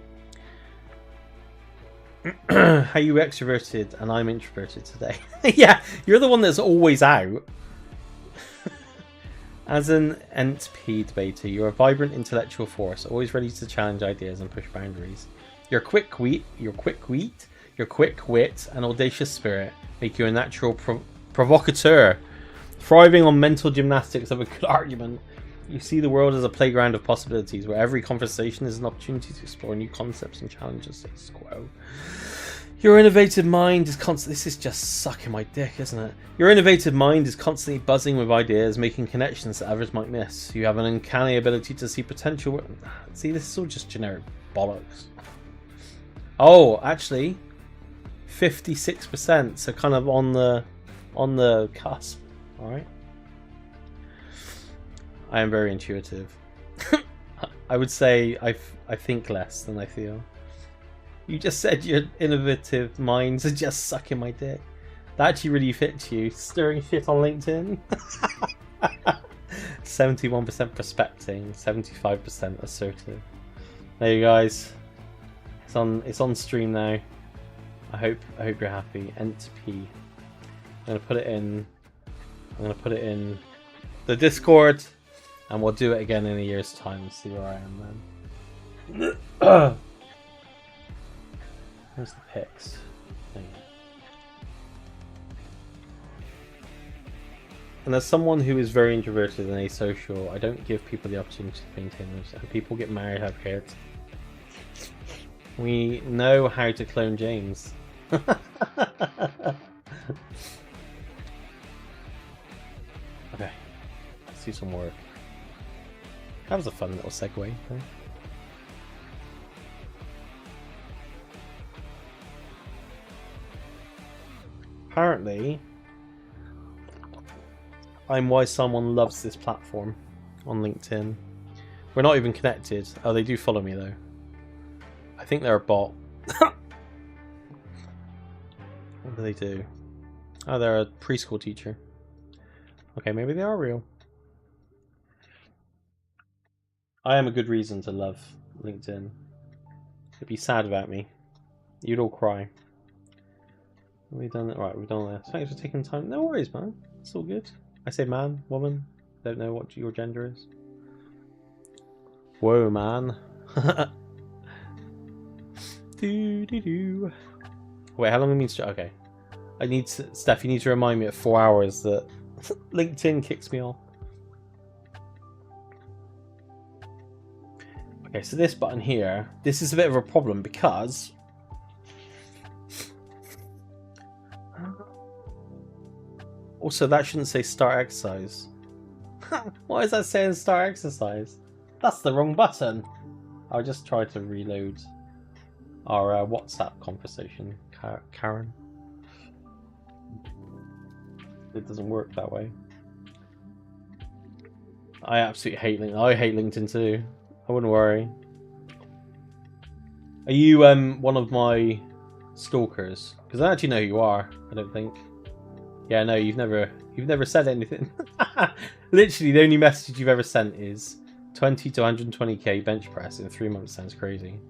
How you extroverted and I'm introverted today. Yeah, you're the one that's always out. As an NP debater, you're a vibrant intellectual force, always ready to challenge ideas and push boundaries. Your quick wit, and audacious spirit make you a natural provocateur, thriving on mental gymnastics of a good argument. You see the world as a playground of possibilities, where every conversation is an opportunity to explore new concepts and challenge the status quo. Your innovative mind is constantly... This is just sucking my dick, isn't it? Your innovative mind is constantly buzzing with ideas, making connections that others might miss. You have an uncanny ability to see potential... See, this is all just generic bollocks. Oh, actually, 56%, so kind of on the cusp. All right. I am very intuitive. I would say I think less than I feel. You just said your innovative minds are just sucking my dick. That actually really fits you. Stirring shit on LinkedIn. 71% prospecting, 75% assertive. There you guys. It's on stream now. I hope you're happy. NP. I'm gonna put it in the Discord, and we'll do it again in a year's time and see where I am then. Where's the pics? And as someone who is very introverted and asocial, I don't give people the opportunity to maintain those. And people get married, have kids. We know how to clone James. Okay, let's do some work. That was a fun little segue thing. Apparently, I'm why someone loves this platform on LinkedIn. We're not even connected. Oh, they do follow me though. I think they're a bot. What do they do? Oh, they're a preschool teacher. Okay, maybe they are real. I am a good reason to love LinkedIn. You'd be sad about me. You'd all cry. We've done it right. We've done this. Thanks for taking time. No worries, man. It's all good. I say man, woman. Don't know what your gender is. Whoa, man. Do. Wait, how long have we been? Okay. I need to, Steph, you need to remind me at 4 hours that LinkedIn kicks me off. Okay, so this button here, this is a bit of a problem because also that shouldn't say start exercise. Why is that saying start exercise? That's the wrong button. I'll just try to reload our WhatsApp conversation, Karen. It doesn't work that way. I absolutely hate LinkedIn. I hate LinkedIn too. I wouldn't worry. Are you one of my stalkers? Because I actually know who you are. I don't think. Yeah, no, you've never said anything. Literally, the only message you've ever sent is 20 to 120k bench press in 3 months. Sounds crazy.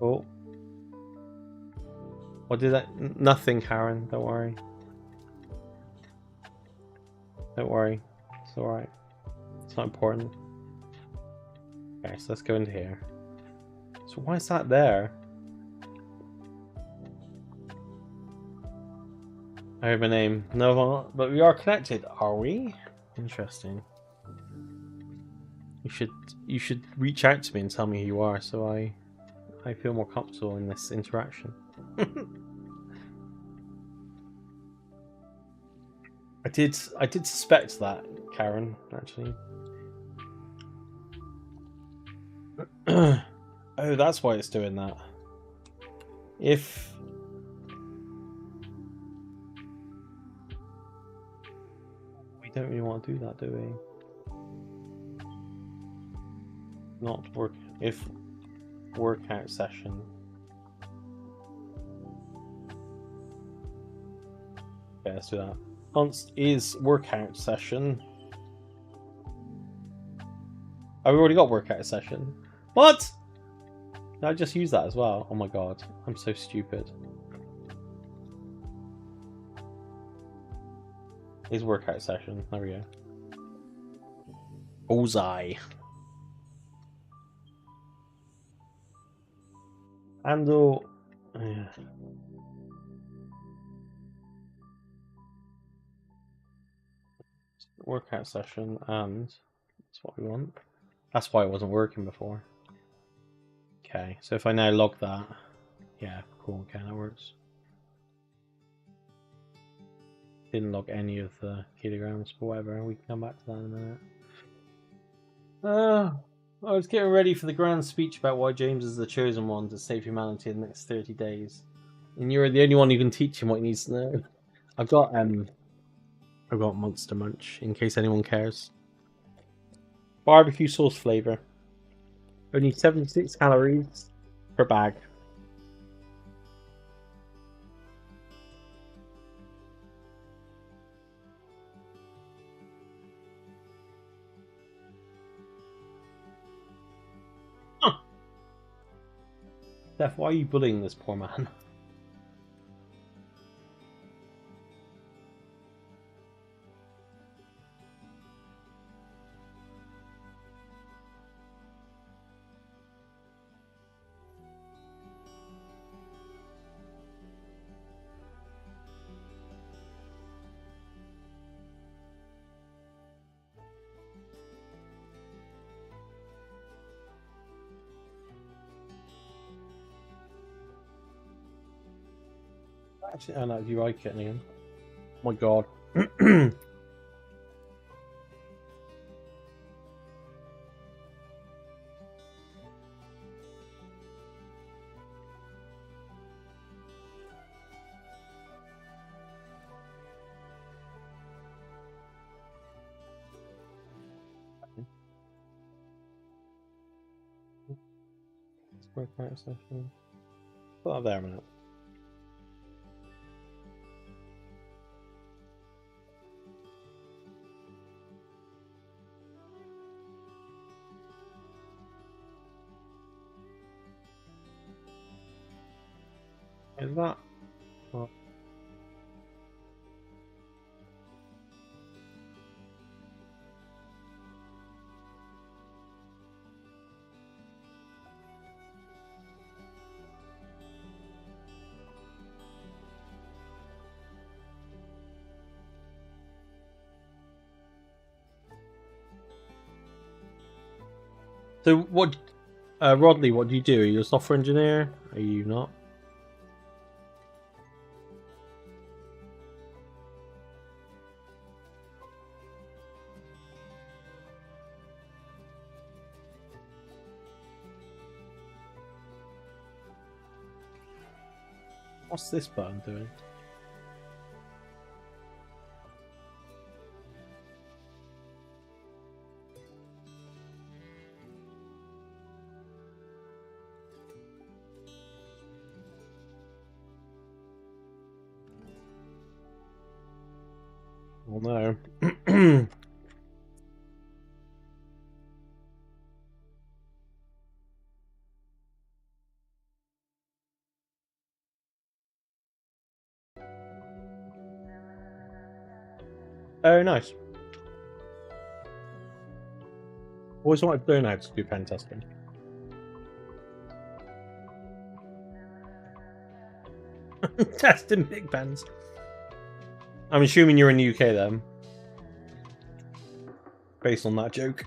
Oh. What did that? Nothing, Karen. Don't worry. Don't worry. It's alright. It's not important. Okay, so let's go into here. So why is that there? I heard my name. No, but we are connected, are we? Interesting. You should reach out to me and tell me who you are, so I feel more comfortable in this interaction. I did suspect that, Karen, actually. Oh, that's why it's doing that. If we don't really want to do that, do we? Not work. If workout session. Okay, let's do that. Const is workout session. Oh, we already got workout session. What? No, I just use that as well. Oh my god, I'm so stupid. Is workout session. There we go. Bullseye. Handle. Yeah. Workout session, and that's what we want. That's why it wasn't working before. Okay, so if I now log that, yeah, cool. Okay, that works. Didn't log any of the kilograms, but whatever. We can come back to that in a minute. I was getting ready for the grand speech about why James is the chosen one to save humanity in the next 30 days, and you're the only one who can teach him what he needs to know. I've got Monster Munch in case anyone cares. Barbecue sauce flavor. Only 76 calories per bag. Huh. Steph, why are you bullying this poor man? Actually, oh no, you like it again. Oh my god. Workout session. Put that there a minute. Is that? Oh. So what, Rodley? What do you do? Are you a software engineer? Are you not? What's this button doing? Oh no. Oh, nice. Always wanted to learn how to do pen testing. Testing big pens. I'm assuming you're in the UK then. Based on that joke.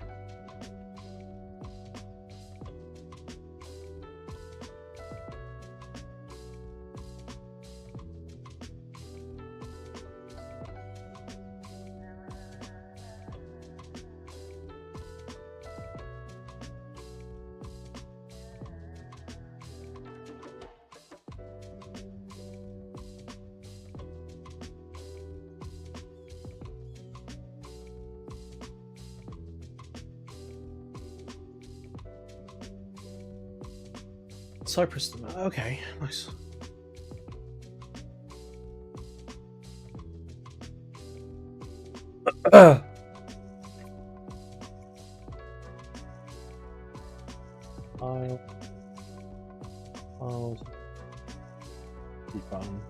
Cyprus. Okay, nice. Files. Be fun.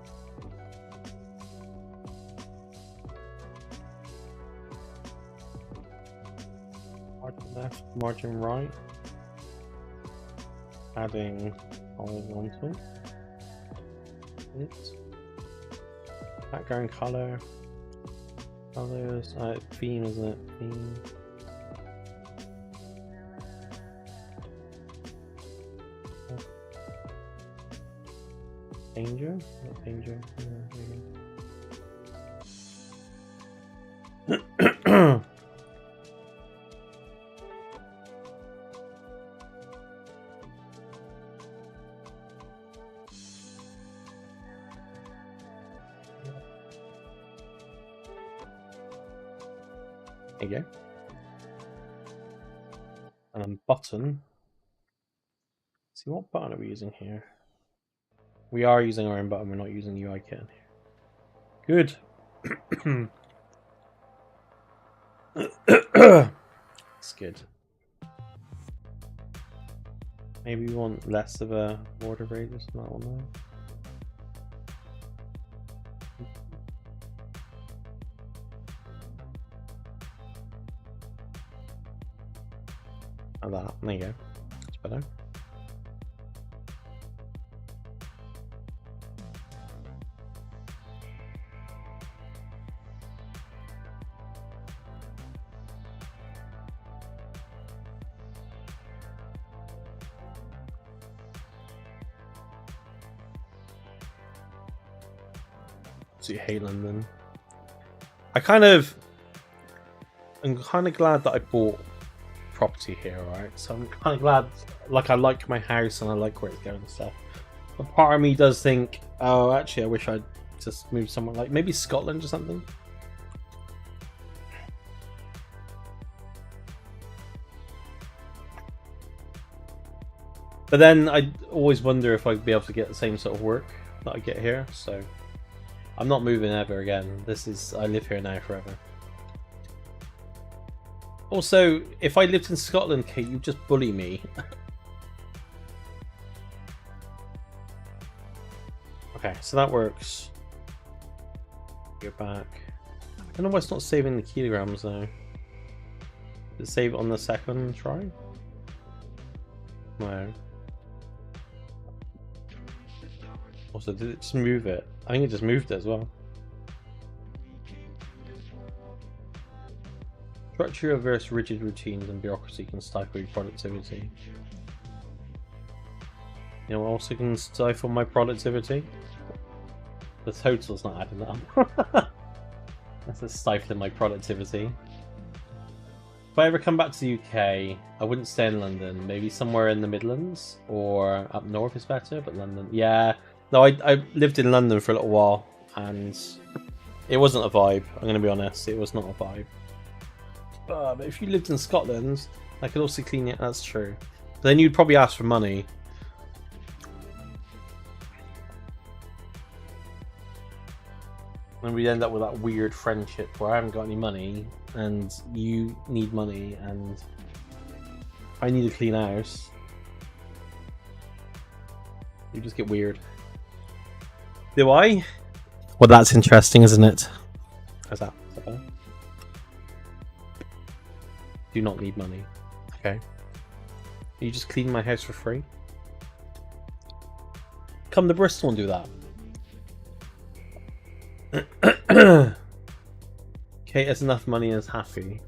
Margin left, margin right. Adding horizontal. Background color. Colors. Theme, isn't it? Theme. Danger? Not danger. Yeah, there you go. And button. Let's see, what button are we using here? We are using our own button, we're not using UIKit here. Good. It's good. Maybe we want less of a border radius on that one though. And that, there you go. That's better. So you hate London. I'm kind of glad that I bought property here, right? So I'm kind of glad, like I like my house and I like where it's going and stuff. But part of me does think, oh, actually, I wish I'd just moved somewhere like maybe Scotland or something. But then I always wonder if I'd be able to get the same sort of work that I get here. So I'm not moving ever again. I live here now forever. Also, if I lived in Scotland, Kate, you'd just bully me. Okay, so that works. Go back. I don't know why it's not saving the kilograms though. Did it save it on the second try? No. Also, did it just move it? I think it just moved it as well. Structure-averse rigid routines and bureaucracy can stifle your productivity. You know what also can stifle my productivity? The total's not adding up. That's just stifling my productivity. If I ever come back to the UK, I wouldn't stay in London. Maybe somewhere in the Midlands or up north is better, but London... Yeah. No, I lived in London for a little while, and it wasn't a vibe. I'm going to be honest. It was not a vibe. But if you lived in Scotland, I could also clean it. That's true. But then you'd probably ask for money. And we'd end up with that weird friendship where I haven't got any money and you need money and I need a clean house. You just get weird. Do I? Well, that's interesting, isn't it? How's that? Is that better? Do not need money. Okay. You just clean my house for free? Come to Bristol and do that. Kate has enough money and is happy.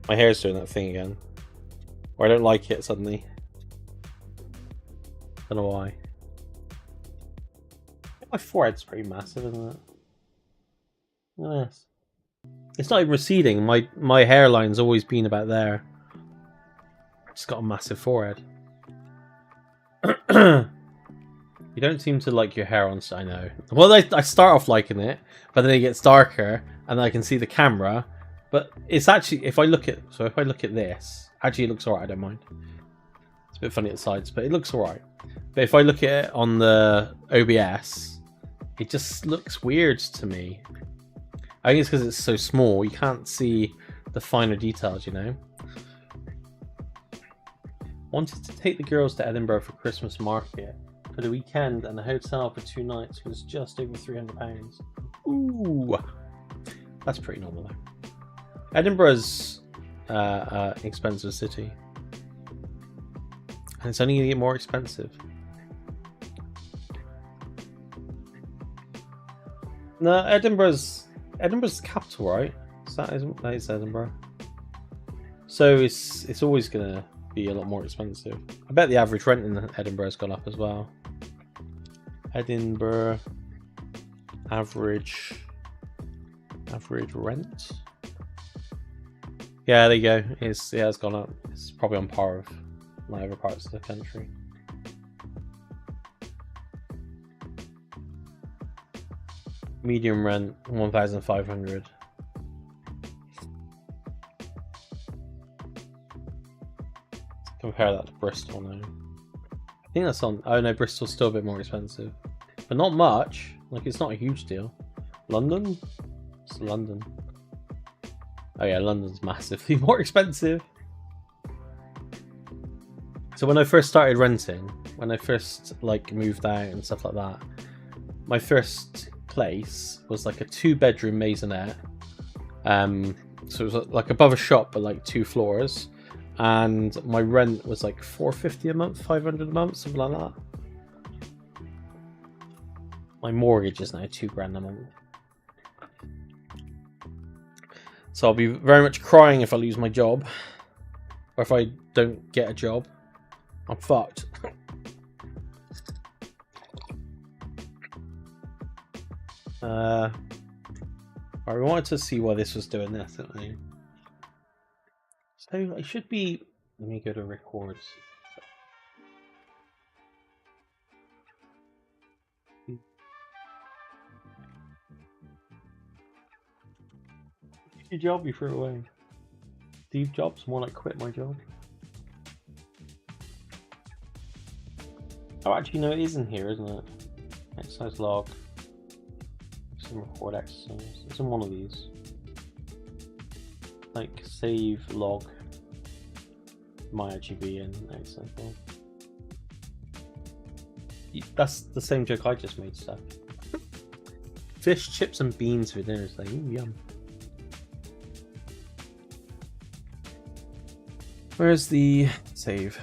My hair's doing that thing again. Or I don't like it suddenly. Don't know why. My forehead's pretty massive, isn't it? Yes. It's not even receding. My hairline's always been about there. Just got a massive forehead. You don't seem to like your hair on. I know. Well, I start off liking it, but then it gets darker, and I can see the camera. But it's actually, if I look at this, actually it looks alright. I don't mind. It's a bit funny at the sides, but it looks alright. But if I look at it on the OBS, it just looks weird to me. I think it's because it's so small. You can't see the finer details, you know. Wanted to take the girls to Edinburgh for Christmas market for the weekend, and a hotel for 2 nights was just over £300. Ooh, that's pretty normal though. Edinburgh's an expensive city, and it's only going to get more expensive. No, Edinburgh's the capital, right? That is Edinburgh. So it's always going to be a lot more expensive. I bet the average rent in Edinburgh has gone up as well. Edinburgh average rent. Yeah, there you go. It has gone up. It's probably on par with my other parts of the country. Medium rent 1,500. Compare that to Bristol now. I think that's on. Oh no, Bristol's still a bit more expensive, but not much. Like, it's not a huge deal. London? It's London. Oh yeah, London's massively more expensive. So when I first started renting, when I first like moved out and stuff like that, my first place was like a 2-bedroom maisonette. So it was like above a shop, but like 2 floors. And my rent was like $450 a month, $500 a month, something like that. My mortgage is now £2,000 a month. So I'll be very much crying if I lose my job, or if I don't get a job. I'm fucked. Alright, we wanted to see why this was doing this, didn't we? So I should be. Let me go to records. Your job you threw away. Steve Jobs, more like quit my job. Oh, actually, no, it is in here, isn't it? Exercise log. Some record exercise. It's in one of these. Like save log. Might actually be in exercise log. That's the same joke I just made, stuff. Fish, chips, and beans for dinner. It's like, ooh, yum. Where's the save?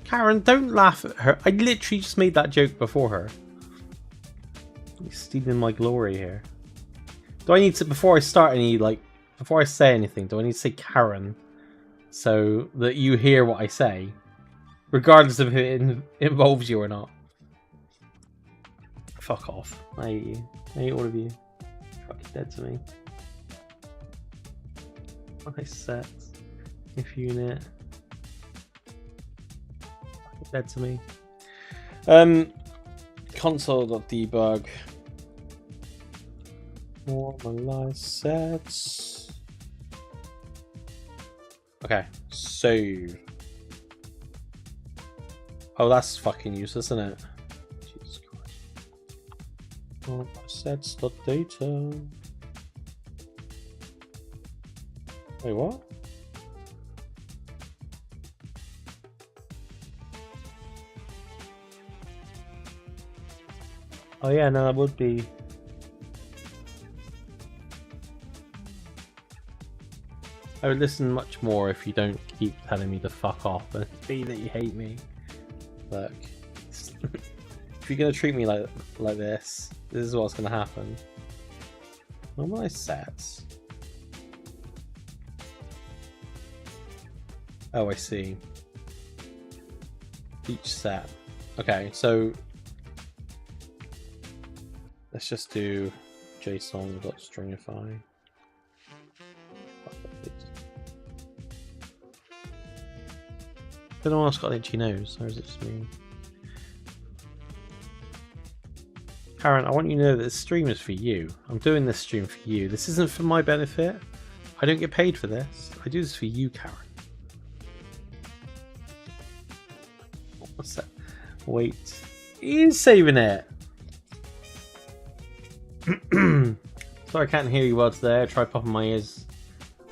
Karen, don't laugh at her. I literally just made that joke before her. He's stealing my glory here. Do I need to, before I start any, like, before I say anything, do I need to say Karen so that you hear what I say, regardless of if it involves you or not? Fuck off. I hate you. I hate all of you. You're fucking dead to me. Nice set. If unit. Fucking dead to me. Console.debug. Normalize sets. Okay, save. Oh, that's fucking useless, isn't it? Jesus Christ. Normalize sets.data. Wait, what? Oh yeah, no, that would be. I would listen much more if you don't keep telling me to fuck off and be that you hate me. Look, if you're gonna treat me like this, this is what's gonna happen. Normalize sets. Oh, I see. Each set. Okay, so let's just do JSON.stringify. Anyone else got an itchy nose, or is it just me? Karen, I want you to know that this stream is for you. I'm doing this stream for you. This isn't for my benefit. I don't get paid for this. I do this for you, Karen. What's that? Wait. He's saving it. Sorry I can't hear you well today. I tried popping my ears.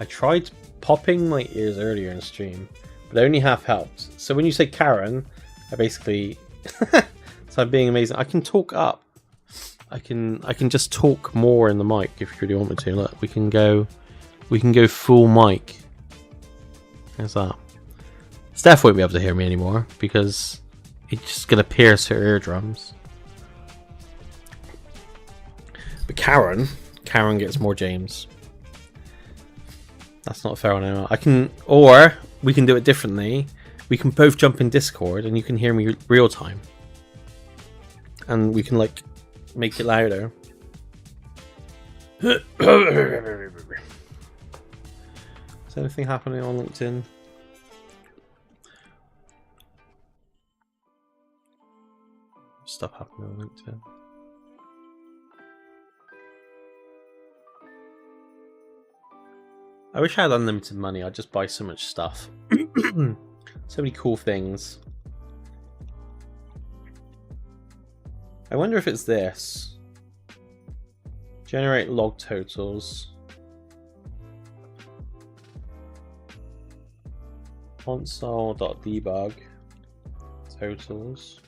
I tried popping my ears earlier in stream, but only half helped. So when you say Karen, I basically so I'm being amazing. I can talk up. I can just talk more in the mic if you really want me to. Look, we can go full mic. How's that? Steph won't be able to hear me anymore because it's just gonna pierce her eardrums. But Karen gets more James. That's not fair on anyone. I can, or we can do it differently. We can both jump in Discord and you can hear me real time. And we can like make it louder. Is anything happening on LinkedIn? Stuff happening on LinkedIn. I wish I had unlimited money. I'd just buy so much stuff. So many cool things. I wonder if it's this. Generate log totals. Console.debug totals.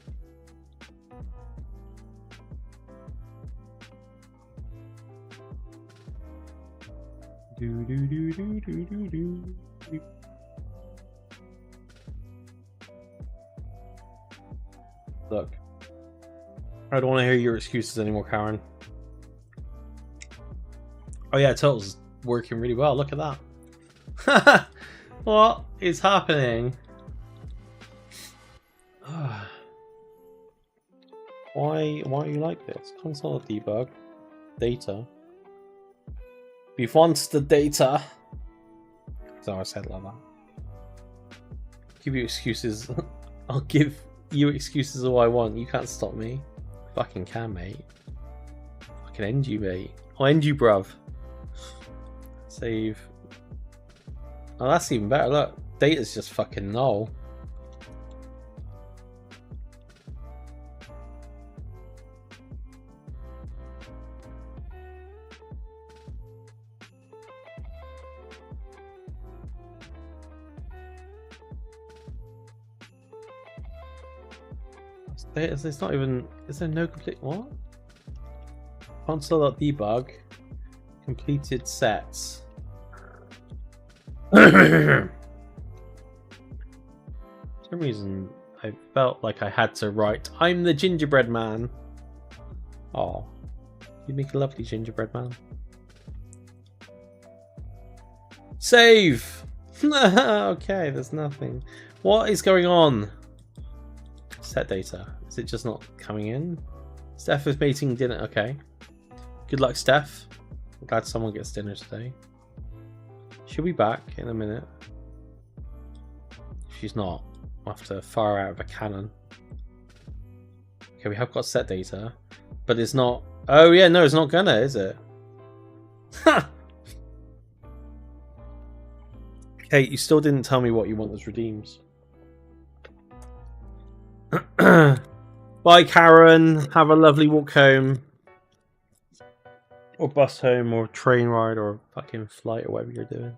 Look, I don't want to hear your excuses anymore, Karen. Oh yeah, totals is working really well. Look at that. What is happening? Why are you like this? Console debug data. We want the data. So I said like that. Give you excuses. I'll give you excuses all I want. You can't stop me. Fucking can, mate. Fucking end you, mate. I'll end you, bruv. Save. Oh, that's even better. Look, data's just fucking null. It's not even. Is there no complete what? Console.debug completed sets. For some reason, I felt like I had to write. I'm the gingerbread man. Oh, You make a lovely gingerbread man. Save! Okay, there's nothing. What is going on? Set data. Is it just not coming in? Steph is mating dinner. Okay. Good luck, Steph. I'm glad someone gets dinner today. She'll be back in a minute. If she's not, I'll have to fire out of a cannon. Okay, we have got set data, but it's not. Oh yeah, no, it's not gonna, is it? Ha! Kate, you still didn't tell me what you want as redeems. Bye, Karen. Have a lovely walk home. Or bus home, or train ride, or fucking flight, or whatever you're doing.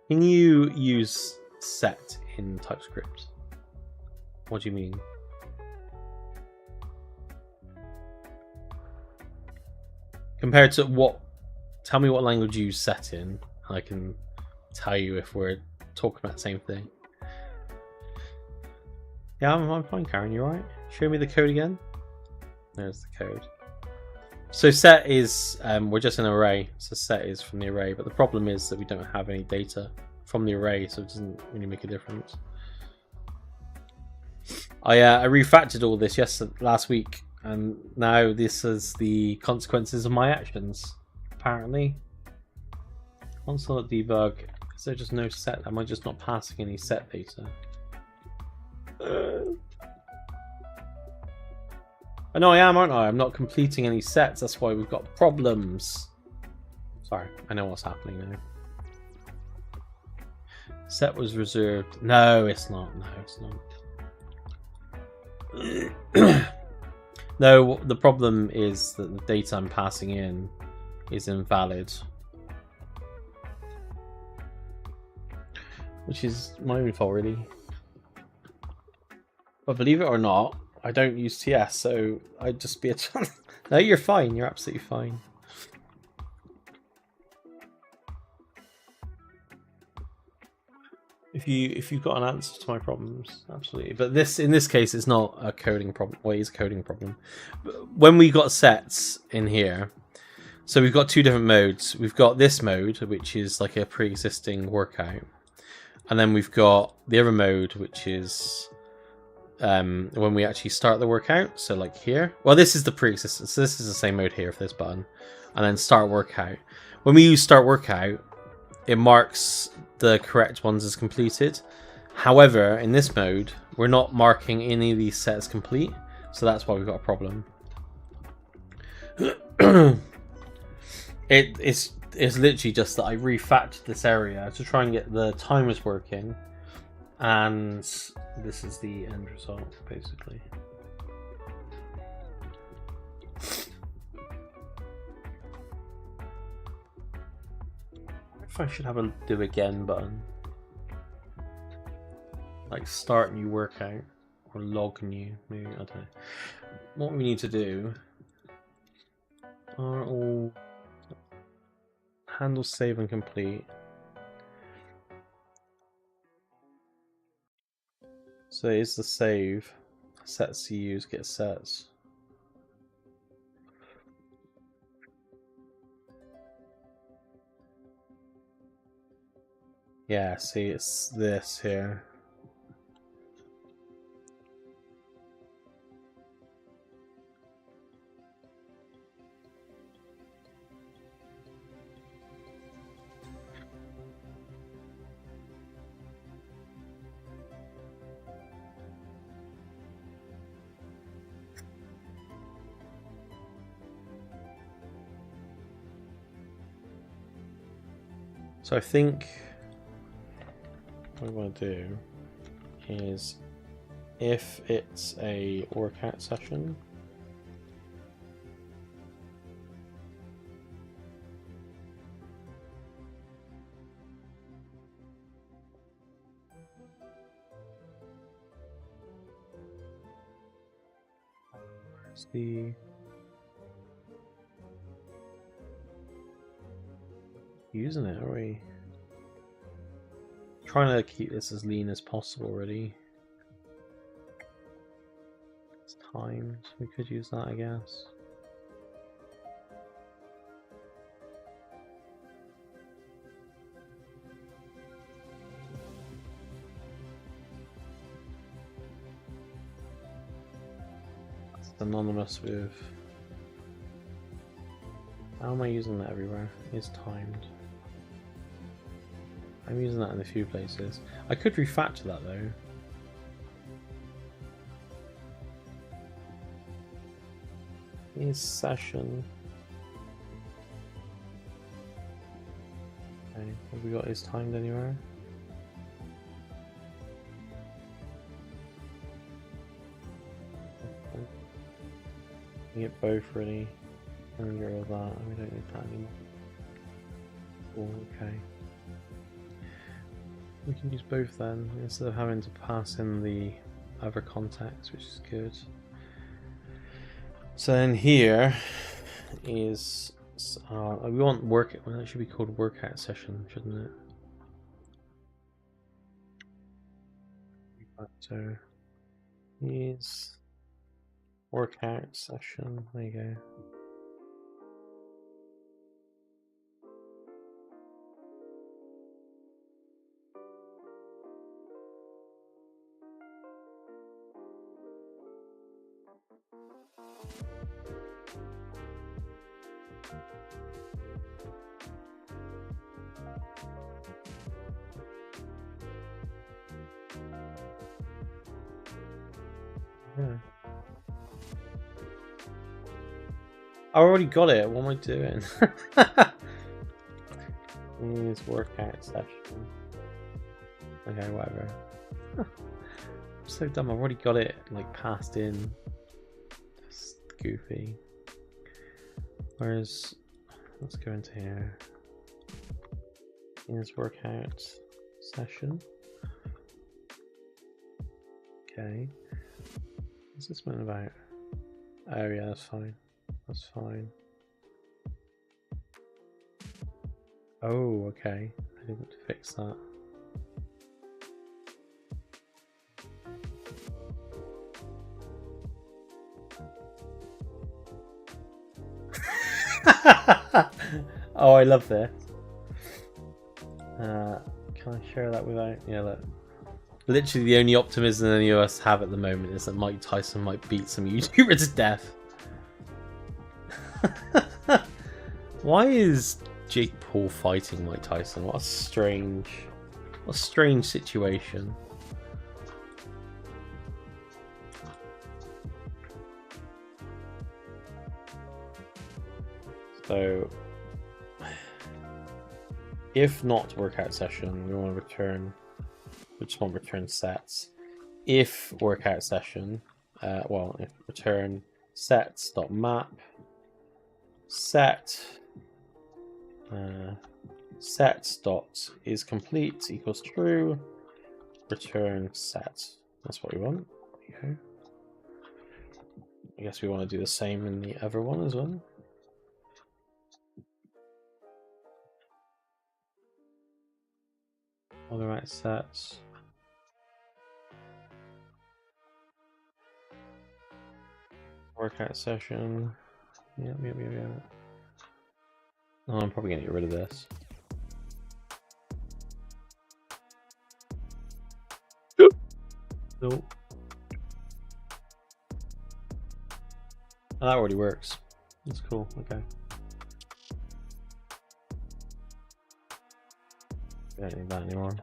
Can you use set in TypeScript? What do you mean? Compared to what? Tell me what language you use set in. I can tell you if we're talking about the same thing. Yeah, I'm fine, Karen. You alright? Show me the code again. There's the code. So set is, we're just an array. So set is from the array, but the problem is that we don't have any data from the array, so it doesn't really make a difference. I refactored all this last week, and now this is the consequences of my actions. Apparently, console.debug. Is there just no set? Am I just not passing any set data? I know I am, aren't I? I'm not completing any sets. That's why we've got problems. Sorry, I know what's happening now. Set was reserved. No, it's not. No, it's not. No, the problem is that the data I'm passing in is invalid. Which is my own fault, really. But believe it or not, I don't use TS, so I'd just be a... No, you're fine. You're absolutely fine. If you've got an answer to my problems, absolutely. But in this case, it's not a coding problem. Well, it is a coding problem. When we got sets in here, so we've got two different modes. We've got this mode, which is like a pre-existing workout, and then we've got the other mode, which is when we actually start the workout. So like here, well, this is the pre-existing. So this is the same mode here for this button, and then start workout. When we use start workout, it marks the correct ones as completed. However, in this mode, we're not marking any of these sets complete, so that's why we've got a problem. It's literally just that I refactored this area to try and get the timers working, and this is the end result, basically. I should have a do again button, like start new workout or log new. Maybe, I don't know. What we need to do are all handle, save, and complete. So it's the save. Sets to use, get sets. Yeah, see, it's this here. So I think what I want to do is, if it's a workout session, where's the using it, are we? Trying to keep this as lean as possible, really. timed. We could use that, I guess. That's anonymous with... How am I using that everywhere? It's timed. I'm using that in a few places. I could refactor that though. Is session. Okay, have we got is timed anywhere? We get both ready. And get all that. We don't need that anymore. Oh, okay. We can use both then, instead of having to pass in the other context, which is good. So then here is we want work. Well, that should be called workout session, shouldn't it? So is workout session. There you go. Yeah. I already got it. What am I doing? Use workout session. Okay, whatever. I'm so dumb. I've already got it like passed in. Just goofy. Whereas, let's go into here. Use workout session. Okay. What's this one about? Oh yeah, that's fine. That's fine. Oh, okay. I didn't fix that. Oh, I love this. Can I share that without? Yeah, look. Literally the only optimism any of us have at the moment is that Mike Tyson might beat some YouTuber to death. Why is Jake Paul fighting Mike Tyson? What a strange situation. So, if not workout session, we want to return. We just want return sets. If workout session, if return sets.map set sets.is complete equals true. Return set. That's what we want. There you go. I guess we want to do the same in the other one as well. All the right sets. Workout session. Yep. Oh, I'm probably gonna get rid of this. Nope. Oh, that already works. That's cool. Okay. We don't need that anymore.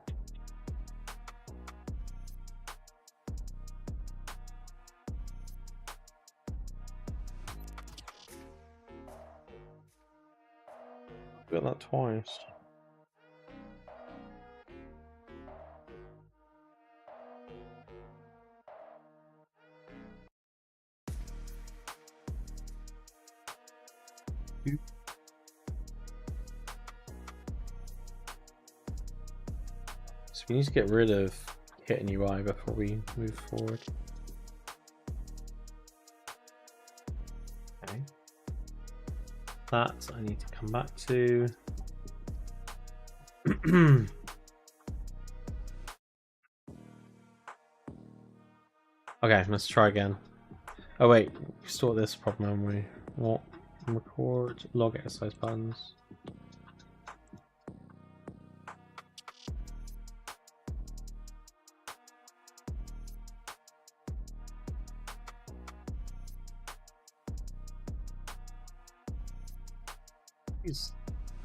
Got that twice. So we need to get rid of hit an UI before we move forward. Okay. That I need to come back to. Okay, let's try again. Oh wait, we sort this problem, haven't we? What? Record log exercise buttons.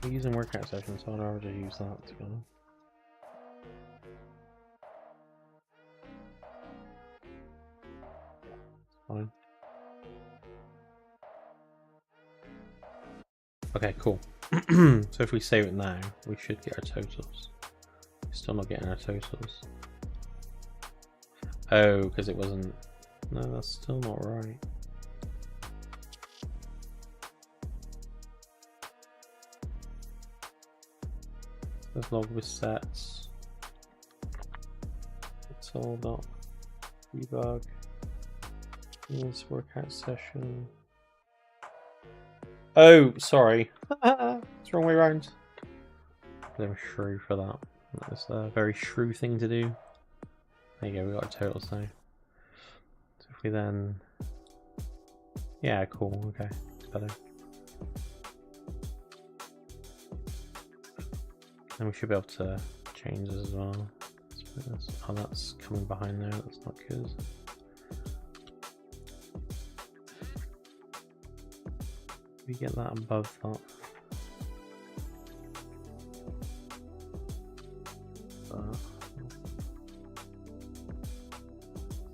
We're using workout sessions, so I'd rather just use that to be honest. Fine. Okay, cool. So if we save it now, we should get our totals. Still not getting our totals. Oh, because it wasn't... No, that's still not right. Let's log with sets. It's all about debug. Yes, workout session. Oh, sorry. It's the wrong way around. I'm shrew for that. That was a very shrew thing to do. There you go, we got our totals now. So if we then... Yeah, cool, okay. It's better. And we should be able to change this as well. Oh, that's coming behind there, that's not good. We get that above that.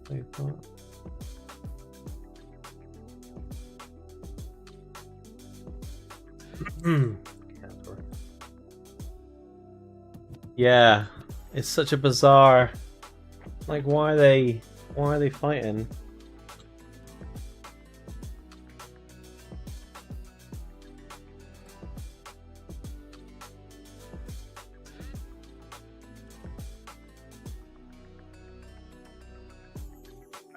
Save that. Yeah, it's such a bizarre. Like, why are they fighting?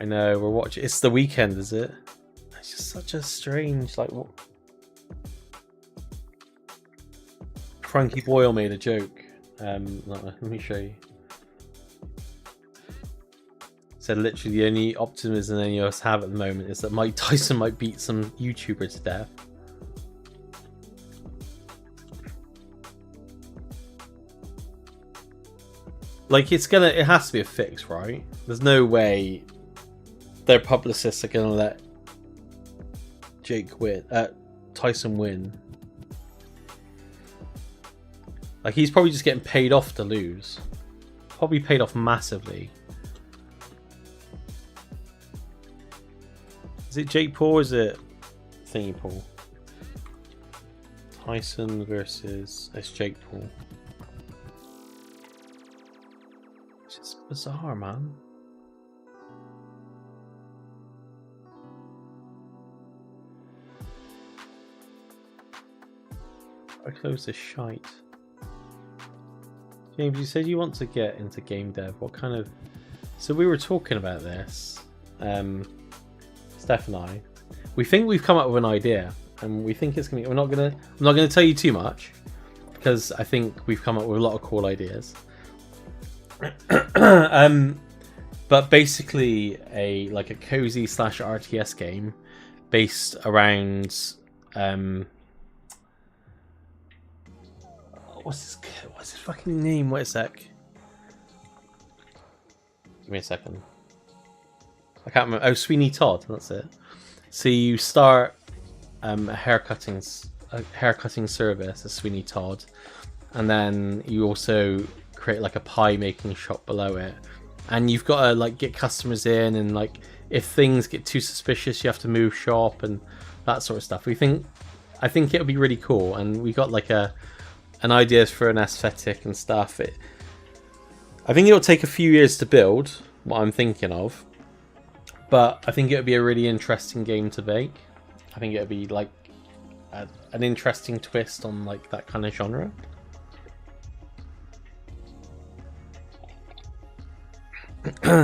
I know, we're watching. It's the weekend, is it? It's just such a strange, like, what? Frankie Boyle made a joke. Let me show you. Said literally the only optimism any of us have at the moment is that Mike Tyson might beat some YouTuber to death. Like, it has to be a fix, right? There's no way their publicists are gonna let Tyson win. Like, he's probably just getting paid off to lose. Probably paid off massively. Is it Jake Paul or is it Thingy Paul? Tyson versus... It's Jake Paul. It's just bizarre, man. I close this shite. James, you said you want to get into game dev. What kind of... So we were talking about this, Steph and I. We think we've come up with an idea, and we think it's gonna. I'm not gonna tell you too much, because I think we've come up with a lot of cool ideas. But basically, a cozy / RTS game based around what's his fucking name? Wait a sec. Give me a second. I can't remember. Oh, Sweeney Todd. That's it. So you start a haircutting service, a Sweeney Todd, and then you also create like a pie making shop below it, and you've got to like get customers in, and like if things get too suspicious, you have to move shop and that sort of stuff. I think it'll be really cool, and we got like an ideas for an aesthetic and stuff. I think it'll take a few years to build, what I'm thinking of, but I think it'll be a really interesting game to make. I think it'll be like an interesting twist on like that kind of genre.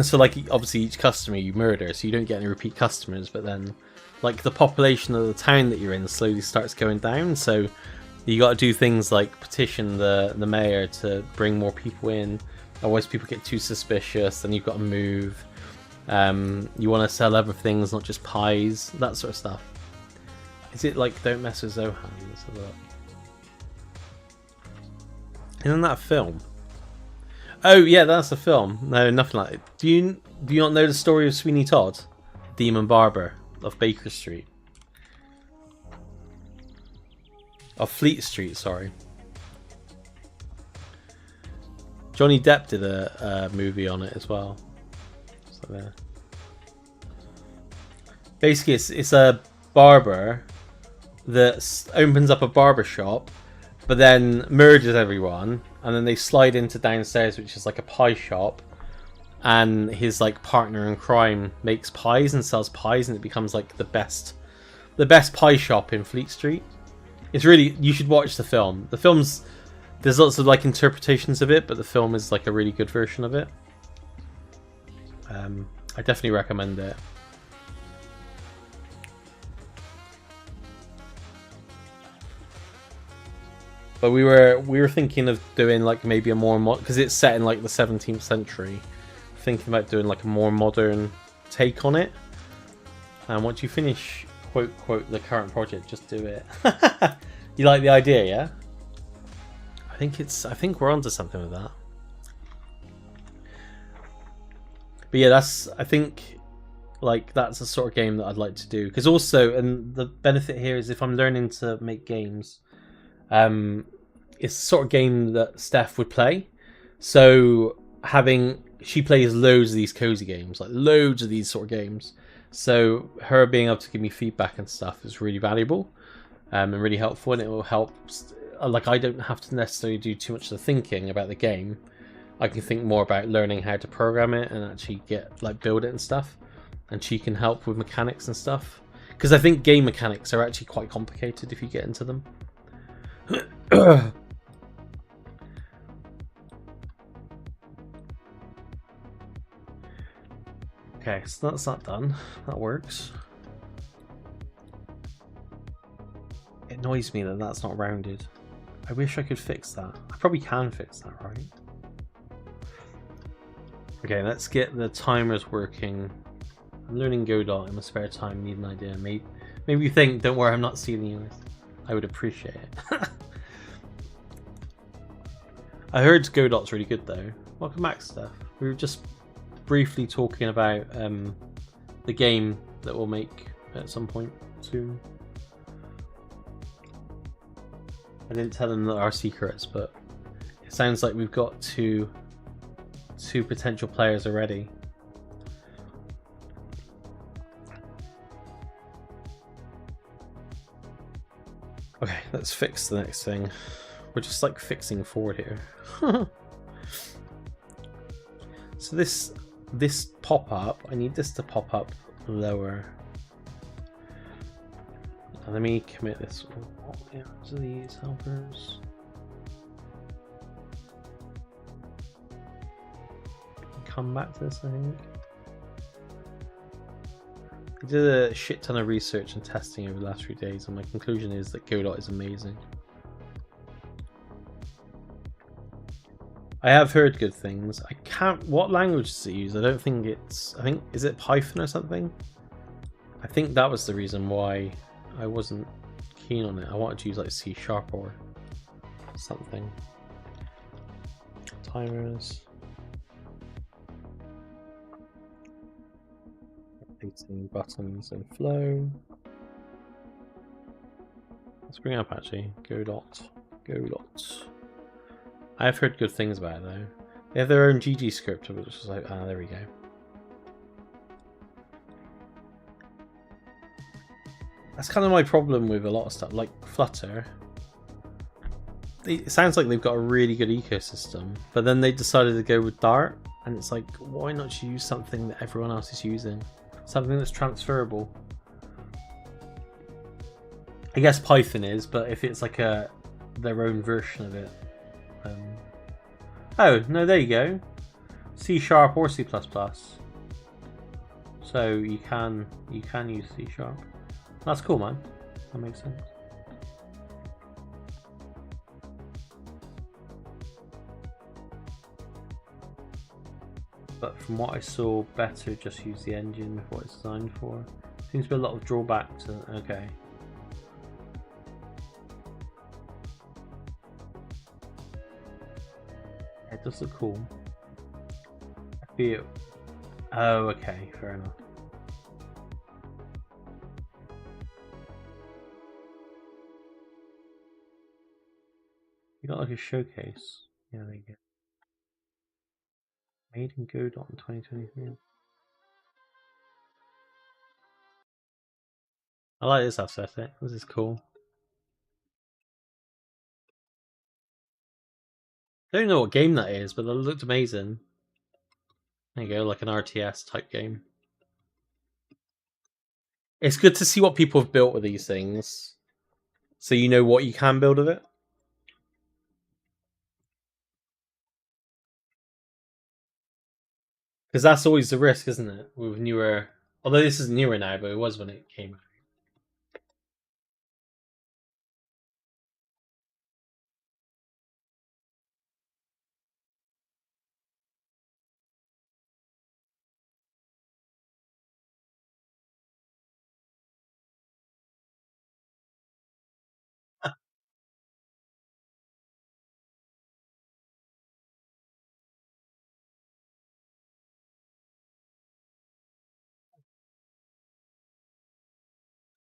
So like obviously each customer you murder, so you don't get any repeat customers, but then like the population of the town that you're in slowly starts going down, so you got to do things like petition the mayor to bring more people in, otherwise people get too suspicious, then you've got to move. You want to sell other things, not just pies, that sort of stuff. Is it like Don't Mess with Zohan? Let's have a look. Isn't that a film? Oh yeah, that's a film. No, nothing like it. Do you not know the story of Sweeney Todd, Demon Barber of Baker Street? Of Fleet Street, sorry. Johnny Depp did a movie on it as well. So there. Basically, it's a barber that opens up a barber shop, but then murders everyone, and then they slide into downstairs, which is like a pie shop, and his like partner in crime makes pies and sells pies, and it becomes like the best pie shop in Fleet Street. It's really, you should watch the film. The film's, there's lots of like interpretations of it, but the film is like a really good version of it. I definitely recommend it. But we were thinking of doing like maybe a more because it's set in like the 17th century. Thinking about doing like a more modern take on it. And once you finish quote the current project, just do it. You like the idea, yeah? I think we're onto something with that. But yeah, I think like that's the sort of game that I'd like to do. Because also, and the benefit here is if I'm learning to make games, it's the sort of game that Steph would play. So she plays loads of these cozy games, like loads of these sort of games. So her being able to give me feedback and stuff is really valuable, and really helpful, and it will help. Like I don't have to necessarily do too much of the thinking about the game. I can think more about learning how to program it and actually build it and stuff. And she can help with mechanics and stuff. Because I think game mechanics are actually quite complicated if you get into them. Okay, so that's that done. That works. It annoys me that that's not rounded. I wish I could fix that. I probably can fix that, right? Okay, let's get the timers working. I'm learning Godot in my spare time. Need an idea. Maybe you think, don't worry, I'm not stealing you. I would appreciate it. I heard Godot's really good though. Welcome back, Steph. We were just briefly talking about the game that we'll make at some point soon. I didn't tell them that our secrets, but it sounds like we've got two potential players already. Okay, let's fix the next thing. We're just like fixing forward here. So this pop-up, I need this to pop up lower. Let me commit this. What are these helpers? Come back to this, I think. I did a shit ton of research and testing over the last few days, and my conclusion is that Godot is amazing. I have heard good things. I can't. What language does it use? I don't think it's. Is it Python or something? I think that was the reason why I wasn't keen on it. I wanted to use like C# or something. Timers. Updating buttons and flow. Let's bring it up actually. Godot. I have heard good things about it though. They have their own GG script, which is like, there we go. That's kind of my problem with a lot of stuff, like Flutter. It sounds like they've got a really good ecosystem, but then they decided to go with Dart, and it's like, why not use something that everyone else is using? Something that's transferable. I guess Python is, but if it's like their own version of it. Oh, no, there you go. C# or C++. So you can use C#. That's cool, man. That makes sense. but from what I saw, better just use the engine for what it's designed for. Seems to be a lot of drawbacks. Okay. It does look cool. I feel. Oh, okay, fair enough. You got like a showcase. Yeah, there you go. Made in Godot in 2023. I like this aesthetic. This is cool. I don't know what game that is, but that looked amazing. There you go, like an RTS type game. It's good to see what people have built with these things, so you know what you can build with it. Because that's always the risk, isn't it? With newer, although this is newer now, but it was when it came out.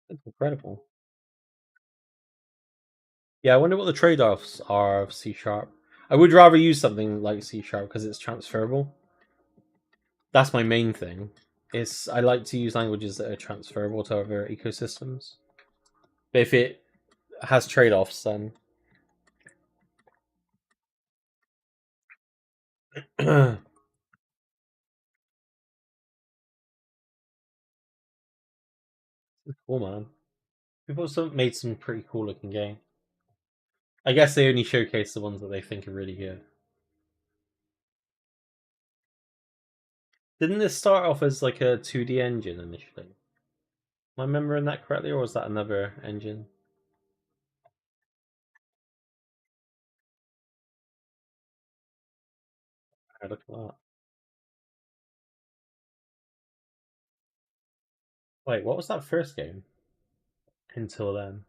It's incredible. Yeah, I wonder what the trade-offs are of C#. I would rather use something like C# because it's transferable. That's my main thing. I like to use languages that are transferable to other ecosystems. But if it has trade-offs, then cool, man. People have made some pretty cool looking game. I guess they only showcase the ones that they think are really good. Didn't this start off as like a 2D engine initially? Am I remembering that correctly, or was that another engine? Look at that. Wait, what was that first game? Until then,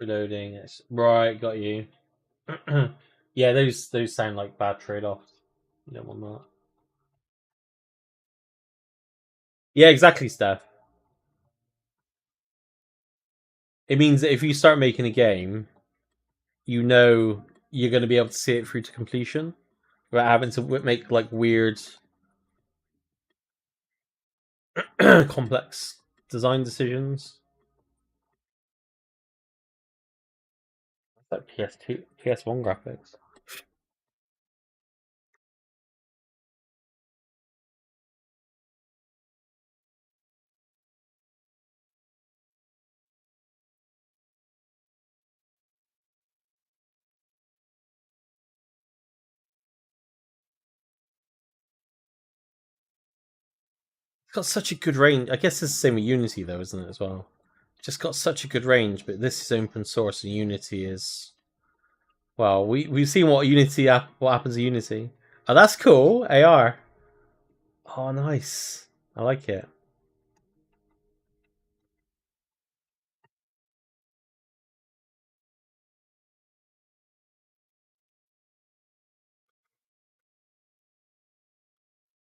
reloading. It's right. Got you. Yeah, those sound like bad trade-offs. You don't want that. Yeah, exactly, Steph. It means that if you start making a game, you know you're going to be able to see it through to completion without having to make like weird, complex design decisions. That's like PS2, PS1 graphics. It's got such a good range. I guess it's the same with Unity, though, isn't it, as well? It's just got such a good range, but this is open source, and Unity is. Well, we've seen what what happens to Unity. Oh, that's cool. AR. Oh, nice. I like it.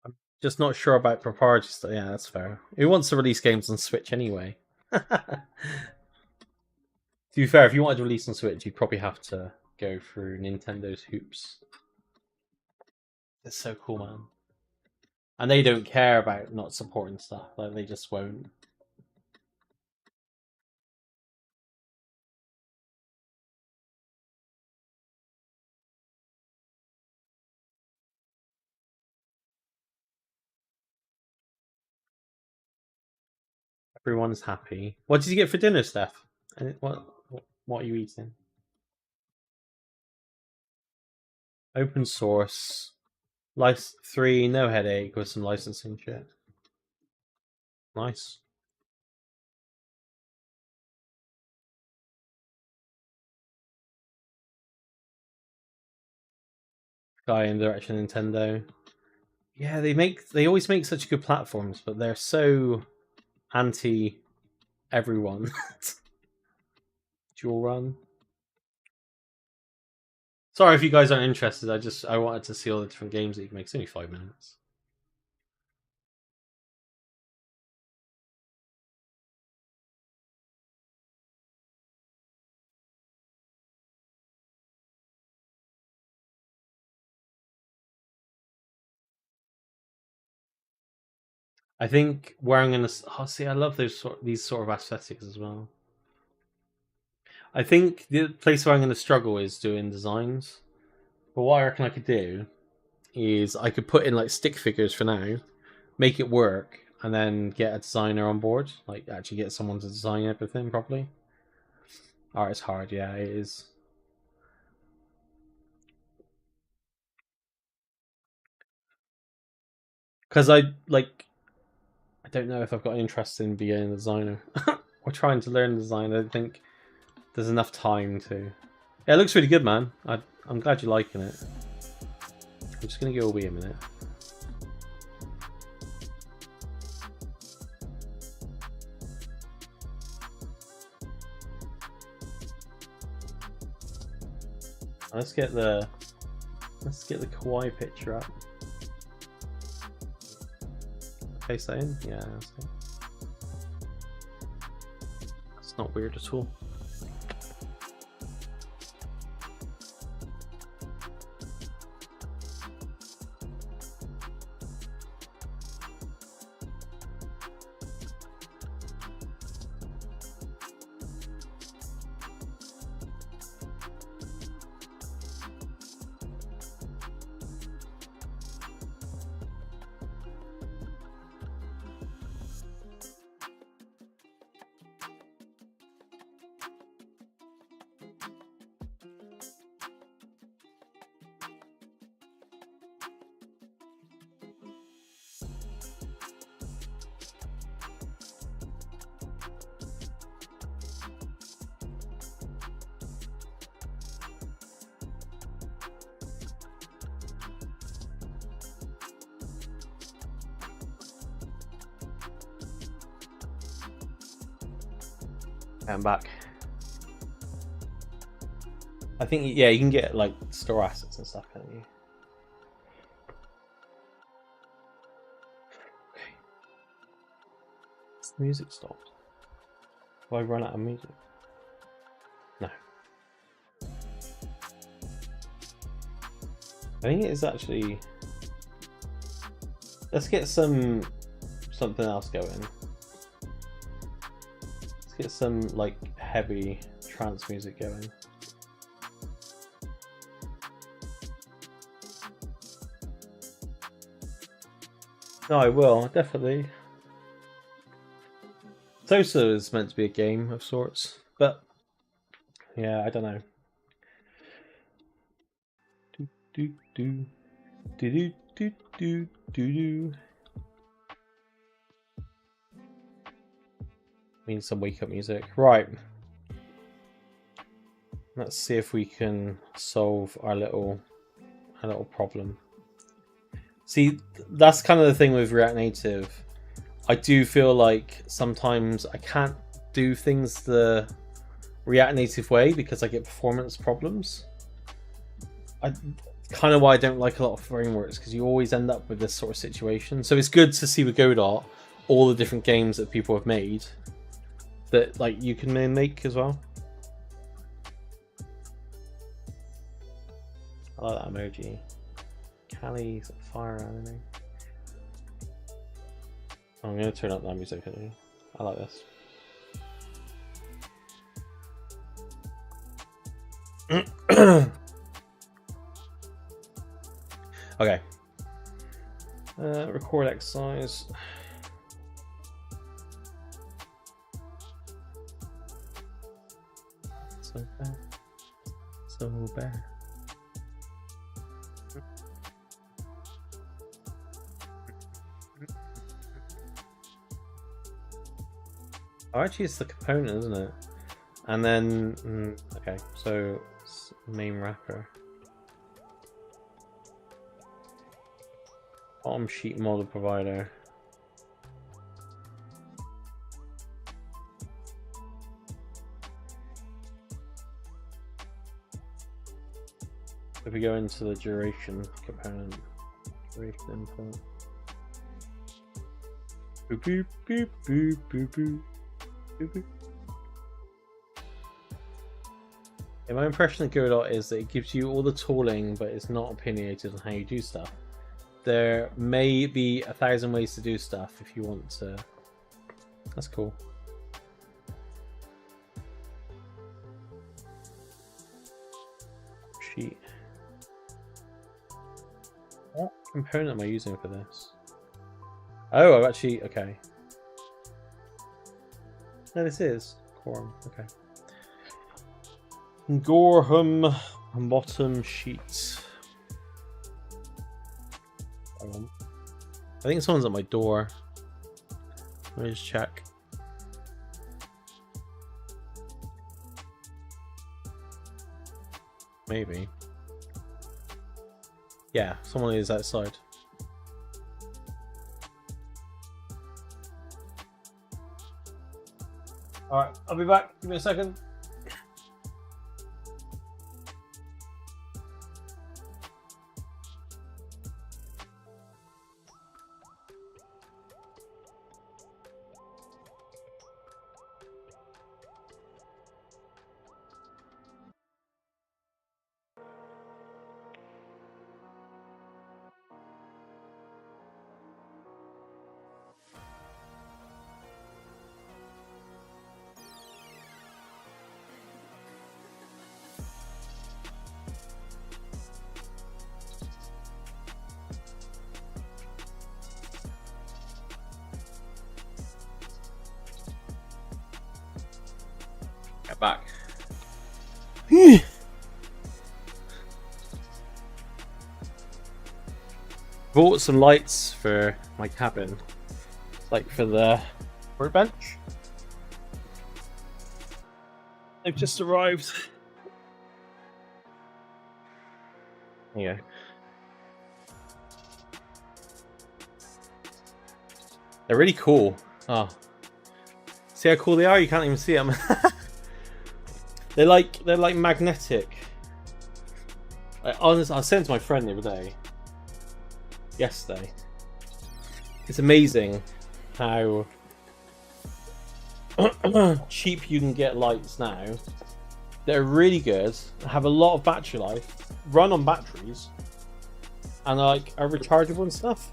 I'm just not sure about proprietary stuff. Yeah, that's fair. Who wants to release games on Switch anyway? To be fair, if you wanted to release on Switch, you'd probably have to go through Nintendo's hoops. It's so cool, man. And they don't care about not supporting stuff. Like they just won't. Everyone's happy. What did you get for dinner, Steph? What are you eating? Open source. License 3, no headache with some licensing shit. Nice. guy in direction of Nintendo. Yeah, they always make such good platforms, but they're so anti everyone. Dual run. Sorry if you guys aren't interested. I wanted to see all the different games that you can make. It's only 5 minutes. I think where I'm gonna see, I love these sort of aesthetics as well. I think the place where I'm gonna struggle is doing designs. But what I reckon I could do is I could put in like stick figures for now, make it work, and then get a designer on board. Like actually get someone to design everything properly. Art is hard, yeah, it is. Because I don't know if I've got an interest in being a designer or trying to learn design. I don't think there's enough time to. Yeah, it looks really good, man. I'm glad you're liking it. I'm just gonna go away a minute. Let's get the kawaii picture up. Paste that in? Yeah, that's not weird at all. I'm back. I think, yeah, you can get like store assets and stuff, can't you? Okay. Has the music stopped? Have I run out of music? No. I think it is actually. Let's get something else going. Get some like heavy trance music going. No, I will definitely. Tosa is meant to be a game of sorts, but yeah, I don't know. Do do do do do do do do. Means some wake up music. Right. Let's see if we can solve our little problem. See, that's kind of the thing with React Native. I do feel like sometimes I can't do things the React Native way because I get performance problems. Kind of why I don't like a lot of frameworks, because you always end up with this sort of situation. So it's good to see with Godot all the different games that people have made that like you can make as well. I like that emoji. Callie's fire anime. I'm gonna turn up that music. I like this. Okay. Record exercise. So bad. So bad. Oh, actually, it's the component, isn't it? And then, okay, so main wrapper. Bottom sheet model provider. If we go into the duration component, duration input. Boop, boop, boop, boop, boop, boop, boop, boop. Yeah, my impression of Godot is that it gives you all the tooling, but it's not opinionated on how you do stuff. There may be 1,000 ways to do stuff if you want to. That's cool. Sheet. What component am I using for this? Oh, I've actually... Okay. No, this is Quorum. Okay. Gorham bottom sheets. I think someone's at my door. Let me just check. Maybe. Yeah, someone is outside. Alright, I'll be back. Give me a second. Get back. Bought some lights for my cabin, like for the workbench. They've just arrived. There you go. They're really cool. Oh, see how cool they are? You can't even see them. They're like magnetic. Honestly, I was saying to my friend the other day, yesterday, it's amazing how cheap you can get lights now. They're really good, have a lot of battery life, run on batteries, and are rechargeable and stuff.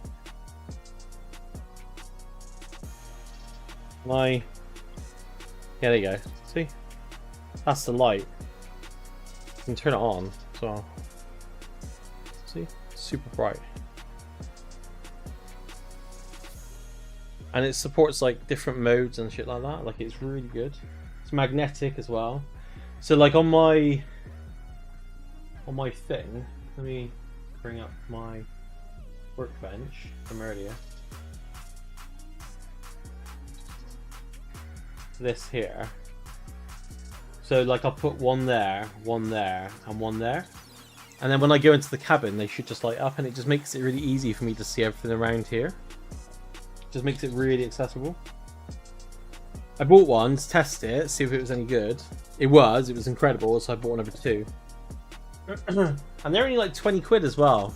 Yeah, there you go. See? That's the light. You can turn it on as well. See? Super bright. And it supports like different modes and shit like that. Like, it's really good. It's magnetic as well. So like on my thing, let me bring up my workbench from earlier. This here. So like I'll put one there, and one there. And then when I go into the cabin, they should just light up, and it just makes it really easy for me to see everything around here. Just makes it really accessible. I bought one to test it, see if it was any good. It was incredible, so I bought number 2. And they're only like 20 quid as well.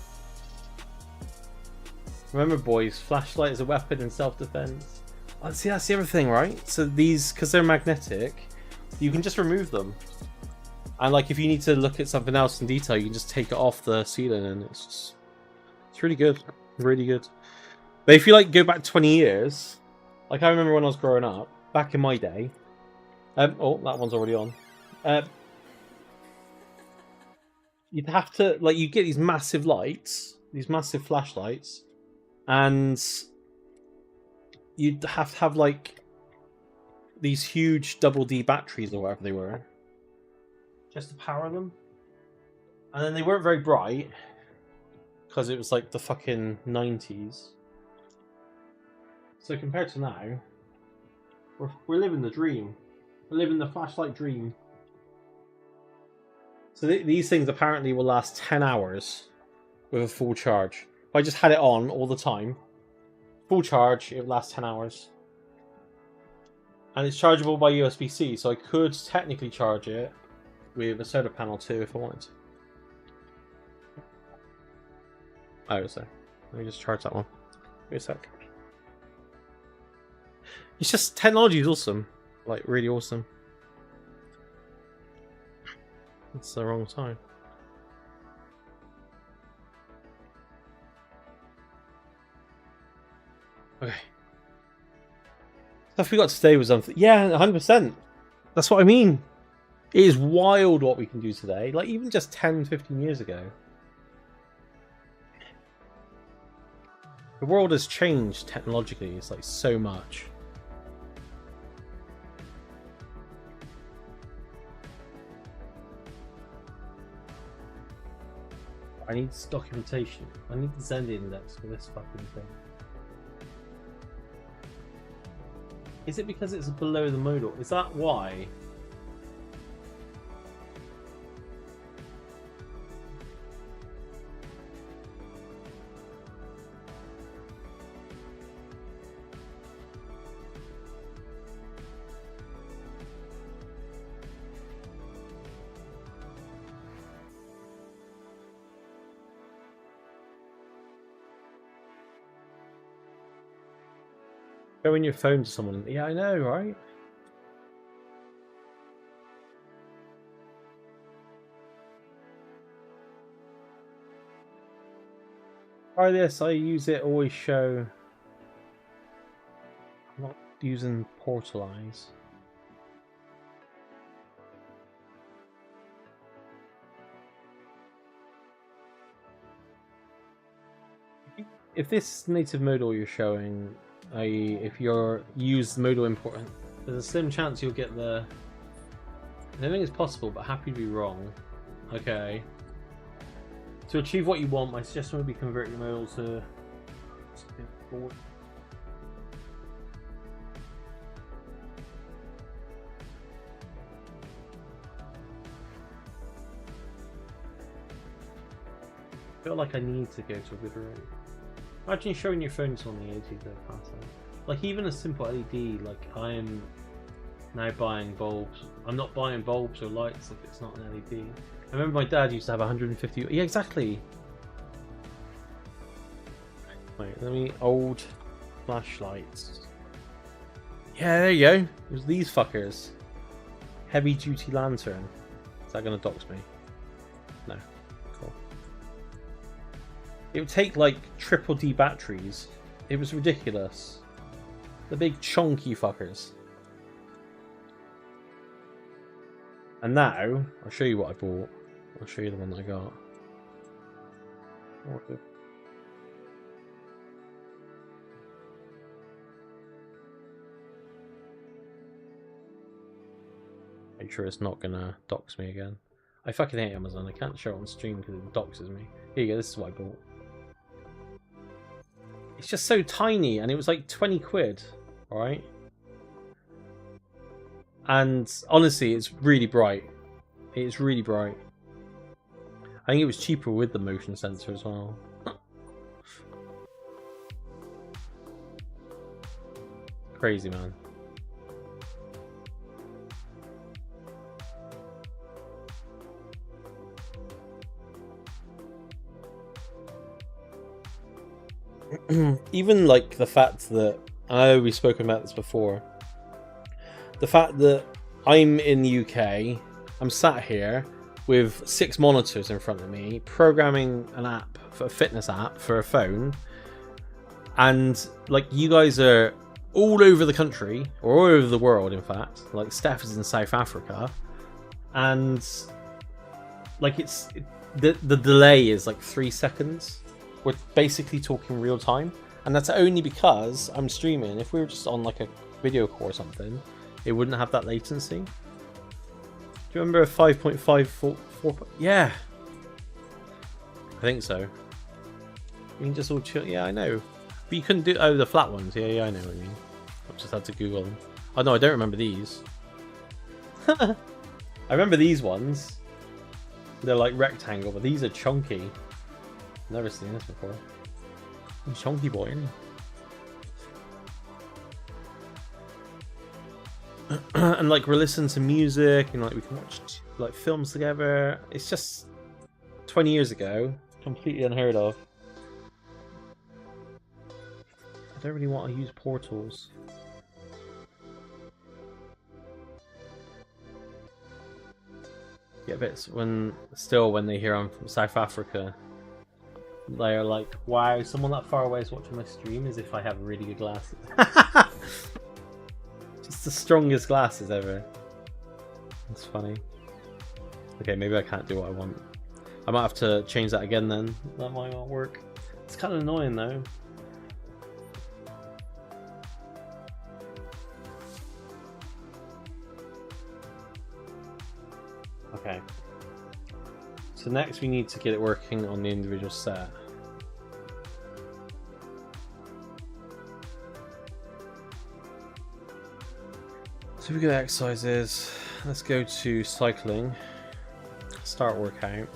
Remember boys, flashlight is a weapon in self-defense. Oh, see, that's the other thing, right? So these, because they're magnetic, you can just remove them. And like if you need to look at something else in detail, you can just take it off the ceiling, and it's really good. Really good. But if you like go back 20 years, like I remember when I was growing up, back in my day. Oh, that one's already on. You'd have to, like, you get these massive lights, these massive flashlights, and you'd have to have like these huge double D batteries or whatever they were, just to power them. And then they weren't very bright because it was like the fucking 90s. So compared to now, we're living the dream. We're living the flashlight dream. So these things apparently will last 10 hours with a full charge. If I just had it on all the time, full charge, it would last 10 hours. And it's chargeable by USB-C, so I could technically charge it with a solar panel too if I wanted to. Oh, so let me just charge that one. Wait a sec. It's just, technology is awesome. Like, really awesome. It's the wrong time. Okay. Stuff we got today was something. Yeah, 100%. That's what I mean. It is wild what we can do today. Like, even just 10, 15 years ago. The world has changed technologically. It's like so much. I need this documentation. I need the Zen index for this fucking thing. Is it because it's below the modal? Is that why? Showing your phone to someone. Yeah, I know, right? Try this. I use it. Always show. I'm not using Portal Eyes. If this native modal you're showing, i.e. if you're use modal import, there's a slim chance you'll get the... I don't think it's possible, but happy to be wrong. Okay. To achieve what you want, my suggestion would be convert your modal to... I feel like I need to go to a good room. Imagine showing your phone to someone the 80s of passing. Like even a simple LED, like I am now buying bulbs. I'm not buying bulbs or lights if it's not an LED. I remember my dad used to have 150. Yeah, exactly. Wait, let me old flashlights. Yeah, there you go. It was these fuckers. Heavy duty lantern. Is that gonna dox me? No. Cool. It would take like triple D batteries. It was ridiculous. The big chunky fuckers. And now, I'll show you what I bought. I'll show you the one that I got. Make sure it's not gonna dox me again. I fucking hate Amazon. I can't show it on stream because it doxes me. Here you go, this is what I bought. It's just so tiny and it was like 20 quid, alright? And honestly, it's really bright. It's really bright. I think it was cheaper with the motion sensor as well. Crazy, man. Even like the fact that, I know we've spoken about this before, the fact that I'm in the UK, I'm sat here with 6 monitors in front of me, programming an app, for a fitness app for a phone, and like you guys are all over the country, or all over the world in fact, like Steph is in South Africa, and like the delay is like 3 seconds. We're basically talking real time, and that's only because I'm streaming. If we were just on like a video call or something, it wouldn't have that latency. Do you remember a 5.54? Yeah, I think so. You can just all chill. Yeah, I know. But you couldn't do the flat ones. Yeah, I know what I mean. I just had to Google them. Oh no, I don't remember these. I remember these ones. They're like rectangle, but these are chunky. Never seen this before. Chunky boy, isn't he? And like we're listening to music and like we can watch like films together. It's just 20 years ago, completely unheard of. I don't really want to use portals. Yeah, but when they hear I'm from South Africa, they're like, "Wow, someone that far away is watching my stream," as if I have really good glasses. Just the strongest glasses ever. That's funny. Okay, maybe I can't do what I want. I might have to change that again then. That might not work. It's kind of annoying though. Okay. So next we need to get it working on the individual set. So we go to exercises. Let's go to cycling. Start workout.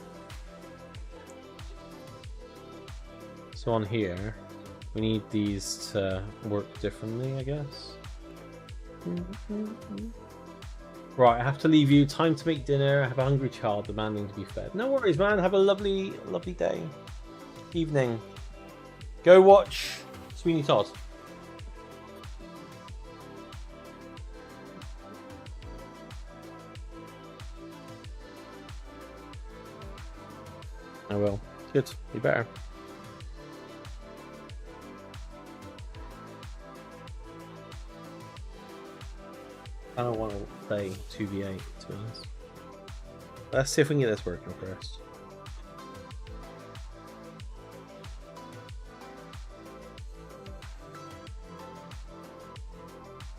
So on here, we need these to work differently, I guess. Right, I have to leave you. Time to make dinner. I have a hungry child demanding to be fed. No worries, man. Have a lovely, lovely day. Evening. Go watch Sweeney Todd. I will. Good. You better. I don't want to play 2v8, to be honest. Let's see if we can get this working first.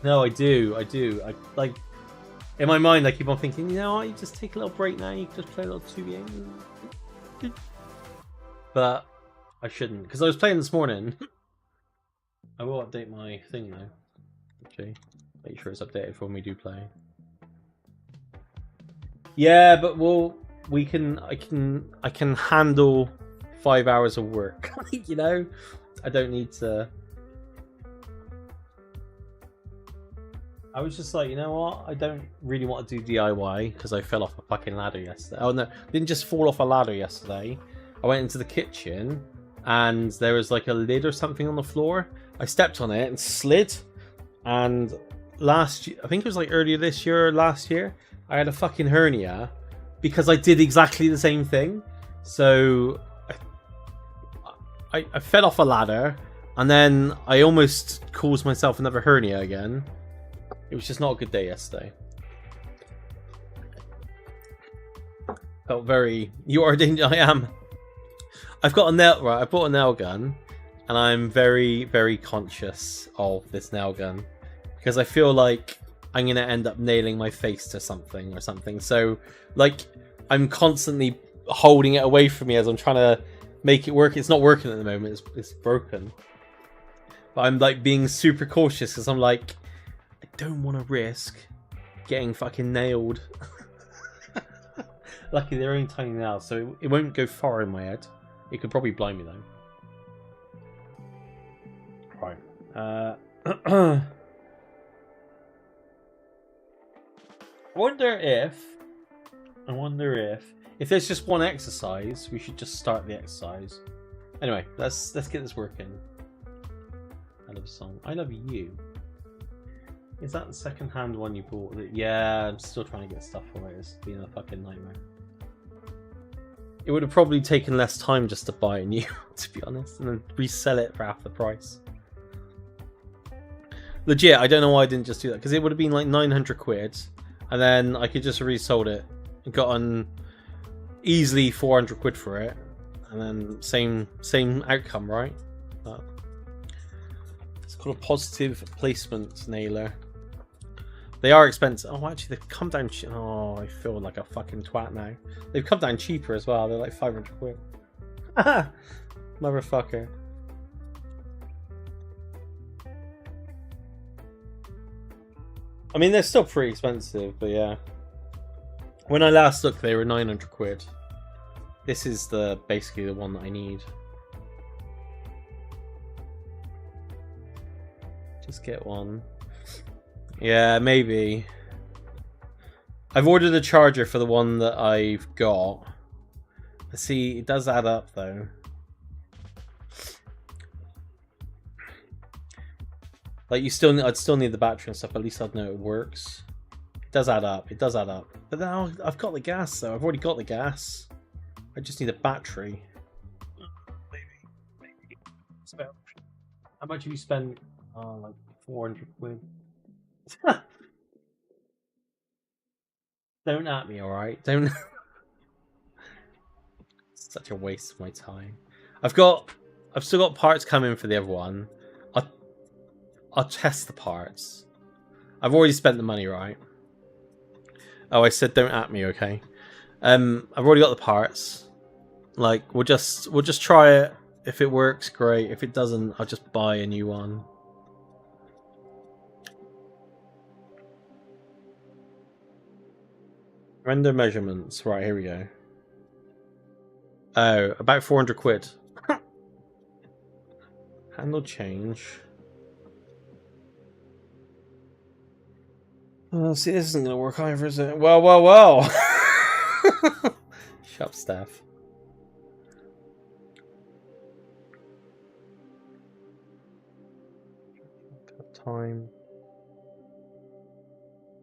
No, I do. I like, in my mind, I keep on thinking, you know what, you just take a little break now, you can just play a little 2v8. But I shouldn't, because I was playing this morning. I will update my thing though. Okay. Make sure it's updated for when we do play. Yeah, but I can handle 5 hours of work. You know, I don't need to. I was just like, you know what? I don't really want to do DIY because I fell off a fucking ladder yesterday. Oh no, I didn't just fall off a ladder yesterday. I went into the kitchen and there was like a lid or something on the floor. I stepped on it and slid, and last year, I think it was like earlier this year or last year, I had a fucking hernia because I did exactly the same thing. So I fell off a ladder and then I almost caused myself another hernia again. It was just not a good day yesterday. Felt very, you are a danger. I am. I've got a nail, right, I bought a nail gun and I'm very, very conscious of this nail gun. Because I feel like I'm going to end up nailing my face to something or something. So, like, I'm constantly holding it away from me as I'm trying to make it work. It's not working at the moment. It's broken. But I'm, like, being super cautious because I'm like, I don't want to risk getting fucking nailed. Luckily, they're only tiny nails, so it won't go far in my head. It could probably blind me, though. Right. I wonder if there's just one exercise, we should just start the exercise. Anyway, let's get this working. I love a song. I love you. Is that the second-hand one you bought? Yeah, I'm still trying to get stuff for it. It's been a fucking nightmare. It would have probably taken less time just to buy a new, to be honest, and then resell it for half the price. Legit, I don't know why I didn't just do that, because it would have been like 900 quid. And then I could just have resold it and gotten easily 400 quid for it. And then same outcome, right? But it's called a positive placement nailer. They are expensive. Oh, actually, they've come down. Oh, I feel like a fucking twat now. They've come down cheaper as well. They're like 500 quid. Motherfucker. I mean, they're still pretty expensive, but yeah. When I last looked, they were 900 quid. This is basically the one that I need. Just get one. Yeah, maybe. I've ordered a charger for the one that I've got. See, it does add up though. Like I'd still need the battery and stuff. At least I'd know it works. It does add up. It does add up. But now I've got the gas though. I've already got the gas. I just need a battery. Maybe. How much have you spent? Oh, like 400 quid. Don't at me, alright? Don't. Such a waste of my time. I've still got parts coming for the other one. I'll test the parts. I've already spent the money, right? Oh, I said don't at me, okay? I've already got the parts. Like we'll just try it. If it works, great. If it doesn't, I'll just buy a new one. Render measurements. Right, here we go. Oh, about 400 quid. Handle change. See, this isn't going to work either, is it? Well. Shut up, Steph. Time.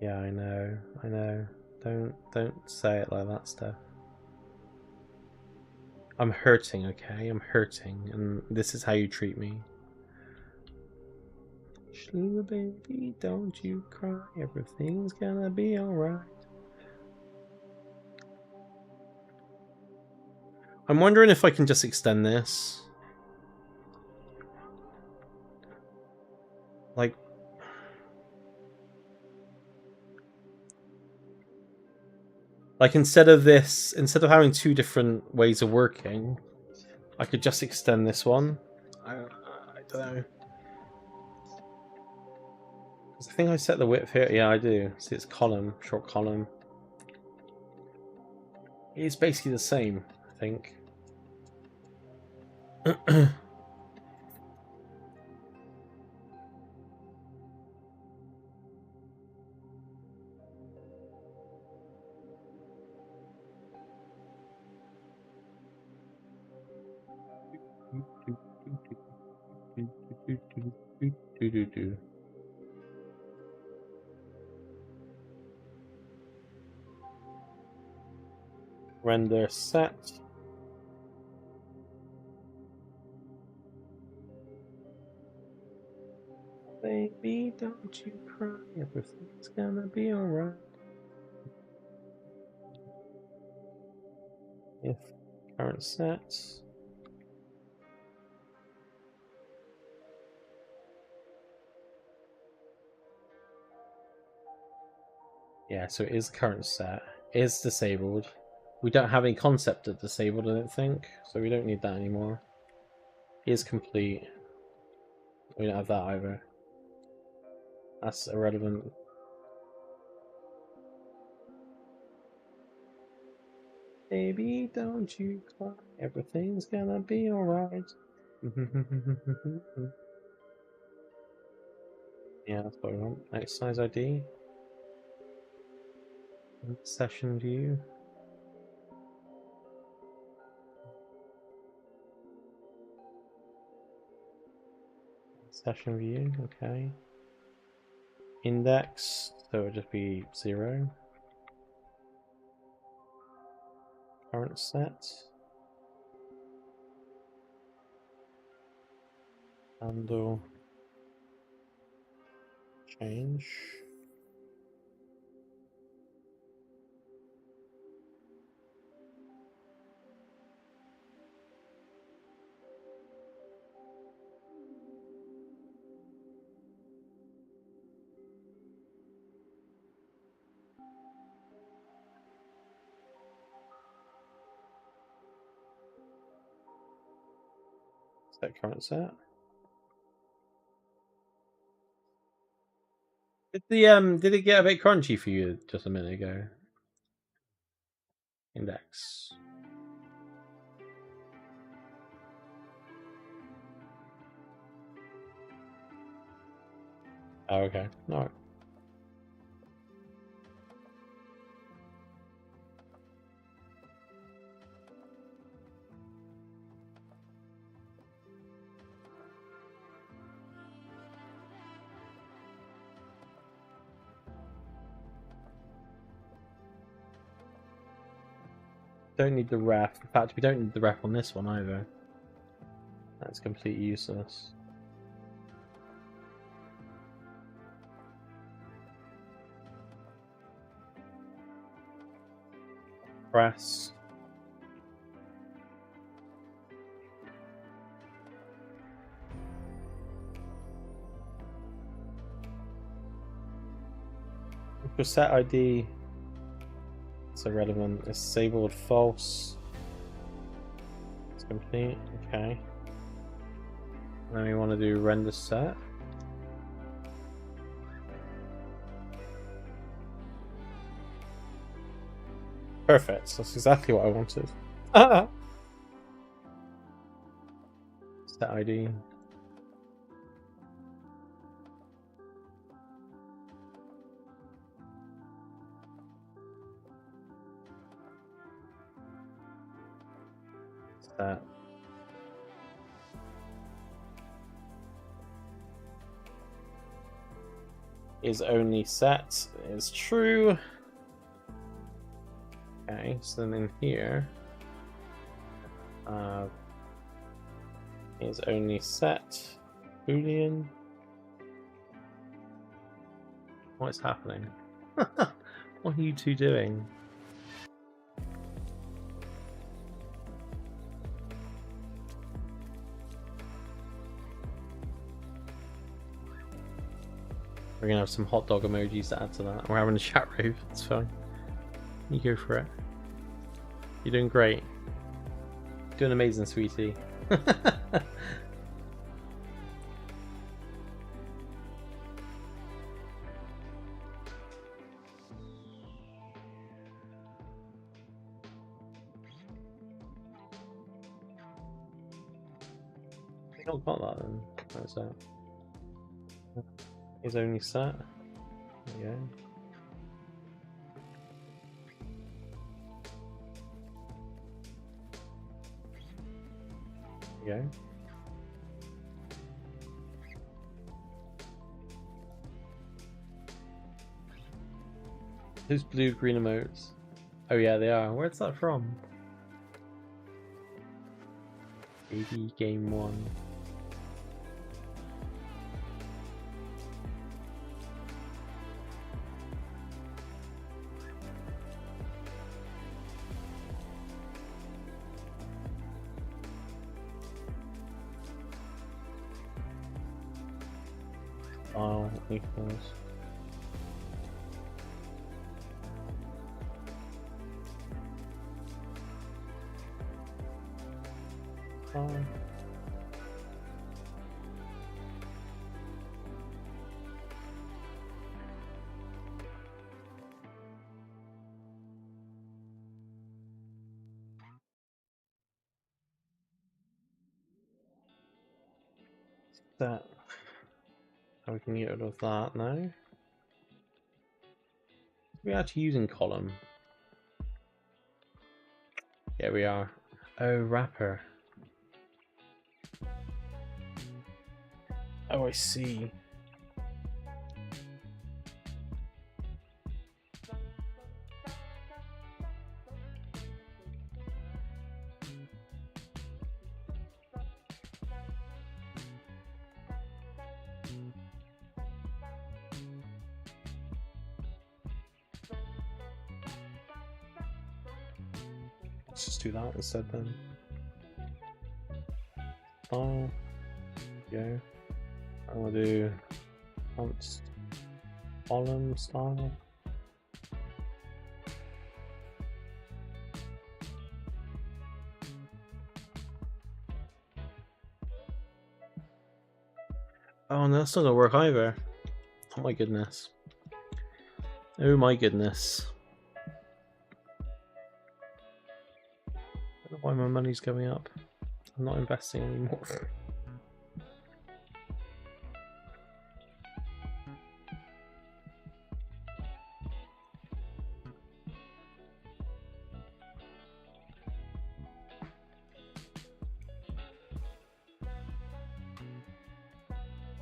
Yeah, I know. Don't say it like that, Steph. I'm hurting, okay? I'm hurting, and this is how you treat me. Shlooma baby, don't you cry. Everything's gonna be alright. I'm wondering if I can just extend this. Like instead of having two different ways of working, I could just extend this one. I don't know. I think I set the width here. Yeah, I do. See, it's column, short column. It's basically the same, I think. Render set. Baby, don't you cry. Everything's gonna be alright. If current sets. Yeah, so it is current set. It is disabled. We don't have any concept of disabled, I don't think, so we don't need that anymore. It is complete. We don't have that either. That's irrelevant. Baby, don't you cry. Everything's gonna be alright. Yeah, that's what we want. Exercise ID. Session view. Session view, okay. Index, so it'll just be 0. Current set. Handle. Change. Set current set. Did it get a bit crunchy for you just a minute ago? Index. Oh, okay. No. Don't need the ref. In fact, we don't need the ref on this one either. That's completely useless. Press. For set ID, it's irrelevant. It's disabled false. It's complete. Okay. Then we want to do render set. Perfect. That's exactly what I wanted. Set ID. Set. Is only set is true. Okay, so then in here is only set boolean. What's happening? What are you two doing? We're gonna have some hot dog emojis to add to that. We're having a chat rave. It's fine. You go for it. You're doing great. Doing amazing, sweetie. I not got that then. Where's that? Is only set. There we go. There we go. Who's blue green emotes? Oh yeah, they are. Where's that from? Baby Game 1. File equals. File. That. How we can get rid of that now. We're actually using column. Yeah, we are. Oh, wrapper. Oh, I see. Let's just do that instead then. File. Go. I want to do const column style. Oh no, that's not gonna work either. Oh my goodness. Oh my goodness. I don't know why my money's going up. I'm not investing anymore.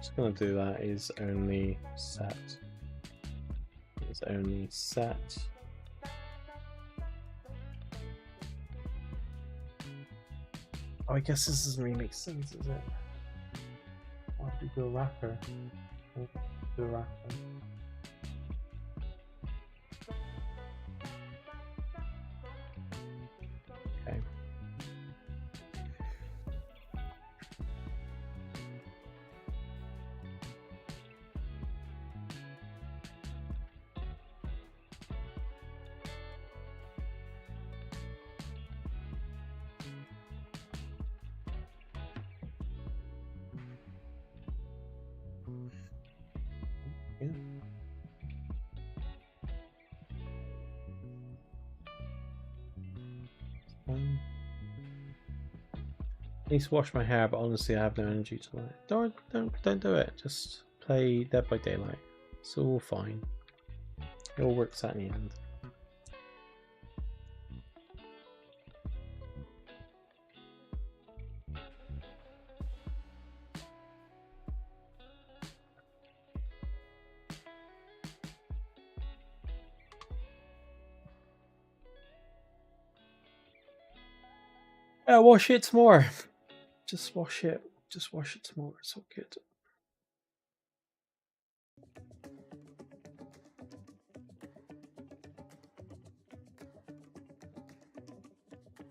Just gonna do that is only set. Is only set. Oh, I guess this doesn't really make sense, is it? Why have to do a wrapper? Do a wrapper. Okay. Yeah. I need to wash my hair, but honestly, I have no energy tonight. Don't do it. Just play Dead by Daylight. It's all fine. It all works out in the end. Wash it tomorrow. Just wash it. Just wash it tomorrow. It's all good.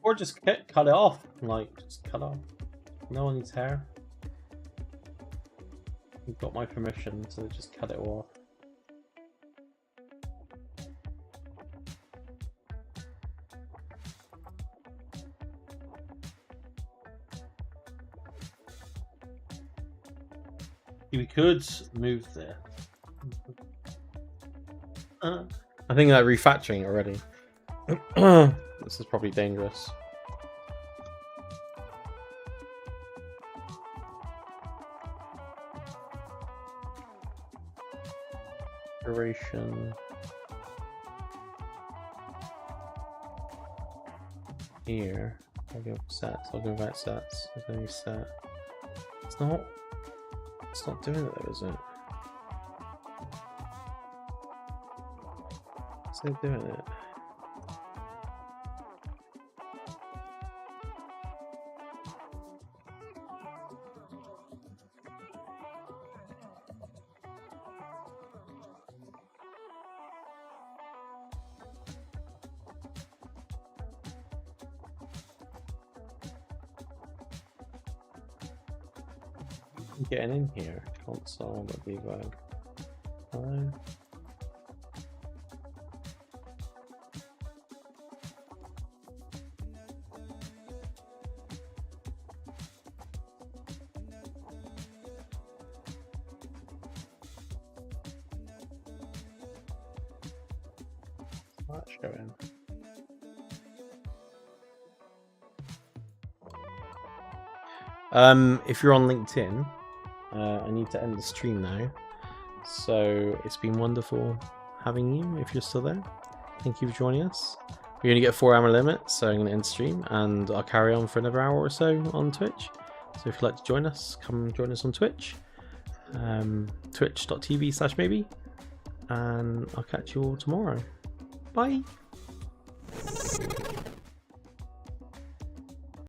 Or just cut it off. Like, just cut off. No one needs hair. You've got my permission to just cut it off. We could move there. I think they're refactoring already. This is probably dangerous. Duration. Here. I'll go sets. I'll go back sets. There's any set. It's not. It's not doing it though, is it? It's not doing it. Getting in here, console, debug. Hello. What's that showing? If you're on LinkedIn, I need to end the stream now. So it's been wonderful having you. If you're still there, thank you for joining us. We're going to get a 4-hour limit, so I'm going to end stream and I'll carry on for another hour or so on Twitch. So if you'd like to join us, come join us on Twitch. Twitch.tv/maybe. And I'll catch you all tomorrow. Bye.